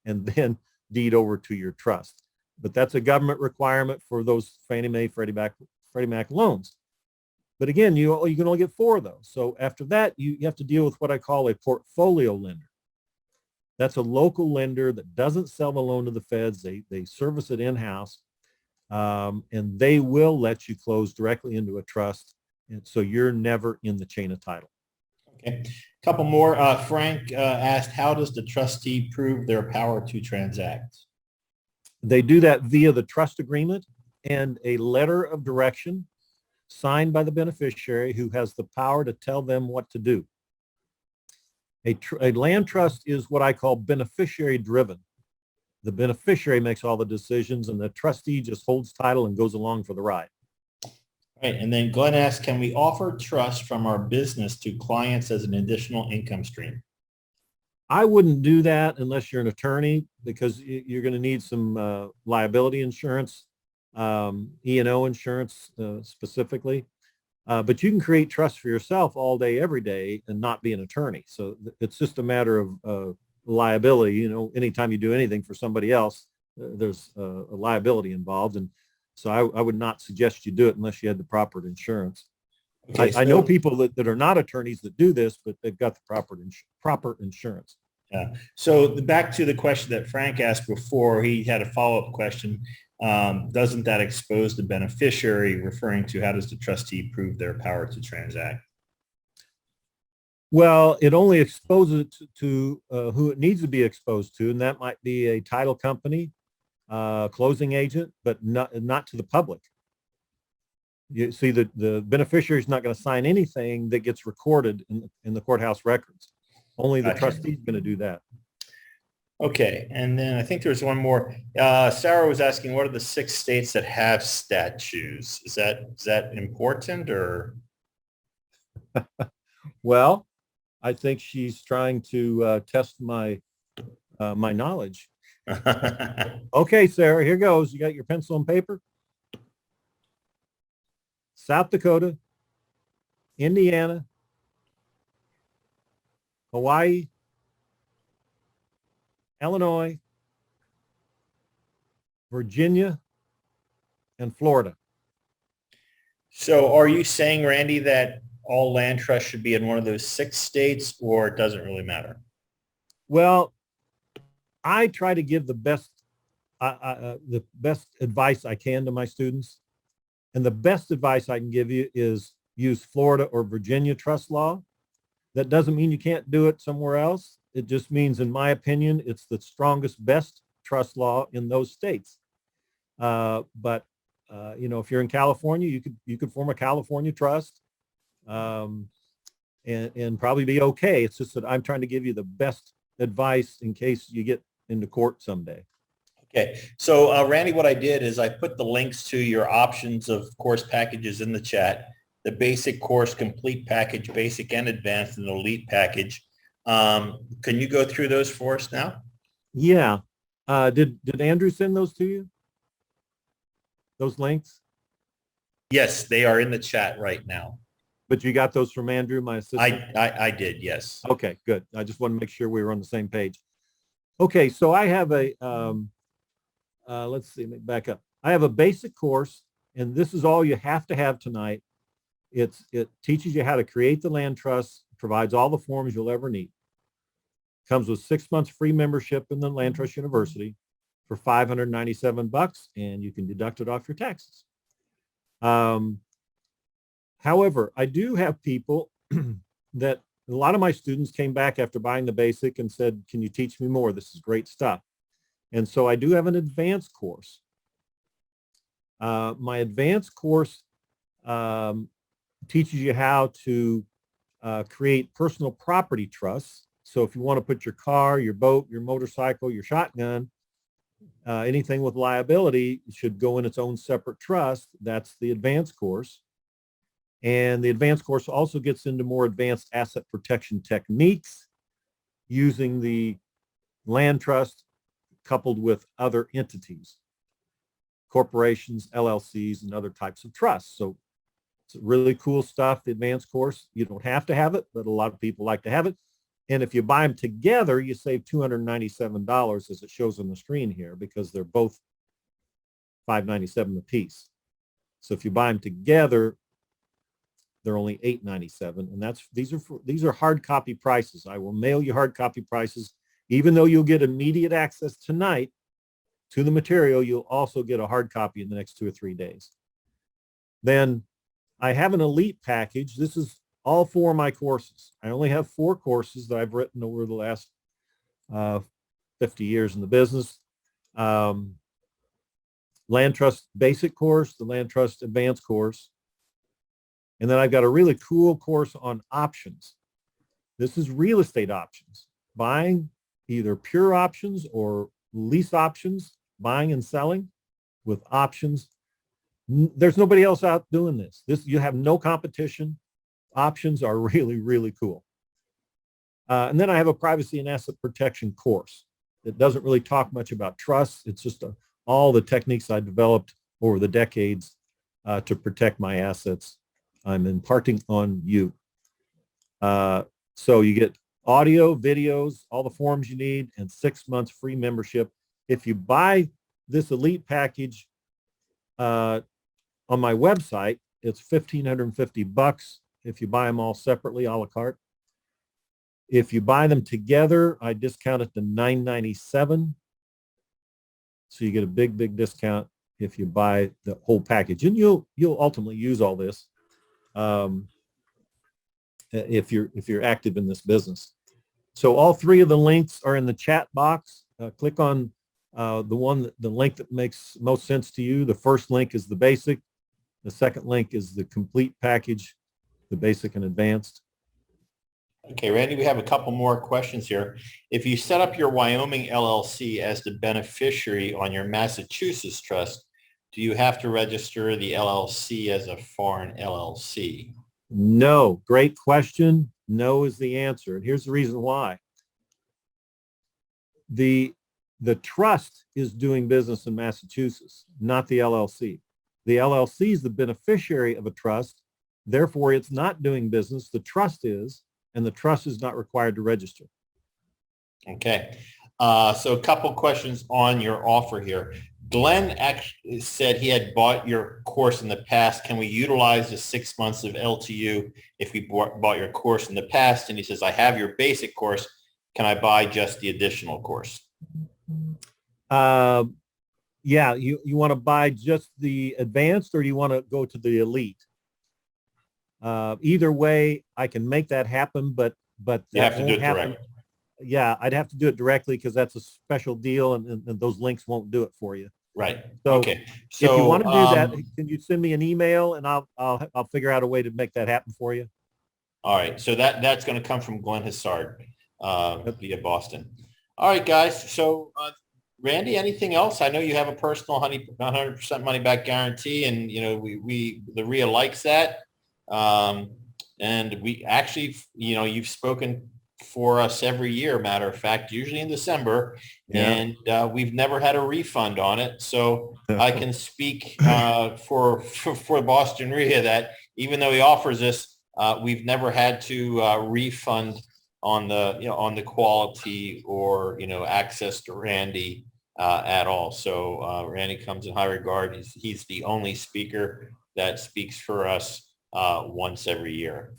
and then deed over to your trust. But that's a government requirement for those Fannie Mae, Freddie Mac loans. But again, you can only get 4 of those. So after that, you have to deal with what I call a portfolio lender. That's a local lender that doesn't sell the loan to the feds. They service it in-house, and they will let you close directly into a trust. And so you're never in the chain of title. Okay. A couple more. Frank asked, how does the trustee prove their power to transact? They do that via the trust agreement and a letter of direction. signed by the beneficiary who has the power to tell them what to do. A land trust is what I call beneficiary driven. The beneficiary makes all the decisions and the trustee just holds title and goes along for the ride. Right. And then Glenn asks, can we offer trust from our business to clients as an additional income stream? I wouldn't do that unless you're an attorney, because you're going to need some liability insurance, E&O insurance specifically. But you can create trust for yourself all day, every day, and not be an attorney. So it's just a matter of liability. You know, anytime you do anything for somebody else, there's a liability involved. And so I would not suggest you do it unless you had the proper insurance. Okay, I know people that are not attorneys that do this, but they've got the proper insurance. Yeah. So back to the question that Frank asked before, he had a follow-up question. Doesn't that expose the beneficiary, referring to how does the trustee prove their power to transact? Well, it only exposes it to who it needs to be exposed to, and that might be a title company, closing agent, but not to the public. You see, the beneficiary is not going to sign anything that gets recorded in the courthouse records. Only the trustee is going to do that. Okay, and then I think there's one more. Sarah was asking, what are the 6 states that have statutes? Is that important, or? Well, I think she's trying to test my my knowledge. Okay, Sarah, here goes. You got your pencil and paper? South Dakota, Indiana, Hawaii, Illinois, Virginia, and Florida. So are you saying, Randy, that all land trusts should be in one of those 6 states, or it doesn't really matter? Well, I try to give the best advice I can to my students. And the best advice I can give you is use Florida or Virginia trust law. That doesn't mean you can't do it somewhere else. It just means, in my opinion, it's the strongest, best trust law in those states. But you know, if you're in California, you could form a California trust and probably be okay. It's just that I'm trying to give you the best advice in case you get into court someday. Okay, so Randy, what I did is I put the links to your options of course packages in the chat. The basic course, complete package, basic and advanced, and elite package. Can you go through those for us now? Yeah. Did Andrew send those to you? Those links? Yes, they are in the chat right now. But you got those from Andrew, my assistant? I did, yes. Okay, good. I just want to make sure we were on the same page. Okay, so I have a, let's see, back up. I have a basic course, and this is all you have to have tonight. It teaches you how to create the land trust, provides all the forms you'll ever need. Comes with 6 months free membership in the Land Trust University for $597, and you can deduct it off your taxes. However, I do have people that a lot of my students came back after buying the basic and said, can you teach me more? This is great stuff. And so I do have an advanced course. My advanced course teaches you how to create personal property trusts. So if you want to put your car, your boat, your motorcycle, your shotgun, anything with liability should go in its own separate trust. That's the advanced course. And the advanced course also gets into more advanced asset protection techniques using the land trust coupled with other entities, corporations, LLCs, and other types of trusts. So it's really cool stuff, the advanced course. You don't have to have it, but a lot of people like to have it. And if you buy them together, you save $297, as it shows on the screen here, because they're both $597 a piece. So if you buy them together, they're only $897, and these are hard copy prices. I will mail you hard copy prices. Even though you'll get immediate access tonight to the material, you'll also get a hard copy in the next 2 or 3 days. Then I have an elite package. This is all 4 of my courses. I only have 4 courses that I've written over the last 50 years in the business. Land Trust Basic course, the Land Trust Advanced course, And then I've got a really cool course on options. This is real estate options, buying either pure options or lease options, buying and selling with options. There's nobody else out doing this. You have no competition. Options are really, really cool. And then I have a privacy and asset protection course. It doesn't really talk much about trust. It's just all the techniques I developed over the decades to protect my assets. I'm imparting on you. So you get audio, videos, all the forms you need, and 6 months free membership. If you buy this elite package on my website, it's $1,550. If you buy them all separately, a la carte. If you buy them together, I discount it to $997. So you get a big, big discount if you buy the whole package, and you'll ultimately use all this if you're active in this business. So all three of the links are in the chat box. Click on the link that makes most sense to you. The first link is the basic. The second link is the complete package, the basic and advanced. Okay, Randy, we have a couple more questions here. If you set up your Wyoming LLC as the beneficiary on your Massachusetts trust, do you have to register the LLC as a foreign LLC? No. Great question. No is the answer. And here's the reason why. The trust is doing business in Massachusetts, not the LLC. The LLC is the beneficiary of a trust. Therefore, it's not doing business. The trust is, and the trust is not required to register. Okay. So a couple questions on your offer here. Glenn actually said he had bought your course in the past. Can we utilize the 6 months of LTU if we bought your course in the past? And he says, I have your basic course. Can I buy just the additional course? Yeah, you want to buy just the advanced, or do you want to go to the elite? Either way, I can make that happen, but You have to do it directly. Yeah, I'd have to do it directly because that's a special deal, and those links won't do it for you. Right. So, okay. So if you want to do that, can you send me an email and I'll figure out a way to make that happen for you? All right. So that's going to come from Glenn Hassard via Boston. All right, guys. So Randy, anything else? I know you have a personal 100% money back guarantee, and you know the RIA likes that. And we actually, you know, you've spoken for us every year, matter of fact, usually in December, and we've never had a refund on it. So I can speak for Boston RIA that even though he offers us, we've never had to refund on the quality or access to Randy at all. So Randy comes in high regard. He's the only speaker that speaks for us once every year.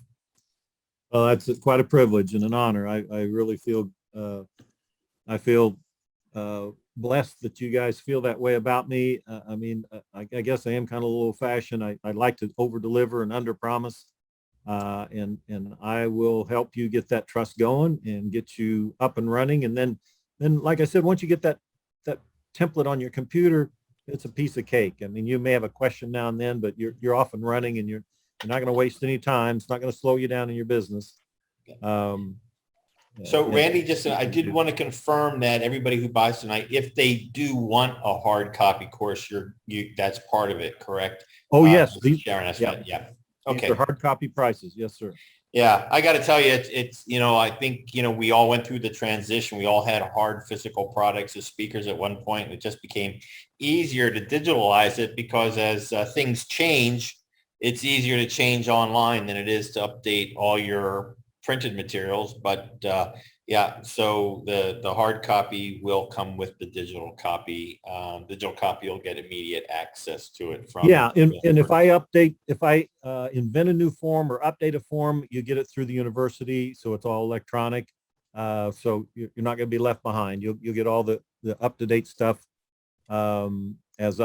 Well, that's quite a privilege and an honor. I really feel blessed that you guys feel that way about me. I mean, I guess I am kind of a little old-fashioned. I like to over-deliver and under-promise, and I will help you get that trust going and get you up and running. And then, like I said, once you get that template on your computer, it's a piece of cake. I mean, you may have a question now and then, but you're off and running, and you're not going to waste any time. It's not going to slow you down in your business. So Randy, I did want to confirm that everybody who buys tonight, if they do want a hard copy course, that's part of it, correct? Oh, yes. Sharon, yeah. Okay. These are hard copy prices. Yes, sir. Yeah, I got to tell you, it's I think, we all went through the transition. We all had hard physical products as speakers at one point. And it just became easier to digitalize it because as things change, it's easier to change online than it is to update all your printed materials. But so the hard copy will come with the digital copy. Digital copy will get immediate access to it from. Yeah, and if I invent a new form or update a form, you get it through the university, so it's all electronic. So you're not going to be left behind. You'll get all the up-to-date stuff as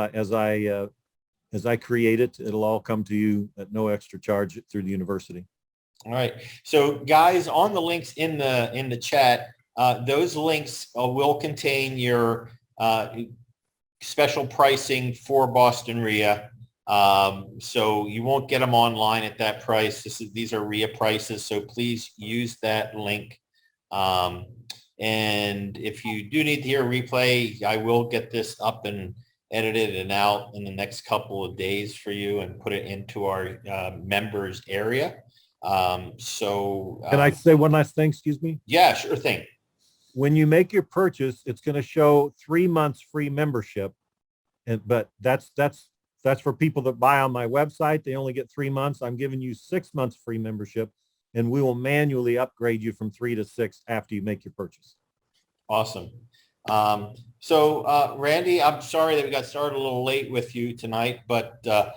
I create it. It'll all come to you at no extra charge through the university. All right. So guys, on the links in the chat, those links will contain your special pricing for Boston RIA. So you won't get them online at that price. These are RIA prices. So please use that link. And if you do need to hear a replay, I will get this up and edited and out in the next couple of days for you and put it into our members area. Can I say one last thing? Excuse me. Yeah, sure thing. When you make your purchase, it's going to show 3 months free membership, but that's for people that buy on my website. They only get 3 months. I'm giving you 6 months free membership, and we will manually upgrade you from 3 to 6 after you make your purchase. Awesome. Randy, I'm sorry that we got started a little late with you tonight, but I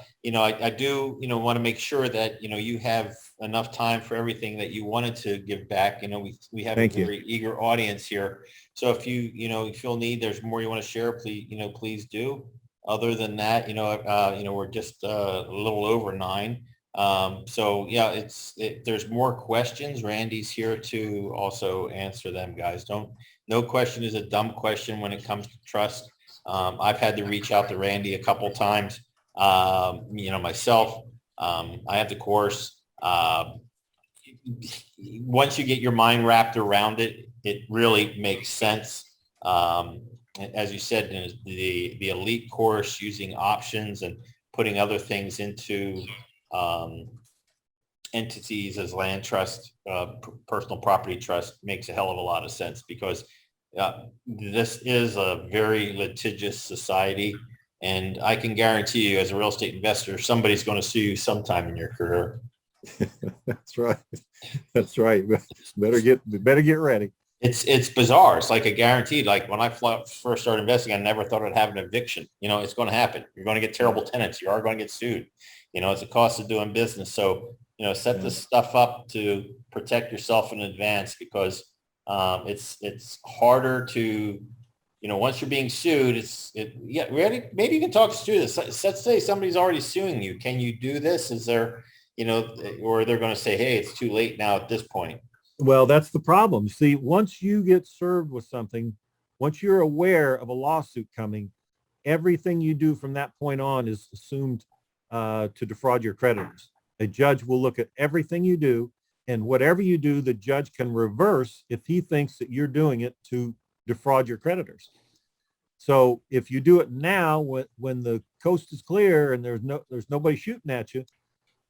do, want to make sure that, you have enough time for everything that you wanted to give back. We have a very eager audience here. So if you feel there's more you want to share, please do. Other than that, we're just a little over 9. There's more questions. Randy's here to also answer them, guys. No question is a dumb question when it comes to trust. I've had to reach out to Randy a couple times, myself. I have the course. Once you get your mind wrapped around it, it really makes sense. As you said, the elite course, using options and putting other things into entities as land trust, personal property trust makes a hell of a lot of sense, because this is a very litigious society, and I can guarantee you, as a real estate investor, somebody's going to sue you sometime in your career. That's right. Better get ready. It's bizarre. It's like a guaranteed. Like when I first started investing, I never thought I'd have an eviction. It's going to happen. You're going to get terrible tenants. You are going to get sued. It's a cost of doing business. So, set this stuff up to protect yourself in advance, because it's harder to, once you're being sued, maybe you can talk us through this. Let's say somebody's already suing you. Can you do this? Is there, or they're going to say, hey, it's too late now at this point. Well, that's the problem. See, once you get served with something, once you're aware of a lawsuit coming, everything you do from that point on is assumed to defraud your creditors. A judge will look at everything you do, and whatever you do, the judge can reverse if he thinks that you're doing it to defraud your creditors. So if you do it now, when the coast is clear and there's nobody shooting at you,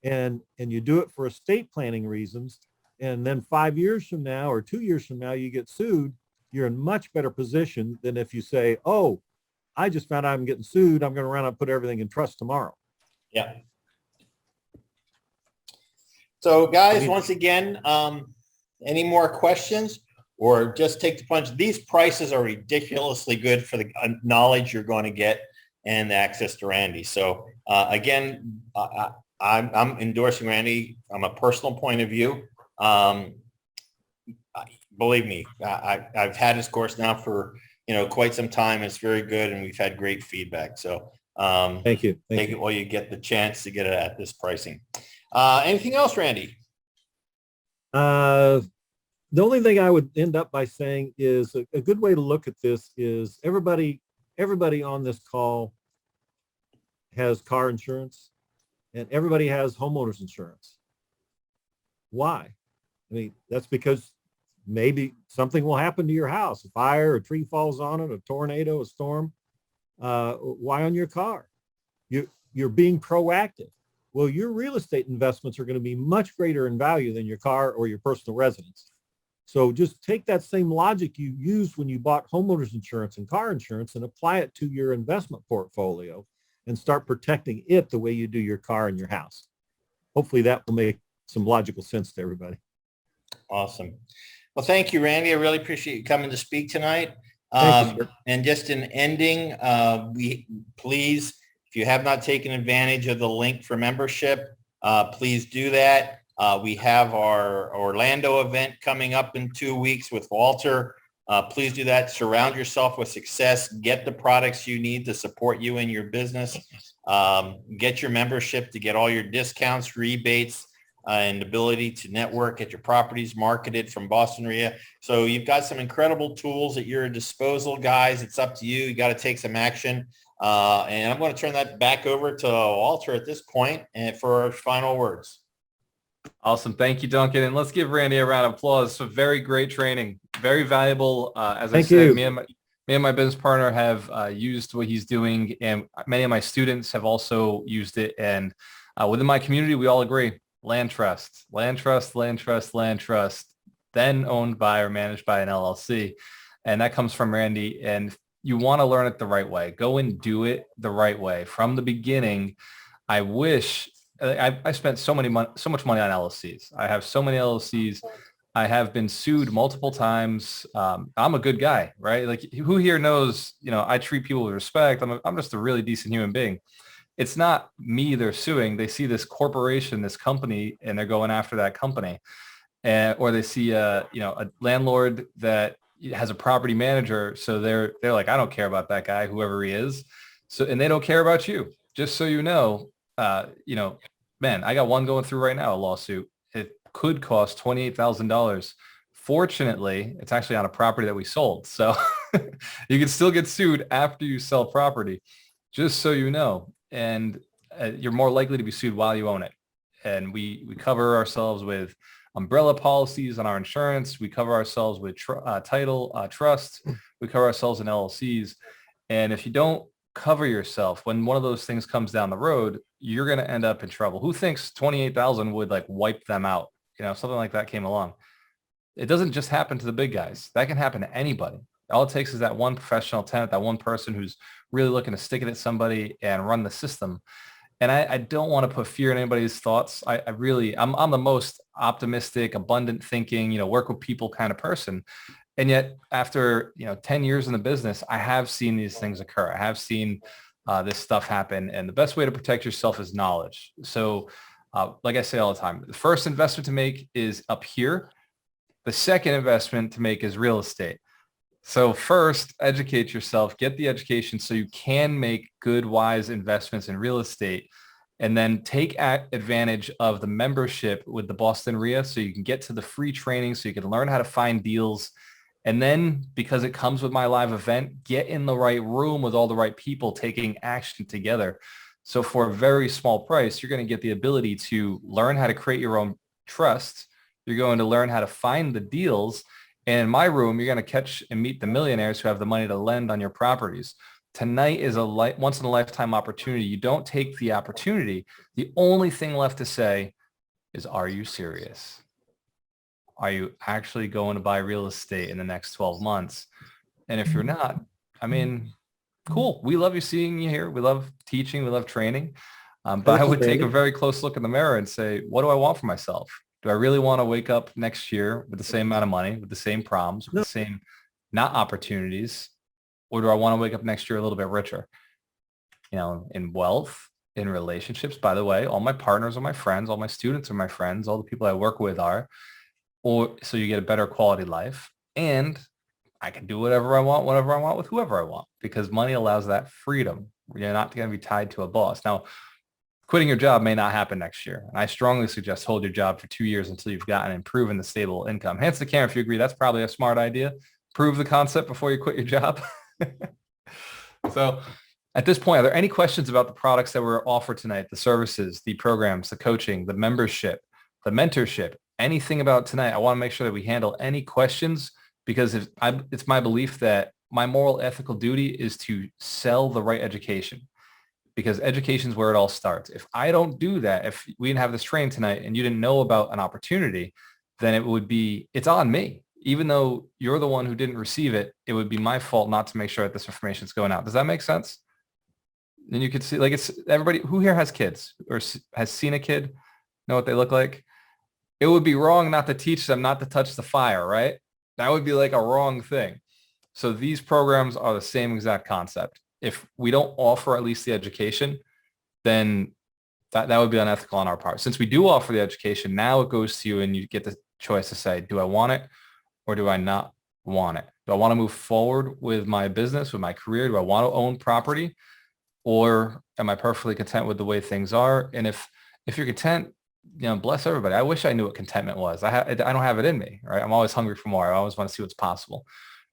and you do it for estate planning reasons, and then 5 years from now or 2 years from now you get sued, you're in much better position than if you say, oh, I just found out I'm getting sued, I'm going to run out and put everything in trust tomorrow. Yeah. So guys, once again, any more questions, or just take the punch? These prices are ridiculously good for the knowledge you're going to get and access to Randy. So again, I'm endorsing Randy from a personal point of view. Believe me, I've had his course now for quite some time. It's very good, and we've had great feedback. So thank you. Take it while you get the chance to get it at this pricing. Anything else, Randy? The only thing I would end up by saying is a good way to look at this is everybody on this call has car insurance, and everybody has homeowners insurance. Why? I mean, that's because maybe something will happen to your house, a fire, a tree falls on it, a tornado, a storm. Why on your car? You're being proactive. Well, your real estate investments are going to be much greater in value than your car or your personal residence. So just take that same logic you used when you bought homeowners insurance and car insurance and apply it to your investment portfolio and start protecting it the way you do your car and your house. Hopefully that will make some logical sense to everybody. Awesome. Well, thank you, Randy. I really appreciate you coming to speak tonight. And just in ending, please, if you have not taken advantage of the link for membership, please do that. We have our Orlando event coming up in 2 weeks with Walter. Please do that. Surround yourself with success. Get the products you need to support you in your business. Get your membership to get all your discounts, rebates, and ability to network, get your properties marketed from Boston RIA. So you've got some incredible tools at your disposal, guys. It's up to you. You got to take some action. And I'm going to turn that back over to Walter at this point and for our final words. Awesome. Thank you, Duncan. And let's give Randy a round of applause. So very great training, very valuable. As I said, me and my business partner have used what he's doing, and many of my students have also used it. And within my community, we all agree, land trust, land trust, land trust, land trust, then owned by or managed by an LLC. And that comes from Randy. And you want to learn it the right way. Go and do it the right way. From the beginning, I wish I spent so much money on LLCs. I have so many LLCs. I have been sued multiple times. I'm a good guy, right? Like, who here knows, I treat people with respect. I'm just a really decent human being. It's not me they're suing. They see this corporation, this company, and they're going after that company. Or they see a landlord that has a property manager. So they're like, I don't care about that guy, whoever he is. So, and they don't care about you. Just so you know, man, I got one going through right now, a lawsuit. It could cost $28,000. Fortunately, it's actually on a property that we sold. So you can still get sued after you sell property, just so you know. And you're more likely to be sued while you own it. And we cover ourselves with umbrella policies on our insurance. We cover ourselves with title, trust. We cover ourselves in LLCs. And if you don't cover yourself, when one of those things comes down the road, you're going to end up in trouble. Who thinks 28,000 would like wipe them out? Something like that came along. It doesn't just happen to the big guys. That can happen to anybody. All it takes is that one professional tenant, that one person who's really looking to stick it at somebody and run the system. And I don't want to put fear in anybody's thoughts. I'm the most optimistic, abundant thinking, work with people kind of person. And yet after, 10 years in the business, I have seen these things occur. I have seen this stuff happen. And the best way to protect yourself is knowledge. So like I say all the time, the first investment to make is up here. The second investment to make is real estate. So first, educate yourself, get the education so you can make good, wise investments in real estate, and then take advantage of the membership with the Boston RIA so you can get to the free training, so you can learn how to find deals. And then, because it comes with my live event, get in the right room with all the right people taking action together. So for a very small price, you're going to get the ability to learn how to create your own trust. You're going to learn how to find the deals. And in my room, you're going to catch and meet the millionaires who have the money to lend on your properties. Tonight is a once in a lifetime opportunity. You don't take the opportunity. The only thing left to say is, are you serious? Are you actually going to buy real estate in the next 12 months? And if you're not, cool. We love you seeing you here. We love teaching. We love training. But I would take a very close look in the mirror and say, what do I want for myself? Do I really want to wake up next year with the same amount of money, with the same problems, with the same not opportunities? Or do I want to wake up next year a little bit richer? In wealth, in relationships. By the way, all my partners are my friends, all my students are my friends, all the people I work with are. Or so you get a better quality life. And I can do whatever I want, whenever I want, with whoever I want, because money allows that freedom. You're not going to be tied to a boss. Now, quitting your job may not happen next year. And I strongly suggest hold your job for 2 years until you've gotten and proven the stable income. Hence the camera if you agree, that's probably a smart idea. Prove the concept before you quit your job. So at this point, are there any questions about the products that were offered tonight, the services, the programs, the coaching, the membership, the mentorship, anything about tonight? I want to make sure that we handle any questions, because it's my belief that my moral ethical duty is to sell the right education. Because education is where it all starts. If I don't do that, if we didn't have this training tonight and you didn't know about an opportunity, then it's on me. Even though you're the one who didn't receive it, it would be my fault not to make sure that this information is going out. Does that make sense? And you could see, like, it's everybody who here has kids or has seen a kid, know what they look like. It would be wrong not to teach them not to touch the fire, right? That would be like a wrong thing. So these programs are the same exact concept. If we don't offer at least the education, then that would be unethical on our part. Since we do offer the education, now it goes to you and you get the choice to say, do I want it or do I not want it? Do I want to move forward with my business, with my career? Do I want to own property, or am I perfectly content with the way things are? And if you're content, bless everybody. I wish I knew what contentment was. I don't have it in me, right? I'm always hungry for more. I always want to see what's possible.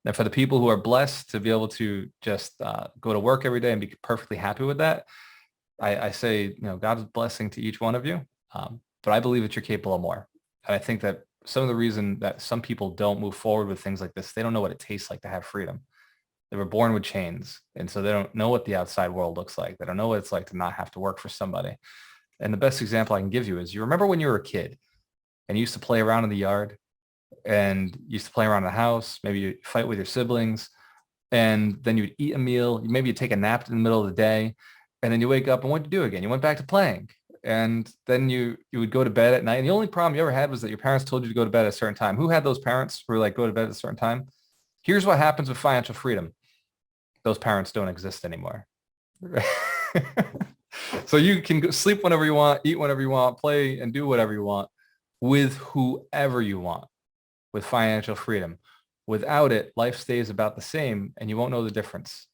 And for the people who are blessed to be able to just go to work every day and be perfectly happy with that, I say, God's blessing to each one of you. But I believe that you're capable of more. And I think that some of the reason that some people don't move forward with things like this, they don't know what it tastes like to have freedom. They were born with chains. And so they don't know what the outside world looks like. They don't know what it's like to not have to work for somebody. And the best example I can give you is, you remember when you were a kid and you used to play around in the yard and used to play around the house, maybe you fight with your siblings, and then you'd eat a meal, maybe you'd take a nap in the middle of the day, and then you wake up and what did you do again? You went back to playing. And then you would go to bed at night. And the only problem you ever had was that your parents told you to go to bed at a certain time. Who had those parents who were like, go to bed at a certain time? Here's what happens with financial freedom. Those parents don't exist anymore. So you can go sleep whenever you want, eat whenever you want, play and do whatever you want with whoever you want with financial freedom. Without it, life stays about the same and you won't know the difference.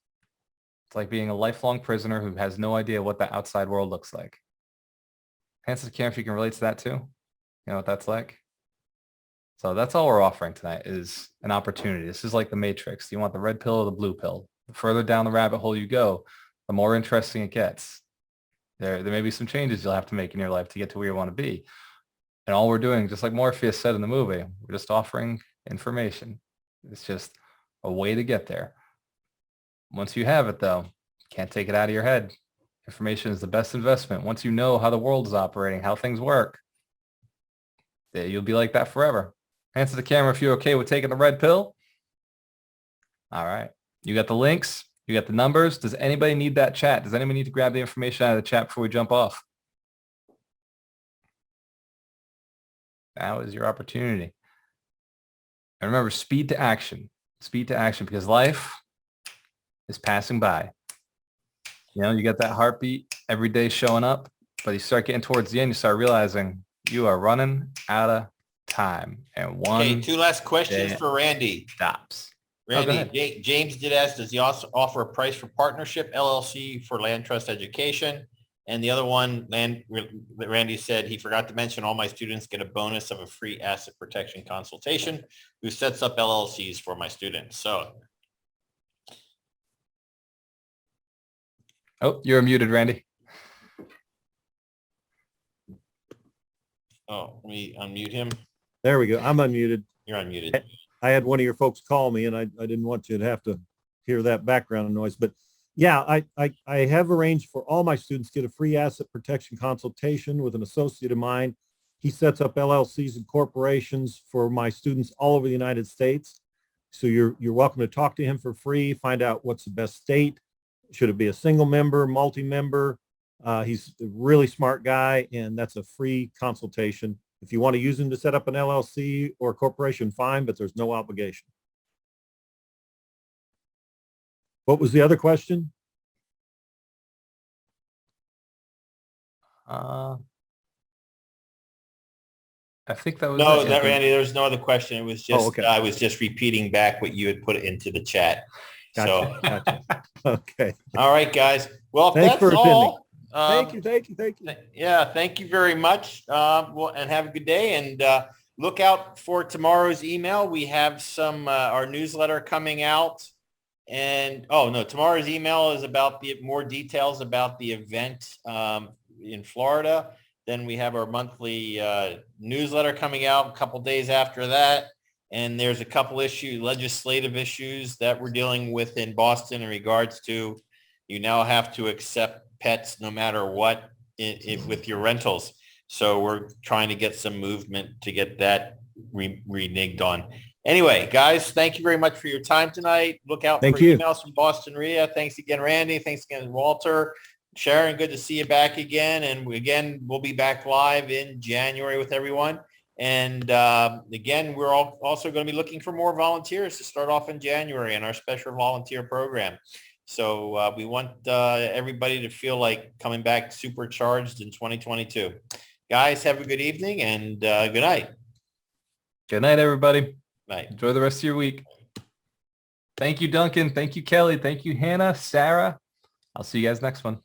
It's like being a lifelong prisoner who has no idea what the outside world looks like. Hands to the camera if you can relate to that too. You know what that's like? So that's all we're offering tonight is an opportunity. This is like the Matrix. Do you want the red pill or the blue pill? The further down the rabbit hole you go, the more interesting it gets. There may be some changes you'll have to make in your life to get to where you want to be. And all we're doing, just like Morpheus said in the movie, we're just offering information. It's just a way to get there. Once you have it, though, can't take it out of your head. Information is the best investment. Once you know how the world is operating, how things work, you'll be like that forever. Answer the camera if you're okay with taking the red pill. All right. You got the links. You got the numbers. Does anybody need that chat? Does anybody need to grab the information out of the chat before we jump off? Now is your opportunity. And remember, speed to action. Speed to action, because life is passing by. You got that heartbeat every day showing up, but you start getting towards the end, you start realizing you are running out of time. And Okay, two last questions for Randy. Stops. Randy, James did ask, does he also offer a price for partnership LLC for land trust education? And the other one, Randy said he forgot to mention all my students get a bonus of a free asset protection consultation who sets up LLCs for my students. So. Oh, you're muted, Randy. Oh, let me unmute him. There we go. I'm unmuted. You're unmuted. I had one of your folks call me and I didn't want you to have to hear that background noise, but yeah, I have arranged for all my students to get a free asset protection consultation with an associate of mine. He sets up LLCs and corporations for my students all over the United States. So you're welcome to talk to him for free, find out what's the best state. Should it be a single member, multi-member? He's a really smart guy, and that's a free consultation. If you want to use him to set up an LLC or a corporation, fine, but there's no obligation. What was the other question? I think that was Randy, there was no other question. It was just, I was just repeating back what you had put into the chat. Gotcha, gotcha. Okay. All right, guys. Well, Thanks that's all. Thank you. Yeah, thank you very much. And have a good day. And look out for tomorrow's email. We have some our newsletter coming out. And tomorrow's email is about more details about the event in Florida. Then we have our monthly newsletter coming out a couple days after that. And there's a couple legislative issues that we're dealing with in Boston in regards to you now have to accept pets no matter what with your rentals. So we're trying to get some movement to get that reneged on. Anyway, guys, thank you very much for your time tonight. Look out for emails from Boston Ria. Thanks again, Randy. Thanks again, Walter. Sharon, good to see you back again. And again, we'll be back live in January with everyone. And again, we're also going to be looking for more volunteers to start off in January in our special volunteer program. So we want everybody to feel like coming back supercharged in 2022. Guys, have a good evening and good night. Good night, everybody. Night. Enjoy the rest of your week. Thank you, Duncan. Thank you, Kelly. Thank you, Hannah, Sarah. I'll see you guys next one.